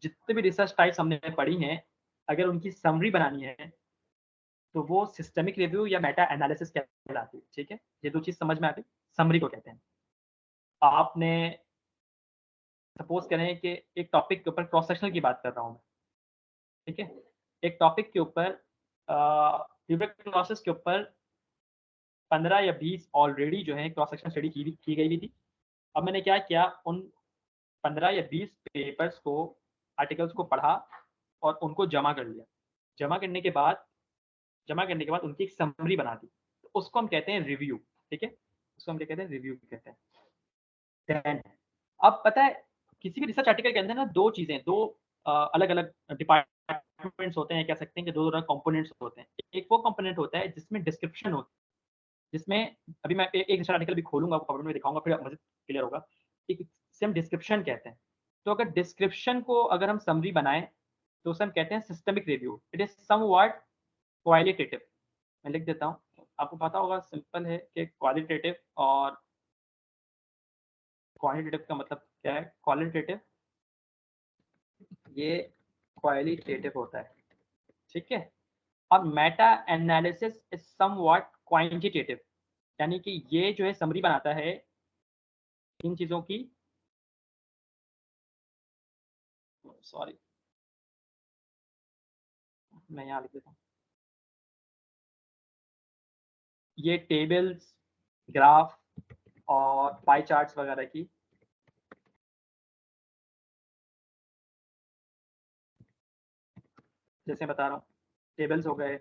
जितने भी रिसर्च टाइप्स हमने पढ़ी हैं, अगर उनकी समरी बनानी है तो वो सिस्टमिक रिव्यू या मेटा एनालिसिस कहलाती है। ठीक है, ये दो चीज समझ में आ गई, समरी को कहते हैं। आपने सपोज करें कि एक टॉपिक के ऊपर क्रॉस सेक्शनल की बात कर रहा हूँ मैं, ठीक है, एक टॉपिक के ऊपर ट्यूबरकुलोसिस के ऊपर 15 या 20 ऑलरेडी जो है क्रॉस सेक्शन स्टडी की गई थी। अब मैंने क्या किया, उन 15 या 20 पेपर्स को, आर्टिकल्स को पढ़ा और उनको जमा कर लिया। जमा करने के बाद उनकी एक समरी बना दी, तो उसको हम कहते हैं रिव्यू। ठीक है, उसको हम क्या कहते हैं, रिव्यू कहते हैं। Then, अब पता है, किसी भी रिसर्च आर्टिकल के अंदर ना दो चीजें, दो अलग अलग डिपार्टमेंट्स होते हैं, कह सकते हैं कि दो अलग कंपोनेंट्स होते हैं। एक वो कंपोनेंट होता है जिसमें डिस्क्रिप्शन होती है, जिसमें अभी मैं एक रिसर्च आर्टिकल भी खोलूंगा, आपको PowerPoint में दिखाऊंगा, फिर मुझे क्लियर होगा। एक हम डिस्क्रिप्शन कहते हैं। तो अगर डिस्क्रिप्शन को अगर हम समरी बनाएं तो उसे हम कहते हैं systemic review. It is somewhat qualitative. मैं लिख देता हूँ, आपको पता होगा, सिंपल है कि क्वालिटेटिव और क्वांटिटेटिव का मतलब क्या है। क्वालिटेटिव, ये क्वालिटेटिव होता है, ठीक है। और meta analysis is somewhat quantitative, यानी कि ये जो है समरी बनाता है इन चीजों की, सॉरी मैं यहाँ लिख देता हूँ, ये टेबल्स, ग्राफ और पाई चार्ट्स वगैरह की जैसे बता रहा हूँ, टेबल्स हो गए,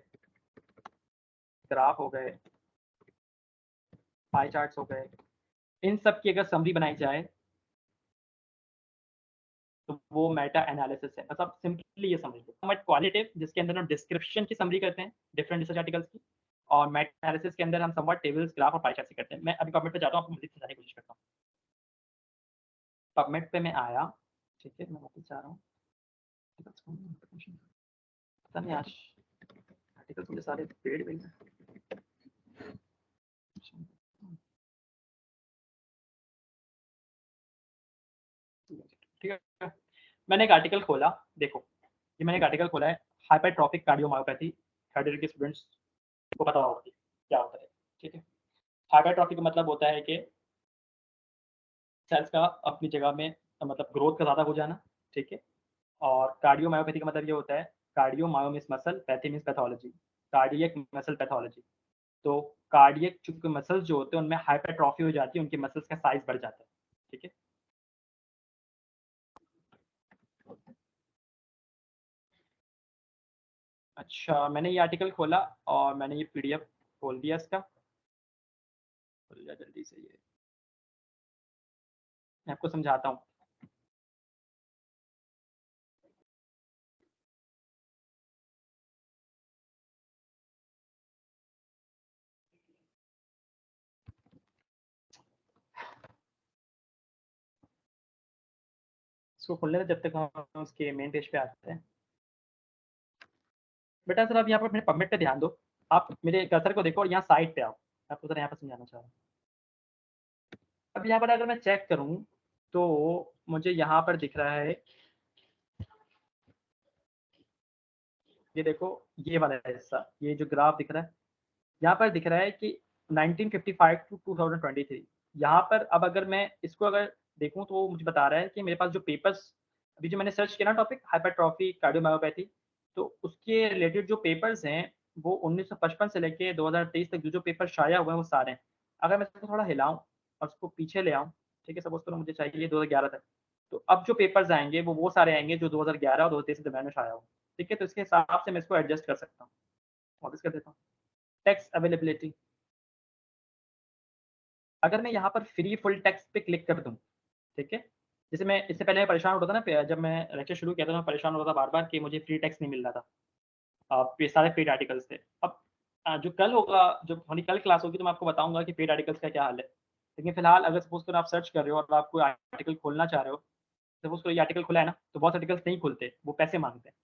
ग्राफ हो गए, पाई चार्ट्स हो गए, इन सब की अगर समरी बनाई जाए तो वो मेटा एनालिसिस है। मतलब सिंपली ये समझिए, बट क्वालिटेटिव जिसके अंदर हम डिस्क्रिप्शन की समरी करते हैं डिफरेंट रिसर्च आर्टिकल्स की, और मेटा एनालिसिस के अंदर हम समवट टेबल्स, ग्राफ और पाई चार्ट से करते हैं। मैं अभी पबमेड पे जाता हूँ, आपको मजीद समझाने की कोशिश करता हूँ। पबमेड पे मैं आया, ठीक है, मैं वापस जा रहा हूँ। पता नहीं आज आर्टिकल्स मुझे सारे पेड मिल रहे हैं। ठीक है, मैंने एक आर्टिकल खोला, देखो ये मैंने एक आर्टिकल खोला है, हाइपरट्रॉफिक कार्डियोमायोपैथी। थर्ड ईयर के स्टूडेंट्स को पता होगा क्या होता है, ठीक है। हाइपरट्रॉफी का मतलब होता है कि सेल्स का अपनी जगह में मतलब ग्रोथ का ज़्यादा हो जाना, ठीक है। और कार्डियोमायोपैथी का मतलब ये होता है, cardio myo means muscle, pathy means pathology, cardiac muscle pathology. तो कार्डियक चूंकि मसल्स जो होते हैं उनमें हाइपरट्रॉफी हो जाती है, उनके मसल्स का साइज बढ़ जाता है, ठीक है। अच्छा, मैंने ये आर्टिकल खोला और मैंने ये PDF खोल दिया इसका, खोल दिया जल्दी से। ये मैं आपको समझाता हूँ। इसको खोलने में जब तक हम उसके मेन पेज पे आते हैं। बेटा सर आप यहाँ पर मेरे पबमिट पे ध्यान दो, आप मेरे कर्सर को देखो और यहाँ साइड पे आओ, आपको सर यहाँ पर समझाना चाह रहा हूँ। अब यहाँ पर अगर मैं चेक करूँ तो मुझे यहाँ पर दिख रहा है, ये देखो ये वाला हिस्सा, ये जो ग्राफ दिख रहा है यहाँ पर दिख रहा है कि 1955 टू 2023। यहाँ पर अब अगर मैं इसको अगर देखूँ तो मुझे बता रहा है कि मेरे पास जो पेपर्स अभी जो मैंने सर्च किया ना टॉपिक हाइपरट्रॉफी कार्डियोमायोपैथी, तो उसके रिलेटेड जो पेपर्स हैं वो 1955 से लेके 2023 तक जो पेपर शाया हुए हैं वो सारे हैं। अगर मैं इसको थोड़ा हिलाऊं और उसको पीछे ले आऊँ, ठीक है, सपोज करो मुझे चाहिए 2011 तक, तो अब जो पेपर्स आएंगे वो सारे आएंगे जो 2011 और 2023 के दरम्यान में शाया हो। ठीक है, तो इसके हिसाब से मैं इसको एडजस्ट कर सकता हूँ। वापस कर देता हूँ। टेक्स्ट अवेलेबिलिटी, अगर मैं यहाँ पर फ्री फुल टेक्स्ट पे क्लिक कर दूँ, ठीक है, जैसे मैं इससे पहले परेशान होता था ना, जब मैं लेक्चर शुरू किया था मैं परेशान होता था बार बार कि मुझे फ्री टेक्स्ट नहीं मिल रहा था। ये सारे पेड आर्टिकल्स थे। अब जो कल होगा, जो हमारी कल क्लास होगी तो मैं आपको बताऊंगा कि पेड आर्टिकल्स का क्या हाल है। लेकिन फिलहाल अगर सपोज करो आप सर्च कर रहे हो और आप कोई आर्टिकल खोलना चाह रहे हो, सपोज करो ये आर्टिकल खुला है ना, तो बहुत आर्टिकल्स नहीं खुलते, वो पैसे मांगते हैं।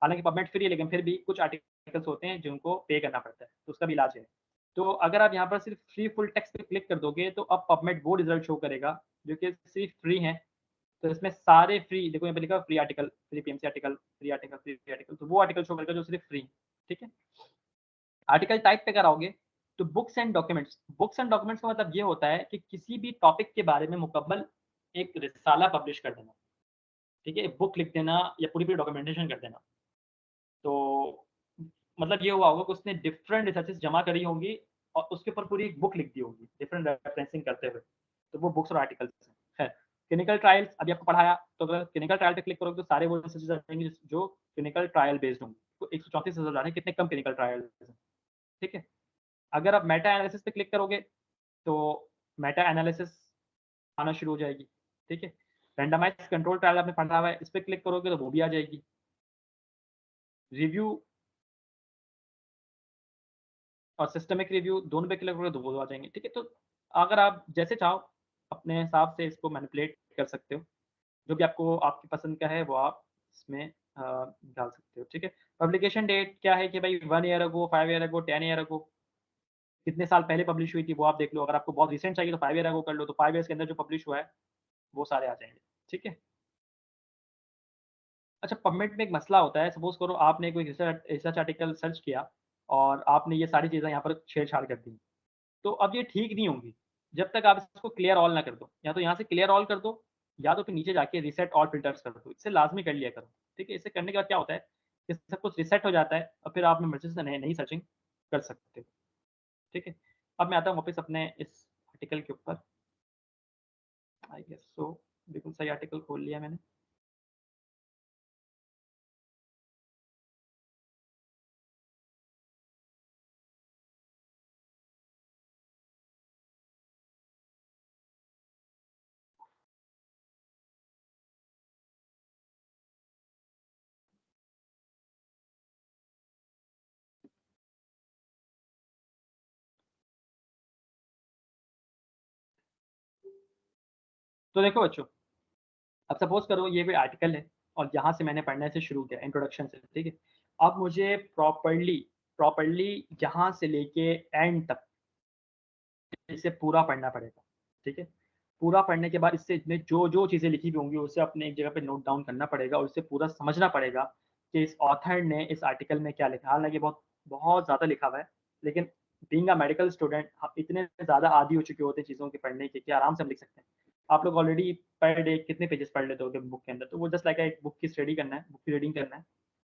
हालांकि पबमेट फ्री है लेकिन फिर भी कुछ आर्टिकल्स होते हैं जिनको पे करना पड़ता है, तो उसका भी इलाज है। तो अगर आप यहाँ पर सिर्फ फ्री फुल टेक्स्ट पे क्लिक कर दोगे तो अब पबमेट वो रिजल्ट शो करेगा जो कि सिर्फ फ्री है। तो इसमें सारे फ्री, देखो यहाँ पे लिखा free article, free PMC article, free article, free article, तो वो आर्टिकल शो करेगा जो सिर्फ फ्री। ठीक है, आर्टिकल टाइप पे कराओगे तो books and documents. Books and documents का मतलब ये होता है कि किसी भी टॉपिक के बारे में मुकम्मल एक रिसाला पब्लिश कर देना। ठीक है, बुक लिख देना या पूरी पूरी डॉक्यूमेंटेशन कर देना। तो मतलब ये हुआ होगा कि उसने डिफरेंट रिसर्चेस जमा करी होंगी और उसके ऊपर पूरी एक बुक लिख दी होगी डिफरेंट रेफरेंसिंग करते हुए, तो वो बुक्स और आर्टिकल्स हैं। क्लिनिकल ट्रायल्स अभी आपको पढ़ाया, तो अगर क्लिनिकल ट्रायल पे क्लिक करोगे तो सारे वो रिसर्चेस आएंगे जो क्लिनिकल ट्रायल बेस्ड होंगे। तो 134 रिजल्ट आ रहे हैं, कितने कम क्लिनिकल ट्रायल हैं। ठीक है, अगर आप मेटा एनालिसिस पे क्लिक करोगे तो मेटा एनालिसिस आना शुरू हो जाएगी। ठीक है, रैंडमाइज्ड कंट्रोल ट्रायल आपने पढ़ा हुआ है, इस पर क्लिक करोगे तो वो भी आ जाएगी। रिव्यू और सिस्टमिक रिव्यू दोनों पे क्लिक करोगे तो वो आ जाएंगे। ठीक है, तो अगर आप जैसे चाहो अपने हिसाब से इसको मैनिपुलेट कर सकते हो, जो भी आपको आपकी पसंद का है वो आप इसमें डाल सकते हो। ठीक है, पब्लिकेशन डेट क्या है कि भाई 1 year ago, 5 year ago, 10 year ago, कितने साल पहले पब्लिश हुई थी वो आप देख लो। अगर आपको बहुत रिसेंट चाहिए तो 5 ईयर अगो कर लो, तो 5 ईयर्स के अंदर जो पब्लिश हुआ है वो सारे आ जाएंगे। ठीक है, अच्छा पबमेट में एक मसला होता है, सपोज करो आपने कोई रिसर्च आर्टिकल सर्च किया और आपने ये सारी चीज़ें यहाँ पर छेड़छाड़ कर दी, तो अब ये ठीक नहीं होंगी जब तक आप इसको क्लियर ऑल ना कर दो। या तो यहाँ से क्लियर ऑल कर दो या तो फिर नीचे जाके रिसेट ऑल फिल्टर्स कर दो, इससे लाजमी कर लिया करो। ठीक है, इसे करने के बाद क्या होता है कि सब कुछ रिसेट हो जाता है और फिर आप मर्जी से नई सर्चिंग कर सकते हो। ठीक है, अब मैं आता हूँ वापस अपने इस आर्टिकल के ऊपर। आई गेस सो बिल्कुल सही आर्टिकल खोल लिया मैंने। तो देखो बच्चों, अब सपोज करो ये कोई आर्टिकल है और यहाँ से मैंने पढ़ने से शुरू किया इंट्रोडक्शन से। ठीक है, अब मुझे प्रॉपरली यहाँ से लेके एंड तक इसे पूरा पढ़ना पड़ेगा। ठीक है, पूरा पढ़ने के बाद इससे इसमें जो जो चीज़ें लिखी हुई होंगी उसे अपने एक जगह पे नोट डाउन करना पड़ेगा और इसे पूरा समझना पड़ेगा कि इस ऑथर ने इस आर्टिकल में क्या लिखा। हालांकि बहुत बहुत ज़्यादा लिखा हुआ है, लेकिन बीइंग अ मेडिकल स्टूडेंट हम इतने ज़्यादा आदी हो चुके होते हैं चीज़ों के पढ़ने के कि आराम से हम लिख सकते हैं। आप लोग ऑलरेडी पर डे कितने पेजेस पढ़ लेते हो बुक के अंदर, तो वो जस्ट लाइक एक बुक की स्टडी करना है, बुक की रीडिंग करना है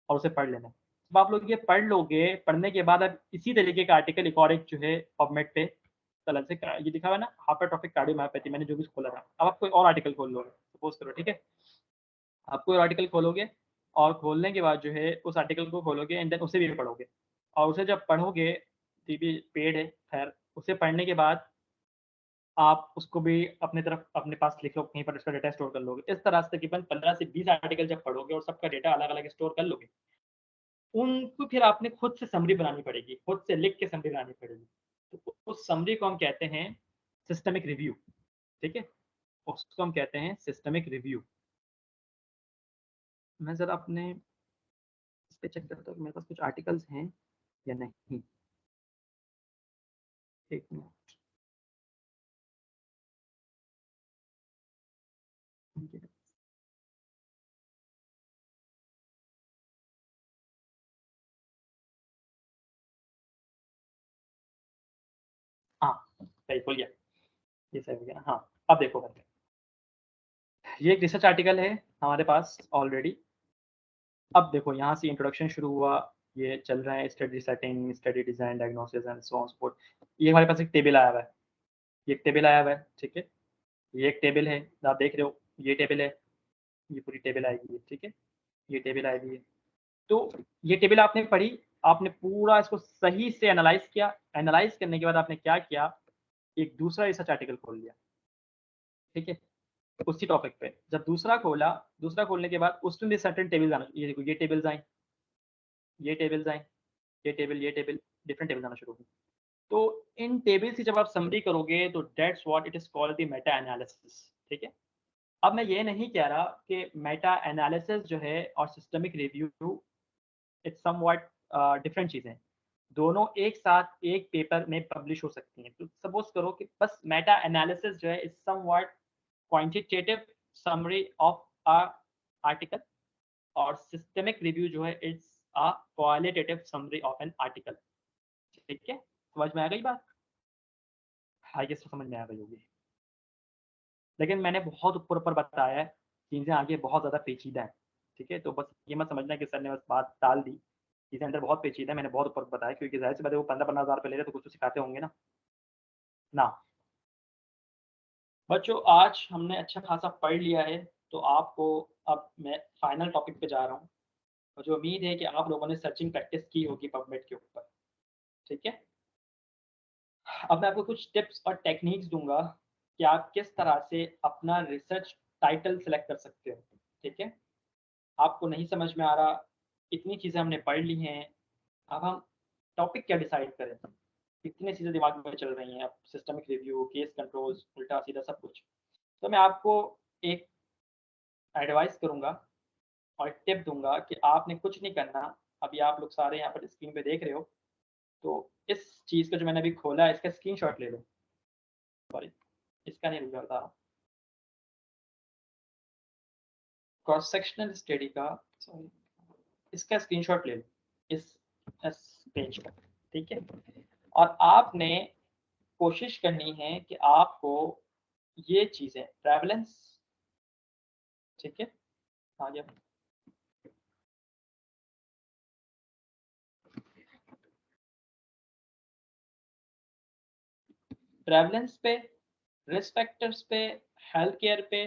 और उसे पढ़ लेना है। जब आप लोग ये पढ़ लोगे, पढ़ने के बाद अब इसी तरीके का आर्टिकल एक और एक जो है पबमेट पे अलग से ये दिखा हुआ है ना, हाइपरट्रॉफिक कार्डियोमायोपैथी, मैंने जो भी खोला था। अब आप कोई और आर्टिकल खोल लोगे सपोज करो। ठीक है, आप कोई आर्टिकल खोलोगे और खोलने के बाद जो है उस आर्टिकल को खोलोगे एंड देन उसे भी पढ़ोगे और उसे जब पढ़ोगे, भी पेड है, खैर उसे पढ़ने के बाद आप उसको भी अपने तरफ अपने पास लिख लो, कहीं पर उसका डेटा स्टोर कर लोगे। इस तरह से तकरीबन 15 से 20 आर्टिकल जब पढ़ोगे और सबका डेटा अलग-अलग स्टोर कर लोगे, उनको फिर आपने खुद से समरी बनानी पड़ेगी, खुद से लिख के समरी बनानी पड़ेगी। तो उस समरी को हम कहते हैं सिस्टमिक रिव्यू, ठीक है? उसको हम कहते हैं सिस्टमिक रिव्यू। मैं ज़रा अपने इस पे चेक करता हूँ कि मेरे पास कुछ आर्टिकल्स हैं या नहीं। एक मिनट। हाँ, सही खुल गया। ये सही हो गया ना? हाँ, अब देखो करके। ये एक रिसर्च आर्टिकल है हमारे पास ऑलरेडी। अब देखो यहाँ से इंट्रोडक्शन शुरू हुआ, ये चल रहा है study setting, study design, diagnosis and so on so fourth. ये हमारे पास एक टेबल आया हुआ है, ये एक टेबल आया हुआ है, ठीक है? ये एक टेबल है, आप देख रहे हो, ये टेबल है, ये पूरी टेबल आएगी, ठीक है? ये टेबल आएगी। तो ये टेबल आपने पढ़ी, आपने पूरा इसको सही से एनालाइज़ किया, एनालाइज़ करने के बाद आपने क्या किया, एक दूसरा रिसर्च आर्टिकल खोल लिया, ठीक है? उसी टॉपिक पे। जब दूसरा खोला, दूसरा खोलने के बाद उसमें भी सर्टेन टेबल्स आना, ये देखो ये टेबल्स आई, ये टेबल्स आई, ये टेबल, डिफरेंट टेबल्स आना शुरू हुई। तो इन टेबल्स की जब आप समरी करोगे तो that's what it is called the Meta analysis, ठीक है? अब मैं ये नहीं कह रहा कि मेटा एनालिसिस जो है और systemic review it's somewhat different चीज़ें हैं। दोनों एक साथ एक पेपर में पब्लिश हो सकती हैं। तो सपोज़ करो कि बस मेटा एनालिसिस जो है is somewhat quantitative summary of a article और सिस्टमिक रिव्यू जो है it's a qualitative summary of an article, ठीक है? समझ में आ गई बात? आई गेस समझ में आ गई होगी। लेकिन मैंने बहुत ऊपर-ऊपर बताया है, चीज़ें आगे बहुत ज़्यादा पेचीदा हैं, ठीक है? तो बस ये मत समझना कि सर ने बस बात टाल दी, चीज़ें अंदर बहुत पेचीदा है, मैंने बहुत ऊपर बताया क्योंकि ज़ाहिर-सी बात है वो 15-15 हज़ार रुपए ले रहे हैं तो कुछ तो सिखाते होंगे ना? ना। बच्चों आज हमने अच्छा खासा पढ़ लिया है, तो आपको अब मैं फाइनल टॉपिक पे जा रहा हूँ। मुझे उम्मीद है कि आप लोगों ने सर्चिंग प्रैक्टिस की होगी पबमेड के ऊपर, ठीक है? अब मैं आपको कुछ टिप्स और टेक्निक्स दूँगा कि आप किस तरह से अपना रिसर्च टाइटल सेलेक्ट कर सकते हो, ठीक है? आपको नहीं समझ में आ रहा, इतनी चीज़ें हमने पढ़ ली हैं, अब हम टॉपिक क्या डिसाइड करें? इतनी चीज़ें दिमाग में चल रही हैं, अब सिस्टमिक रिव्यू, केस कंट्रोल्स, उल्टा-सीधा सब कुछ। तो मैं आपको एक एडवाइस करूँगा और टिप दूँगा कि आपने कुछ नहीं करना, अभी आप लोग सारे यहाँ पर स्क्रीन पे देख रहे हो, तो इस चीज़ को जो मैंने अभी खोला है, इसका स्क्रीनशॉट ले लो। सॉरी, इसका नहीं, रुक जाओ बता रहा हूँ। क्रॉस सेक्शनल स्टडी का, सॉरी, इसका स्क्रीनशॉट ले लो, इस पेज का, ठीक है? और आपने कोशिश करनी है कि आपको ये चीज़ें प्रेवलेंस, ठीक है? आगे प्रेवलेंस पे, रिस्क फैक्टर्स पे, हेल्थ केयर पे,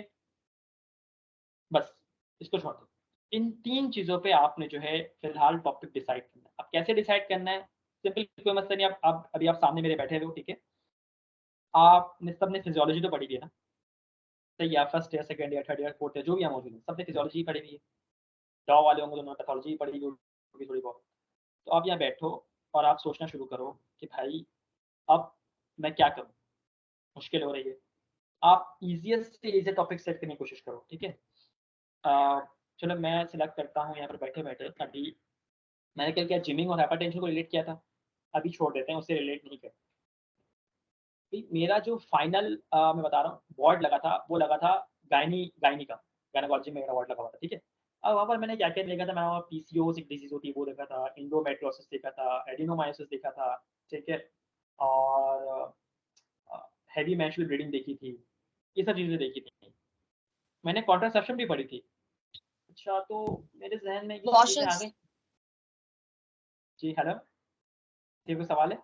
बस इसको छोड़ दो। इन 3 चीज़ों पे आपने जो है फिलहाल टॉपिक डिसाइड करना है। अब कैसे डिसाइड करना है? सिंपल, कोई मसला नहीं, आप अभी आप सामने मेरे बैठे हुए हो, ठीक है? आपने सबने फिजियोलॉजी तो पढ़ी हुई है ना? सही है, first year, second year, third year, fourth year जो भी हम मौजूद हैं, सबने फिजियोलॉजी ही पढ़ी हुई है। लॉ वाले होंगे तो उन्होंने पैथोलॉजी ही पढ़ी होगी थोड़ी बहुत। तो आप यहाँ बैठो और आप सोचना शुरू करो कि भाई अब मैं क्या करूँ? मुश्किल हो रही है। आप ईज़िएस्ट से ईज़ी टॉपिक सेट करने की कोशिश करो, ठीक है? चलो मैं सिलेक्ट करता हूँ यहाँ पर बैठे-बैठे। अभी मैंने क्या किया, जिमिंग और हाइपरटेंशन को रिलेट किया था, अभी छोड़ देते हैं, उससे रिलेट नहीं करते। मेरा जो फाइनल मैं बता रहा हूँ वार्ड लगा था, वो लगा था गायनी का, गायनेकोलॉजी में मेरा वार्ड लगा हुआ था, ठीक है? अब वहाँ पर मैंने क्या-क्या देखा था, मैंने वहाँ पीसीओएस एक डिसीज़ होती है वो देखा था, एंडोमेट्रियोसिस देखा था, एडिनोमायोसिस देखा था, ठीक है? और हेवी मेंस्ट्रुअल ब्लीडिंग देखी थी, ये सब चीज़ें देखी थी। मैंने कॉन्ट्रासेप्शन भी पढ़ी थी। अच्छा, तो मेरे ज़हन में ये चीज़ें आ Abortions. गई। जी, हेलो? किसी का कोई सवाल है?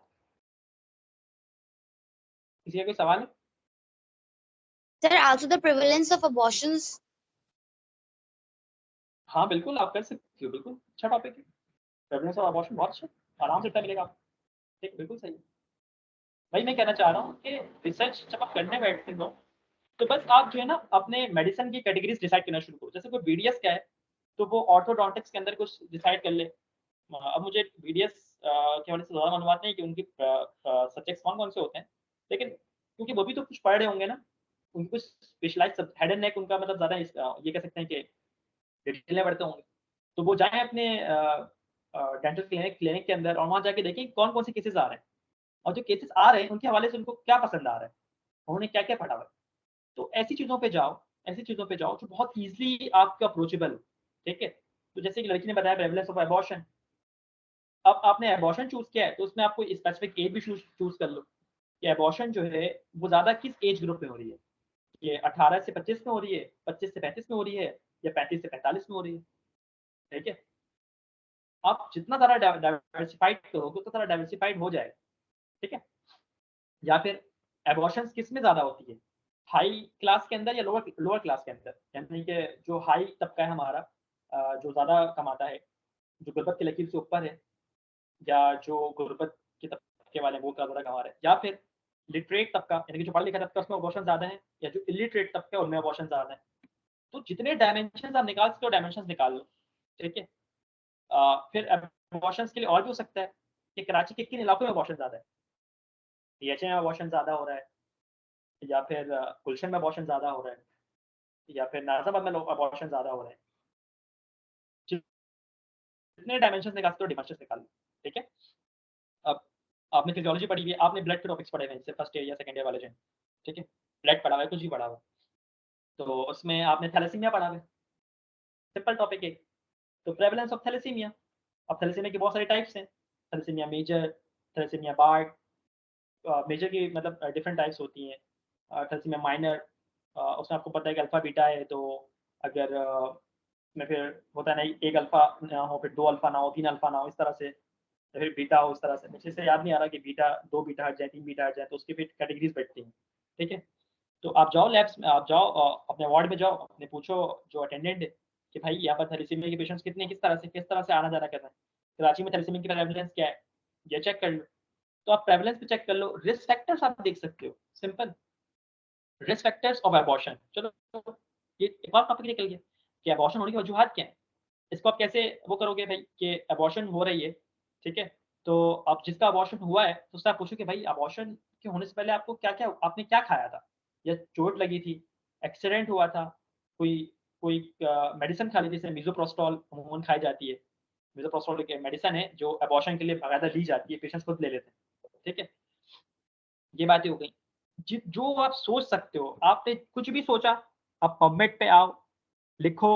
किसी का कोई सवाल है? Sir, also the prevalence of abortions. हाँ, बिल्कुल आप कर सकती हो, बिल्कुल, अच्छा टॉपिक है। प्रेवलेंस ऑफ अबॉर्शन बहुत अच्छा, आराम से टाइम मिलेगा आपको। ठीक, बिल्कुल सही है। वही मैं कहना चाह रहा हूँ कि रिसर्च जब आप करने बैठते हो तो बस आप जो है ना अपने मेडिसिन की कैटेगरीज डिसाइड करना शुरू करो। जैसे कोई बीडीएस क्या है, तो वो ऑर्थोडोंटिक्स के अंदर कुछ डिसाइड कर ले। अब मुझे बीडीएस के हवाले से ज़्यादा मालूमात नहीं कि उनके सब्जेक्ट्स कौन-कौन से होते हैं, लेकिन क्योंकि वो भी तो कुछ पढ़ रहे होंगे ना, उनको कुछ स्पेशलाइज़ सब हेड एंड नेक उनका मतलब ज़्यादा ये कह सकते हैं कि डिटेल में पढ़ते होंगे। तो वो जाएँ अपने डेंटल क्लिनिक के अंदर और वहाँ जाके देखें कौन-कौन से केसेज़ आ रहे हैं और जो केसेज़ आ रहे हैं उनके हवाले से उनको क्या पसंद आ रहा है, उन्होंने क्या-क्या पढ़ा हुआ है। तो ऐसी चीज़ों पे जाओ जो बहुत ईज़िली आपके अप्रोचेबल हो, ठीक है? तो जैसे कि लड़की ने बताया प्रेवलेंस ऑफ अबॉर्शन, अब आपने अबॉर्शन चूज़ किया है, तो उसमें आपको स्पेसिफिक एज भी चूज़ कर लो, कि अबॉर्शन जो है वो ज़्यादा किस एज ग्रुप में हो रही है। ये 18 से 25 में हो रही है, 25 से 35 में हो रही है या 35 से 45 में हो रही है, ठीक है? आप जितना ज़्यादा डाइवर्सिफ़ाइड करोगे उतना ज़्यादा डाइवर्सिफ़ाइड हो जाएगा, ठीक है? या फिर अबॉर्शंस किसमें ज़्यादा होती है? हाई क्लास के अंदर या लोअर लोअर क्लास के अंदर? यानी कि जो हाई तबका है हमारा जो ज़्यादा कमाता है, जो गुर्बत की लकीर से ऊपर है या जो गुर्बत के तबके वाले हैं वो ज़्यादा कमा रहे हैं, या फिर लिटरेट तबका यानी कि जो पढ़ा-लिखा तबका उसमें अबॉर्शन ज़्यादा है या जो इलिटरेट तबका है उनमें अबॉर्शन ज़्यादा है। तो जितने डायमेंशंस आप निकाल सकते हो डायमेंशंस निकाल लो, ठीक है? फिर अबॉर्शंस के लिए और भी हो सकता है कि कराची के किन इलाकों में अबॉर्शन ज़्यादा है? डीएचए में अबॉर्शन ज़्यादा हो रहा है या फिर गुलशन में अबॉर्शन ज़्यादा हो रहा है या फिर नाज़िमाबाद में अबॉर्शन ज़्यादा हो रहे हैं। जितने डायमेंशंस निकाल सकते हो डायमेंशंस निकाल लो, ठीक है? अब आपने फिजियोलॉजी पढ़ी हुई है, आपने ब्लड के टॉपिक्स पढ़े हुए हैं जैसे फर्स्ट ईयर या सेकंड ईयर वाले जो हैं, ठीक है? ब्लड पढ़ा हुआ है, कुछ भी पढ़ा हुआ है। तो उसमें आपने थैलेसीमिया पढ़ा हुआ है, सिंपल टॉपिक है। तो प्रेवलेंस ऑफ थैलेसीमिया, अब थैलेसीमिया के बहुत सारे टाइप्स हैं, थैलेसीमिया मेजर, थैलेसीमिया बार्ड, मेजर की मतलब डिफरेंट टाइप्स होती हैं। थैलेसीमिया माइनर, उसमें आपको पता है कि अल्फा बीटा है, तो अगर में फिर होता है ना, एक अल्फा ना हो, फिर 2 अल्फा ना हो, 3 अल्फा ना हो, इस तरह से, या फिर बीटा हो, इस तरह से। मुझे से याद नहीं आ रहा कि बीटा 2 बीटा हट जाए, 3 बीटा हट जाए, तो उसकी फिर कैटेगरीज़ बैठती हैं, ठीक है? तो आप जाओ लैब्स में, आप जाओ अपने वार्ड में जाओ, अपने पूछो जो अटेंडेंट है कि भाई यहाँ पर थैलेसीमिया के पेशेंट्स कितने हैं, किस तरह से आना-जाना कर रहे हैं? कराची में थैलेसीमिया की प्रेवलेंस क्या है? ये चेक कर लो। तो आप प्रेवलेंस पे चेक कर लो, रिस्क फैक्टर्स आप देख सकते हो, simple. Risk factors of abortion, चलो ये एक और टॉपिक निकल गया कि अबॉर्शन होने की वजूहात क्या हैं? इसको आप कैसे वो करोगे भाई कि अबॉर्शन हो रही है, ठीक है? तो अब जिसका अबॉर्शन हुआ है, तो उससे आप पूछो कि भाई अबॉर्शन के होने से पहले आपको क्या-क्या आपने क्या खाया था? या चोट लगी थी, एक्सीडेंट हुआ था, कोई कोई मेडिसिन खा ली थी, जैसे मिज़ोप्रोस्टॉल अमूमन खाई जाती है। मिज़ोप्रोस्टॉल एक मेडिसिन है जो अबॉर्शन के लिए बाकायदा ली जाती है, पेशेंट्स खुद ले लेते हैं, ठीक है? ये बातें हो गई। जो आप सोच सकते हो, आपने कुछ भी सोचा, आप पबमेड पे आओ, लिखो,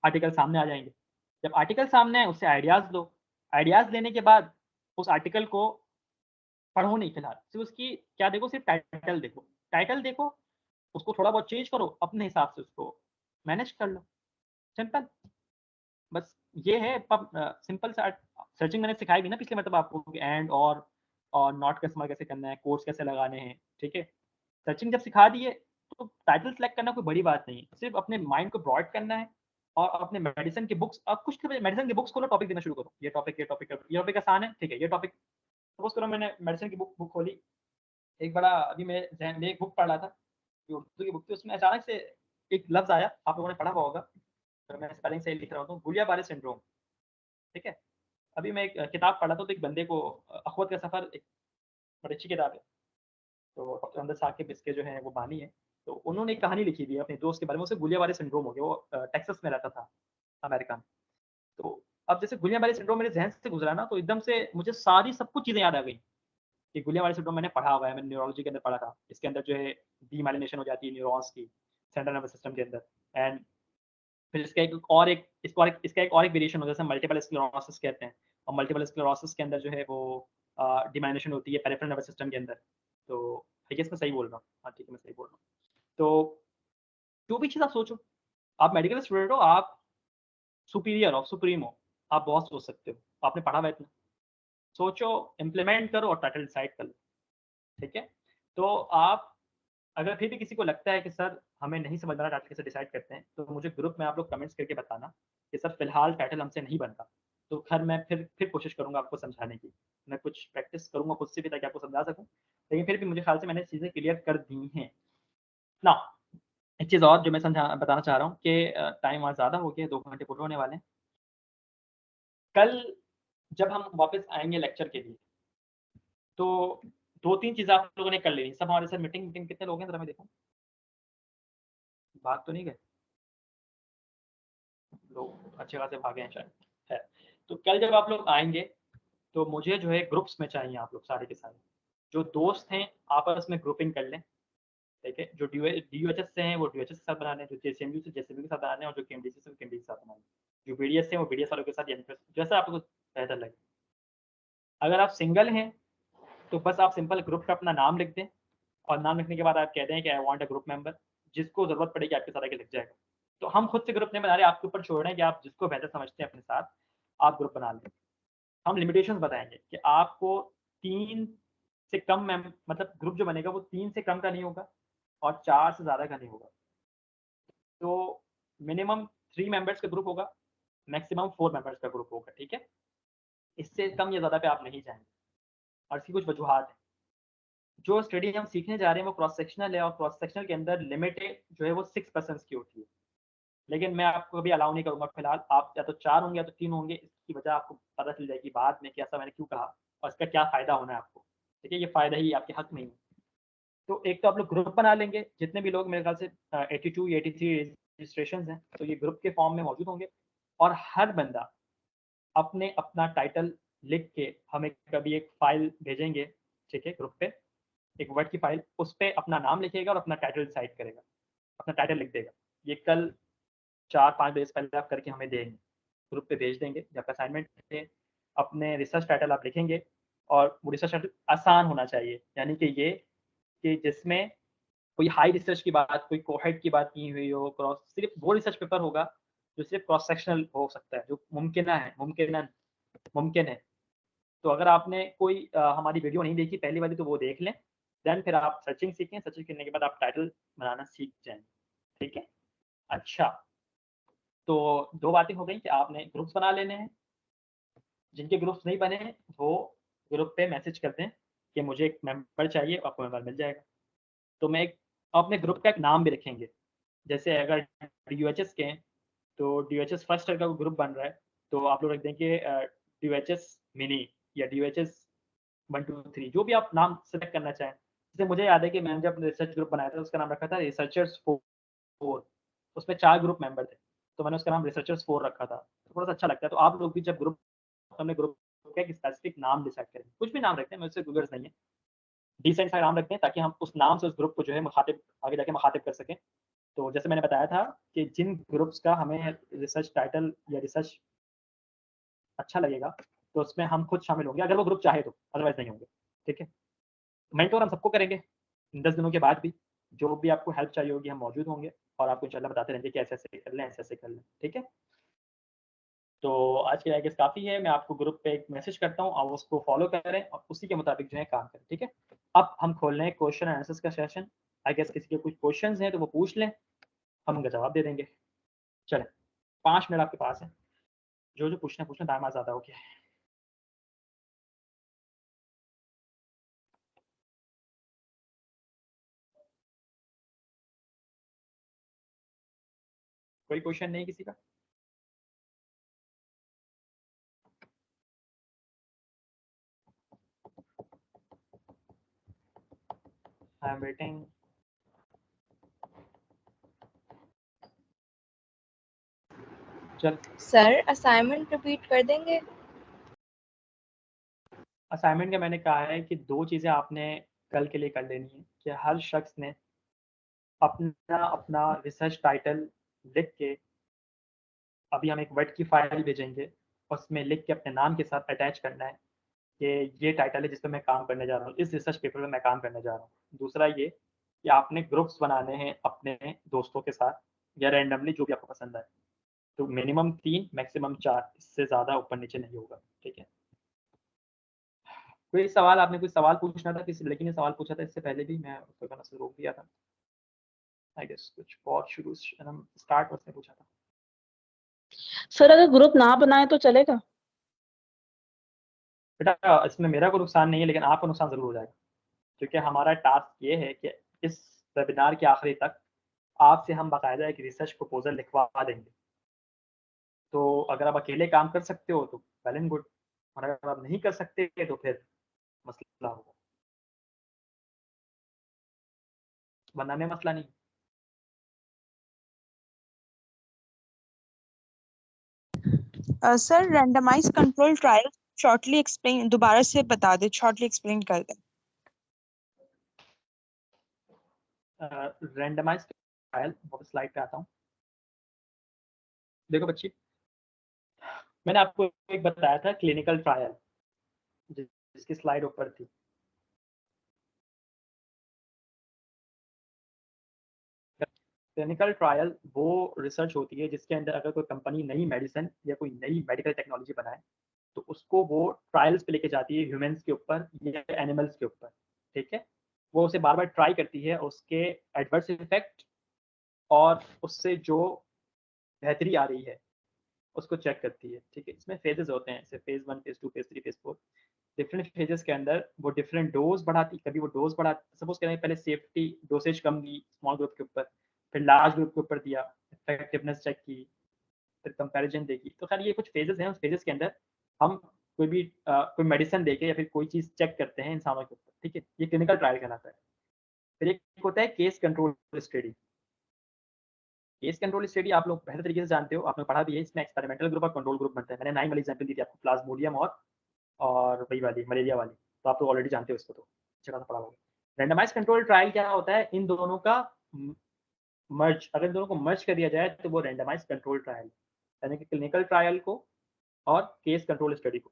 आर्टिकल सामने आ जाएँगे। जब आर्टिकल सामने आए, उससे आइडियाज़ लो। आइडियाज़ लेने के बाद उस आर्टिकल को पढ़ो नहीं फिलहाल, सिर्फ़ उसकी क्या देखो, सिर्फ़ टाइटल देखो। टाइटल देखो, उसको थोड़ा बहुत चेंज करो, अपने हिसाब से उसको मैनेज कर लो, सिंपल। बस ये है सिंपल सा सर्चिंग मैंने सिखाई भी ना पिछले मतलब आपको कि एंड और नॉट का इस्तेमाल कैसे करना है, कोट्स कैसे लगाने हैं, ठीक है? सर्चिंग जब सिखा दी है, तो टाइटल सेलेक्ट करना कोई बड़ी बात नहीं है। सिर्फ़ अपने माइंड को ब्रॉड करना है और अपने मेडिसिन की बुक्स, आप कुछ भी मेडिसिन की बुक्स खोलो, टॉपिक देना शुरू करो। ये टॉपिक आसान है, ठीक है, ये टॉपिक सपोज़ करो मैंने मेडिसिन की बुक खोली, एक बड़ा अभी मेरे ज़हन में एक बुक पढ़ रहा था, जो उर्दू की बुक थी, उसमें अचानक से एक लफ्ज़ आया, आप लोगों ने पढ़ा हुआ होगा, तो मैं स्पेलिंग सही लिख रहा हूँ, गुलिया-बारे सिंड्रोम, ठीक है? अभी मैं एक किताब पढ़ रहा था, तो एक बंदे को अख़वत का सफ़र, एक बड़ी अच्छी किताब है, तो डॉक्टर अहमद साकिब इसके जो हैं वो बानी हैं। तो उन्होंने एक कहानी लिखी हुई है अपने दोस्त के बारे में, उसे गुलियाबारे सिंड्रोम हो गया, वो टेक्सास में रहता था, अमेरिका में। तो अब जैसे गुलियाबारे सिंड्रोम मेरे ज़हन से गुज़रा ना, तो एकदम से मुझे सारी सब कुछ चीज़ें याद आ गई कि गुलियाबारे सिंड्रोम मैंने पढ़ा हुआ है, मैंने न्यूरोलॉजी के अंदर पढ़ा था। इसके अंदर जो है डीमाइलिनेशन हो जाती है न्यूरॉन्स की, सेंट्रल नर्वस सिस्टम के अंदर, एंड फिर इसका एक और एक वेरिएशन होता है, जिसे मल्टीपल स्क्लेरोसिस कहते हैं, और मल्टीपल स्क्लेरोसिस के अंदर जो है वो डिमाइलिनेशन होती है पेरिफेरल नर्वस सिस्टम के अंदर। तो आई गेस मैं सही बोल रहा हूँ। हाँ, ठीक है, मैं सही बोल रहा हूँ। तो जो भी चीज़ आप सोचो, आप मेडिकल स्टूडेंट हो, आप सुपीरियर हो, सुप्रीम हो, आप बहुत सोच सकते हो, आपने पढ़ा हुआ है इतना। सोचो, इम्प्लीमेंट करो और टाइटल डिसाइड कर लो, ठीक है? तो आप अगर फिर भी किसी को लगता है कि सर हमें नहीं समझ में आ रहा टाइटल कैसे डिसाइड करते हैं, तो मुझे ग्रुप में आप लोग कमेंट्स करके बताना कि सर फिलहाल टाइटल हमसे नहीं बन रहा, तो खैर मैं फिर कोशिश करूंगा आपको समझाने की, मैं कुछ प्रैक्टिस करूंगा खुद से भी ताकि आपको समझा सकूं, लेकिन फिर भी मुझे ख्याल से मैंने चीज़ें क्लियर कर दी हैं ना। एक चीज़ और जो मैं बताना चाह रहा हूँ कि टाइम आज ज़्यादा हो गया, 2 घंटे पूरे होने वाले हैं। कल जब हम वापस आएंगे लेक्चर के लिए तो 2-3 चीज़ें आप लोगों ने कर लेनी। सब हमारे साथ मीटिंग कितने लोग हैं ज़रा मैं देखूँ? भाग तो नहीं गए? लोग अच्छे खासे भागे हैं शायद। है। तो कल जब आप लोग आएँगे तो मुझे जो है ग्रुप्स में चाहिए आप लोग सारे के सारे। जो दोस्त हैं आपस में ग्रुपिंग कर लें, ठीक है? जो DUHS से हैं वो DUHS के साथ बना लें, जो JCMU से JCMU के साथ बना लें और जो KMDC से KMDC के साथ बना लें। जो BDS से वो BDS वालों के साथ यानी जैसा आपको बेहतर लगे। अगर आप सिंगल हैं तो बस आप सिंपल ग्रुप का अपना नाम लिख दें और नाम लिखने के बाद आप कह दें कि I want a group member, जिसको ज़रूरत पड़ेगी आपके साथ आके लिख जाएगा। तो हम खुद से ग्रुप नहीं बना रहे, आपके ऊपर छोड़ रहे हैं कि आप जिसको बेहतर समझते हैं अपने साथ, आप ग्रुप बना लें। हम लिमिटेशंस बताएँगे कि आपको 3 से कम मतलब ग्रुप जो बनेगा वो 3 से कम का नहीं होगा और 4 से ज़्यादा का नहीं होगा। तो मिनिमम 3 मेंबर्स का ग्रुप होगा, मैक्सिमम 4 मेंबर्स का ग्रुप होगा, ठीक है? इससे कम या ज़्यादा पे आप नहीं जाएँगे और इसकी कुछ वजूहात हैं। जो स्टडी हम सीखने जा रहे हैं वो क्रॉस सेक्शनल है और क्रॉस सेक्शनल के अंदर लिमिटेड जो है वो 6 पर्सन्स की होती है। लेकिन मैं आपको अभी अलाउ नहीं करूँगा फिलहाल, आप या तो 4 होंगे या तो 3 होंगे, इसकी वजह आपको पता चल जाएगी बाद में कि ऐसा मैंने क्यों कहा और इसका क्या फ़ायदा होना है आपको। ठीक है? ये फ़ायदा ही आपके हक में ही है। तो एक तो आप लोग ग्रुप बना लेंगे, जितने भी लोग मेरे ख्याल से 82 या 83 रजिस्ट्रेशंस हैं, तो ये ग्रुप के फॉर्म में मौजूद होंगे और हर बंदा अपने अपना टाइटल लिख के हमें कभी एक फ़ाइल भेजेंगे, ठीक है, ग्रुप पे, एक वर्ड की फ़ाइल, उस पे अपना नाम लिखेगा और अपना टाइटल डिसाइड करेगा, अपना टाइटल लिख देगा। ये कल 4-5 बजे से पहले आप करके हमें देंगे, ग्रुप पे भेज देंगे। जब असाइनमेंट है, अपने रिसर्च टाइटल आप लिखेंगे और वो रिसर्च टाइटल आसान होना चाहिए, यानी कि ये कि जिसमें कोई हाई रिसर्च की बात, कोई कोहेट की बात की हुई हो, क्रॉस सिर्फ वो रिसर्च पेपर होगा जो सिर्फ क्रॉस सेक्शनल हो सकता है, जो मुमकिन है। तो अगर आपने कोई हमारी वीडियो नहीं देखी पहली वाली तो वो देख लें, देन फिर आप सर्चिंग सीखें, सर्चिंग करने के बाद आप टाइटल बनाना सीख जाएँ, ठीक है? अच्छा, तो 2 बातें हो गई कि आपने ग्रुप्स बना लेने हैं, जिनके ग्रुप्स नहीं बने हैं वो ग्रुप पे मैसेज कर दें कि मुझे एक मेंबर चाहिए, आपको मेंबर मिल जाएगा। तो मैं एक अपने ग्रुप का एक नाम भी रखेंगे, जैसे अगर DUHS के हैं, तो DUHS फर्स्ट ईयर का ग्रुप बन रहा है, तो आप लोग रख देंगे DUHS मिनी या DUHS 1, 2, 3 जो भी आप नाम सेलेक्ट करना चाहें। जैसे मुझे याद है कि मैंने जब रिसर्च ग्रुप बनाया था उसका नाम रखा था रिसर्चर्स 4, उसमें 4 ग्रुप मेंबर थे, तो मैंने उसका नाम रिसर्चर्स 4 रखा था। तो थोड़ा-सा अच्छा लगता है, तो आप लोग भी जब ग्रुप अपने ग्रुप का एक स्पेसिफिक नाम डिसाइड करें, कुछ भी नाम रखते हैं, मुझसे गूगल्स नहीं है, डिसेंट सा नाम रखते हैं ताकि हम उस नाम से उस ग्रुप को जो है मुखातिब आगे जाके मुखातिब कर सकें। तो जैसे मैंने बताया था कि जिन ग्रुप्स का हमें रिसर्च टाइटल या रिसर्च अच्छा लगेगा, तो उसमें हम खुद शामिल होंगे अगर वो ग्रुप चाहे तो, अदरवाइज़ नहीं होंगे, ठीक है? मेंटोर हम सबको करेंगे, 10 दिनों के बाद भी, जो भी आपको हेल्प चाहिए होगी हम मौजूद होंगे और आपको इंशाल्लाह बताते रहेंगे कि ऐसे-ऐसे कर लें, ऐसे-ऐसे कर लें, ठीक है? तो आज के लिए आई गेस काफ़ी है, मैं आपको ग्रुप पे एक मैसेज करता हूँ, आप उसको फॉलो करें और उसी के मुताबिक जो है काम करें, ठीक है? अब हम खोल रहे हैं क्वेश्चन एंड आंसर्स का सेशन, आई गेस किसी के कुछ क्वेश्चंस हैं तो वो पूछ लें, हम उनका जवाब दे देंगे। चलें, 5 मिनट आपके पास है, जो पूछना है पूछना, टाइम आज ज़्यादा हो गया है। कोई क्वेश्चन नहीं किसी का? I am waiting. चल, सर असाइनमेंट रिपीट कर देंगे? असाइनमेंट का मैंने कहा है कि 2 चीज़ें आपने कल के लिए कर लेनी है कि हर शख्स ने अपना रिसर्च टाइटल लिख के, अभी हम एक वर्ड की फाइल भेजेंगे, उसमें लिख के अपने नाम के साथ अटैच करना है कि ये टाइटल है जिस पे मैं काम करने जा रहा हूँ, इस रिसर्च पेपर पे मैं काम करने जा रहा हूँ। दूसरा ये कि आपने ग्रुप्स बनाने हैं अपने दोस्तों के साथ या रैंडमली जो भी आपको पसंद आए। तो मिनिमम 3 मैक्सिमम 4, इससे ज़्यादा ऊपर-नीचे नहीं होगा, ठीक है? कोई सवाल, आपने कोई सवाल पूछना था, किसी लड़की ने सवाल पूछा था इससे पहले भी, मैं उसको कहने से रोक दिया था। आई गेस कुछ बहुत शुरू स्टार्ट उसने पूछा था। सर अगर ग्रुप ना बनाए तो चलेगा? बेटा इसमें मेरा कोई नुकसान नहीं है, लेकिन आपका नुकसान ज़रूर हो जाएगा, क्योंकि हमारा टास्क ये है कि इस वेबिनार के आखिरी तक आपसे हम बाकायदा एक रिसर्च प्रपोजल लिखवा देंगे। तो अगर आप अकेले काम कर सकते हो तो वेल एंड गुड, और अगर आप नहीं कर सकते तो फिर मसला होगा, वरना में मसला नहीं। Sir randomise control trial shortly explain, दोबारा से बता दे, शॉर्टली एक्सप्लेन कर दे। रैंडमाइज ट्रायल, वापस स्लाइड पे आता हूँ। देखो बच्ची, मैंने आपको एक बताया था क्लिनिकल ट्रायल, जिसकी स्लाइड ऊपर थी। क्लिनिकल ट्रायल वो रिसर्च होती है जिसके अंदर अगर कोई कंपनी नई मेडिसिन या कोई नई मेडिकल टेक्नोलॉजी बनाए तो उसको वो ट्रायल्स पे लेके जाती है, ह्यूमंस के ऊपर या एनिमल्स के ऊपर, ठीक है। वो उसे बार बार ट्राई करती है, उसके एडवर्स इफेक्ट और उससे जो बेहतरी आ रही है उसको चेक करती है, ठीक है। इसमें फेजेस होते हैं, जैसे phase 1, phase 2, phase 3, phase 4। Different phases के अंदर वो डिफरेंट डोज बढ़ाती, कभी वो डोज बढ़ा, सपोज करें पहले safety dosage come the small group के ऊपर, फिर लार्ज ग्रुप के ऊपर दिया, इफेक्टिवनेस चेक की, फिर कंपैरिजन देखी। तो खैर ये कुछ फेजेस हैं, उस फेजेस के अंदर हम कोई मेडिसिन देके या फिर कोई चीज़ चेक करते हैं इंसानों के ऊपर, ठीक है। ये क्लिनिकल ट्रायल कहलाता है। फिर एक होता है case control study. Case control study आप लोग बेहतर तरीके से जानते हो, आपने पढ़ा भी है। इसमें एक्सपेरिमेंटल ग्रुप और कंट्रोल ग्रुप बनता है। मैंने 9 वाली एग्जांपल दी थी आपको, प्लाज्मोडियम और वही वाली मलेरिया वाली, तो आप तो ऑलरेडी जानते हो इसको, तो अच्छा खासा पढ़ा होगा। रैंडमाइज कंट्रोल ट्रायल क्या होता है, इन दोनों का मर्ज, अगर इन दोनों को मर्ज कर दिया जाए तो वो रैंडमाइज कंट्रोल ट्रायल, यानी कि क्लिनिकल ट्रायल को और केस कंट्रोल स्टडी को।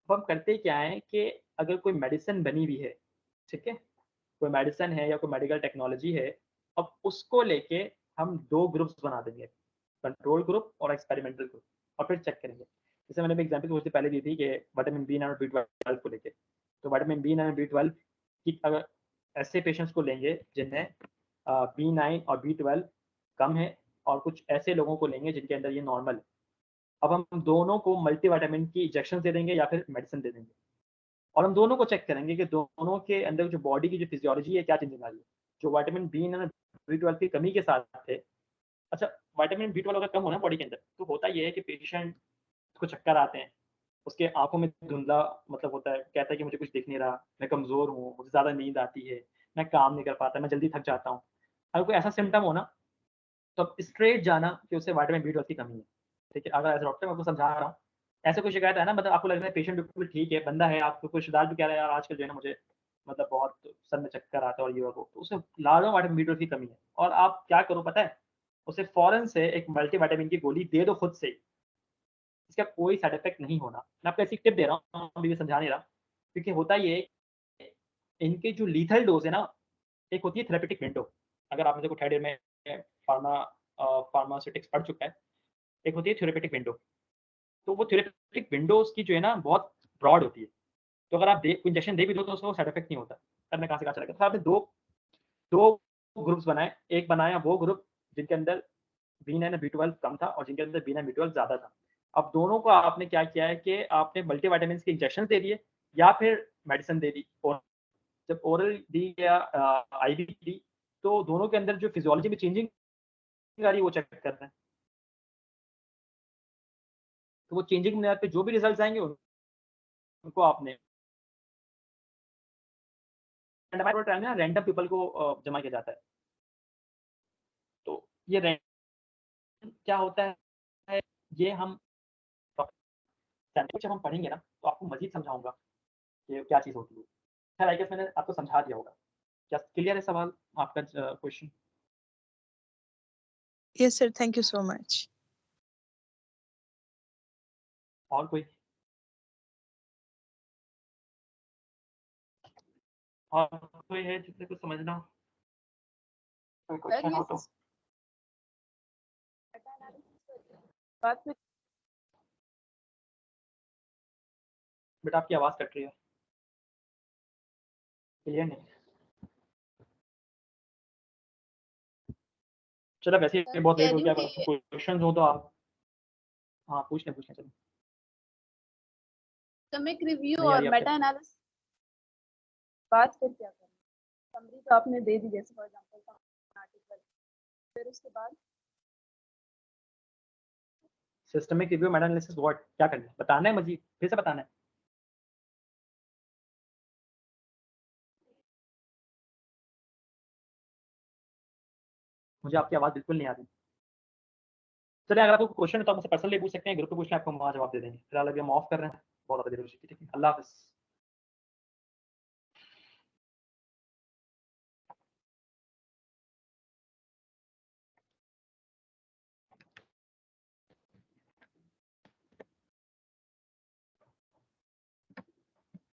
अब हम करते क्या है कि अगर कोई मेडिसिन बनी हुई है, ठीक है, कोई मेडिसिन है या कोई मेडिकल टेक्नोलॉजी है, अब उसको लेके हम 2 ग्रुप्स बना देंगे, कंट्रोल ग्रुप और एक्सपेरिमेंटल ग्रुप, और फिर चेक करेंगे। जैसे मैंने एग्जांपल कुछ देर पहले दी थी कि विटामिन बी और B12 को लेके, तो विटामिन B9 और B12 की अगर ऐसे पेशेंट्स को लेंगे जिनमें B9 और B12 कम है, और कुछ ऐसे लोगों को लेंगे जिनके अंदर ये नॉर्मल है। अब हम दोनों को मल्टीविटामिन की इंजेक्शन दे देंगे या फिर मेडिसिन दे देंगे, और हम दोनों को चेक करेंगे कि दोनों के अंदर जो बॉडी की जो फिजियोलॉजी है क्या चेंजेस आ रही है। जो विटामिन B9 और B12 की कमी के साथ थे, अच्छा विटामिन B12 अगर कम हो ना बॉडी के अंदर, तो होता ये है कि पेशेंट को चक्कर आते हैं, उसके आंखों में धुंधला मतलब होता है, कहता है कि मुझे कुछ दिख नहीं रहा, मैं कमज़ोर हूँ, मुझे ज़्यादा नींद आती है, मैं काम नहीं कर पाता, मैं जल्दी थक जाता हूँ। अगर कोई ऐसा सिम्टम हो ना, तो अब स्ट्रेट जाना कि उसे विटामिन B12 की कमी है, ठीक है। अगर एज डॉक्टर मैं आपको समझा रहा हूँ, ऐसे कोई शिकायत है ना, मतलब आपको लग रहा है पेशेंट बिल्कुल ठीक है, बंदा है, आपको कोई रिश्तेदार भी कह रहा है यार आजकल जो है ना मुझे मतलब बहुत सर में चक्कर आता है और ये वो, तो उसे लाजो विटामिन B12 की कमी है, और आप क्या करो पता है, उसे फ़ौरन से एक मल्टीविटामिन की गोली दे दो खुद से, इसका कोई साइड इफेक्ट नहीं होना। मैं आपको ऐसी टिप दे रहा हूँ, अभी भी समझा नहीं रहा, क्योंकि होता ये है, इनके जो लीथल डोज़ है ना, एक होती है थेरेपेटिक विंडो। अगर आप में से कोई थर्ड ईयर में फार्मा फार्मास्यूटिक्स पढ़ चुका है, एक होती है थेरेपेटिक विंडो। तो वो थेरेपेटिक विंडोज़ की जो है ना बहुत ब्रॉड होती है। तो अगर आप इंजेक्शन दे भी दो तो उसको साइड इफेक्ट नहीं होता। अब मैं कहाँ से कहाँ चला गया? तो आपने 2 ग्रुप्स बनाए। एक बनाया वो ग्रुप जिनके अंदर B9 और B12 कम था और जिनके अंदर B9 B12 ज़्यादा था। अब दोनों को आपने क्या किया है कि आपने मल्टीविटामिन्स के इंजेक्शन दे दिए या फिर मेडिसिन दे दी। और जब ओरल दी या आईवी दी, तो दोनों के अंदर जो फिजियोलॉजी में चेंजिंग आ रही है वो चेक कर रहे हैं। तो वो चेंजिंग की बुनियाद पे जो भी रिजल्ट्स आएँगे उनको आपने रैंडमाइज्ड ट्रायल में ना रैंडम पीपल को जमा किया जाता है। तो ये रैंडम क्या होता है, ये हम जब हम पढ़ेंगे ना तो आपको मज़ीद समझाऊँगा कि क्या चीज़ होती है। खैर आई गेस मैंने आपको समझा दिया होगा। क्या क्लियर है सवाल आपका question? Yes sir, thank you so much. और कोई है जिससे कुछ समझना हो? कोई क्वेश्चन हो तो? बेटा आपकी आवाज़ कट रही है। क्लियर नहीं। चलो वैसे ही बहुत लेट हो गया, अगर आपको क्वेश्चंस हो तो आप हाँ पूछ लें चलो। सिस्टमिक रिव्यू नहीं आ और रही आपको? मेटा एनालिसिस बात फिर क्या करना, समरी तो आपने दे दी, जैसे फॉर एग्जांपल आर्टिकल, फिर उसके बाद systemic review Meta analysis what, क्या करना है बताना है, मजीद फिर से बताना है। मुझे आपकी आवाज़ बिल्कुल नहीं आ रही। चलिए अगर आपको क्वेश्चन है तो आप मुझसे पर्सनली पूछ सकते हैं, ग्रुप पे पूछ लें, आपको हम वहाँ जवाब दे देंगे। फिलहाल अभी हम ऑफ कर रहे हैं, बहुत ज़्यादा देर हो चुकी है। ठीक है, अल्लाह हाफ़िज़।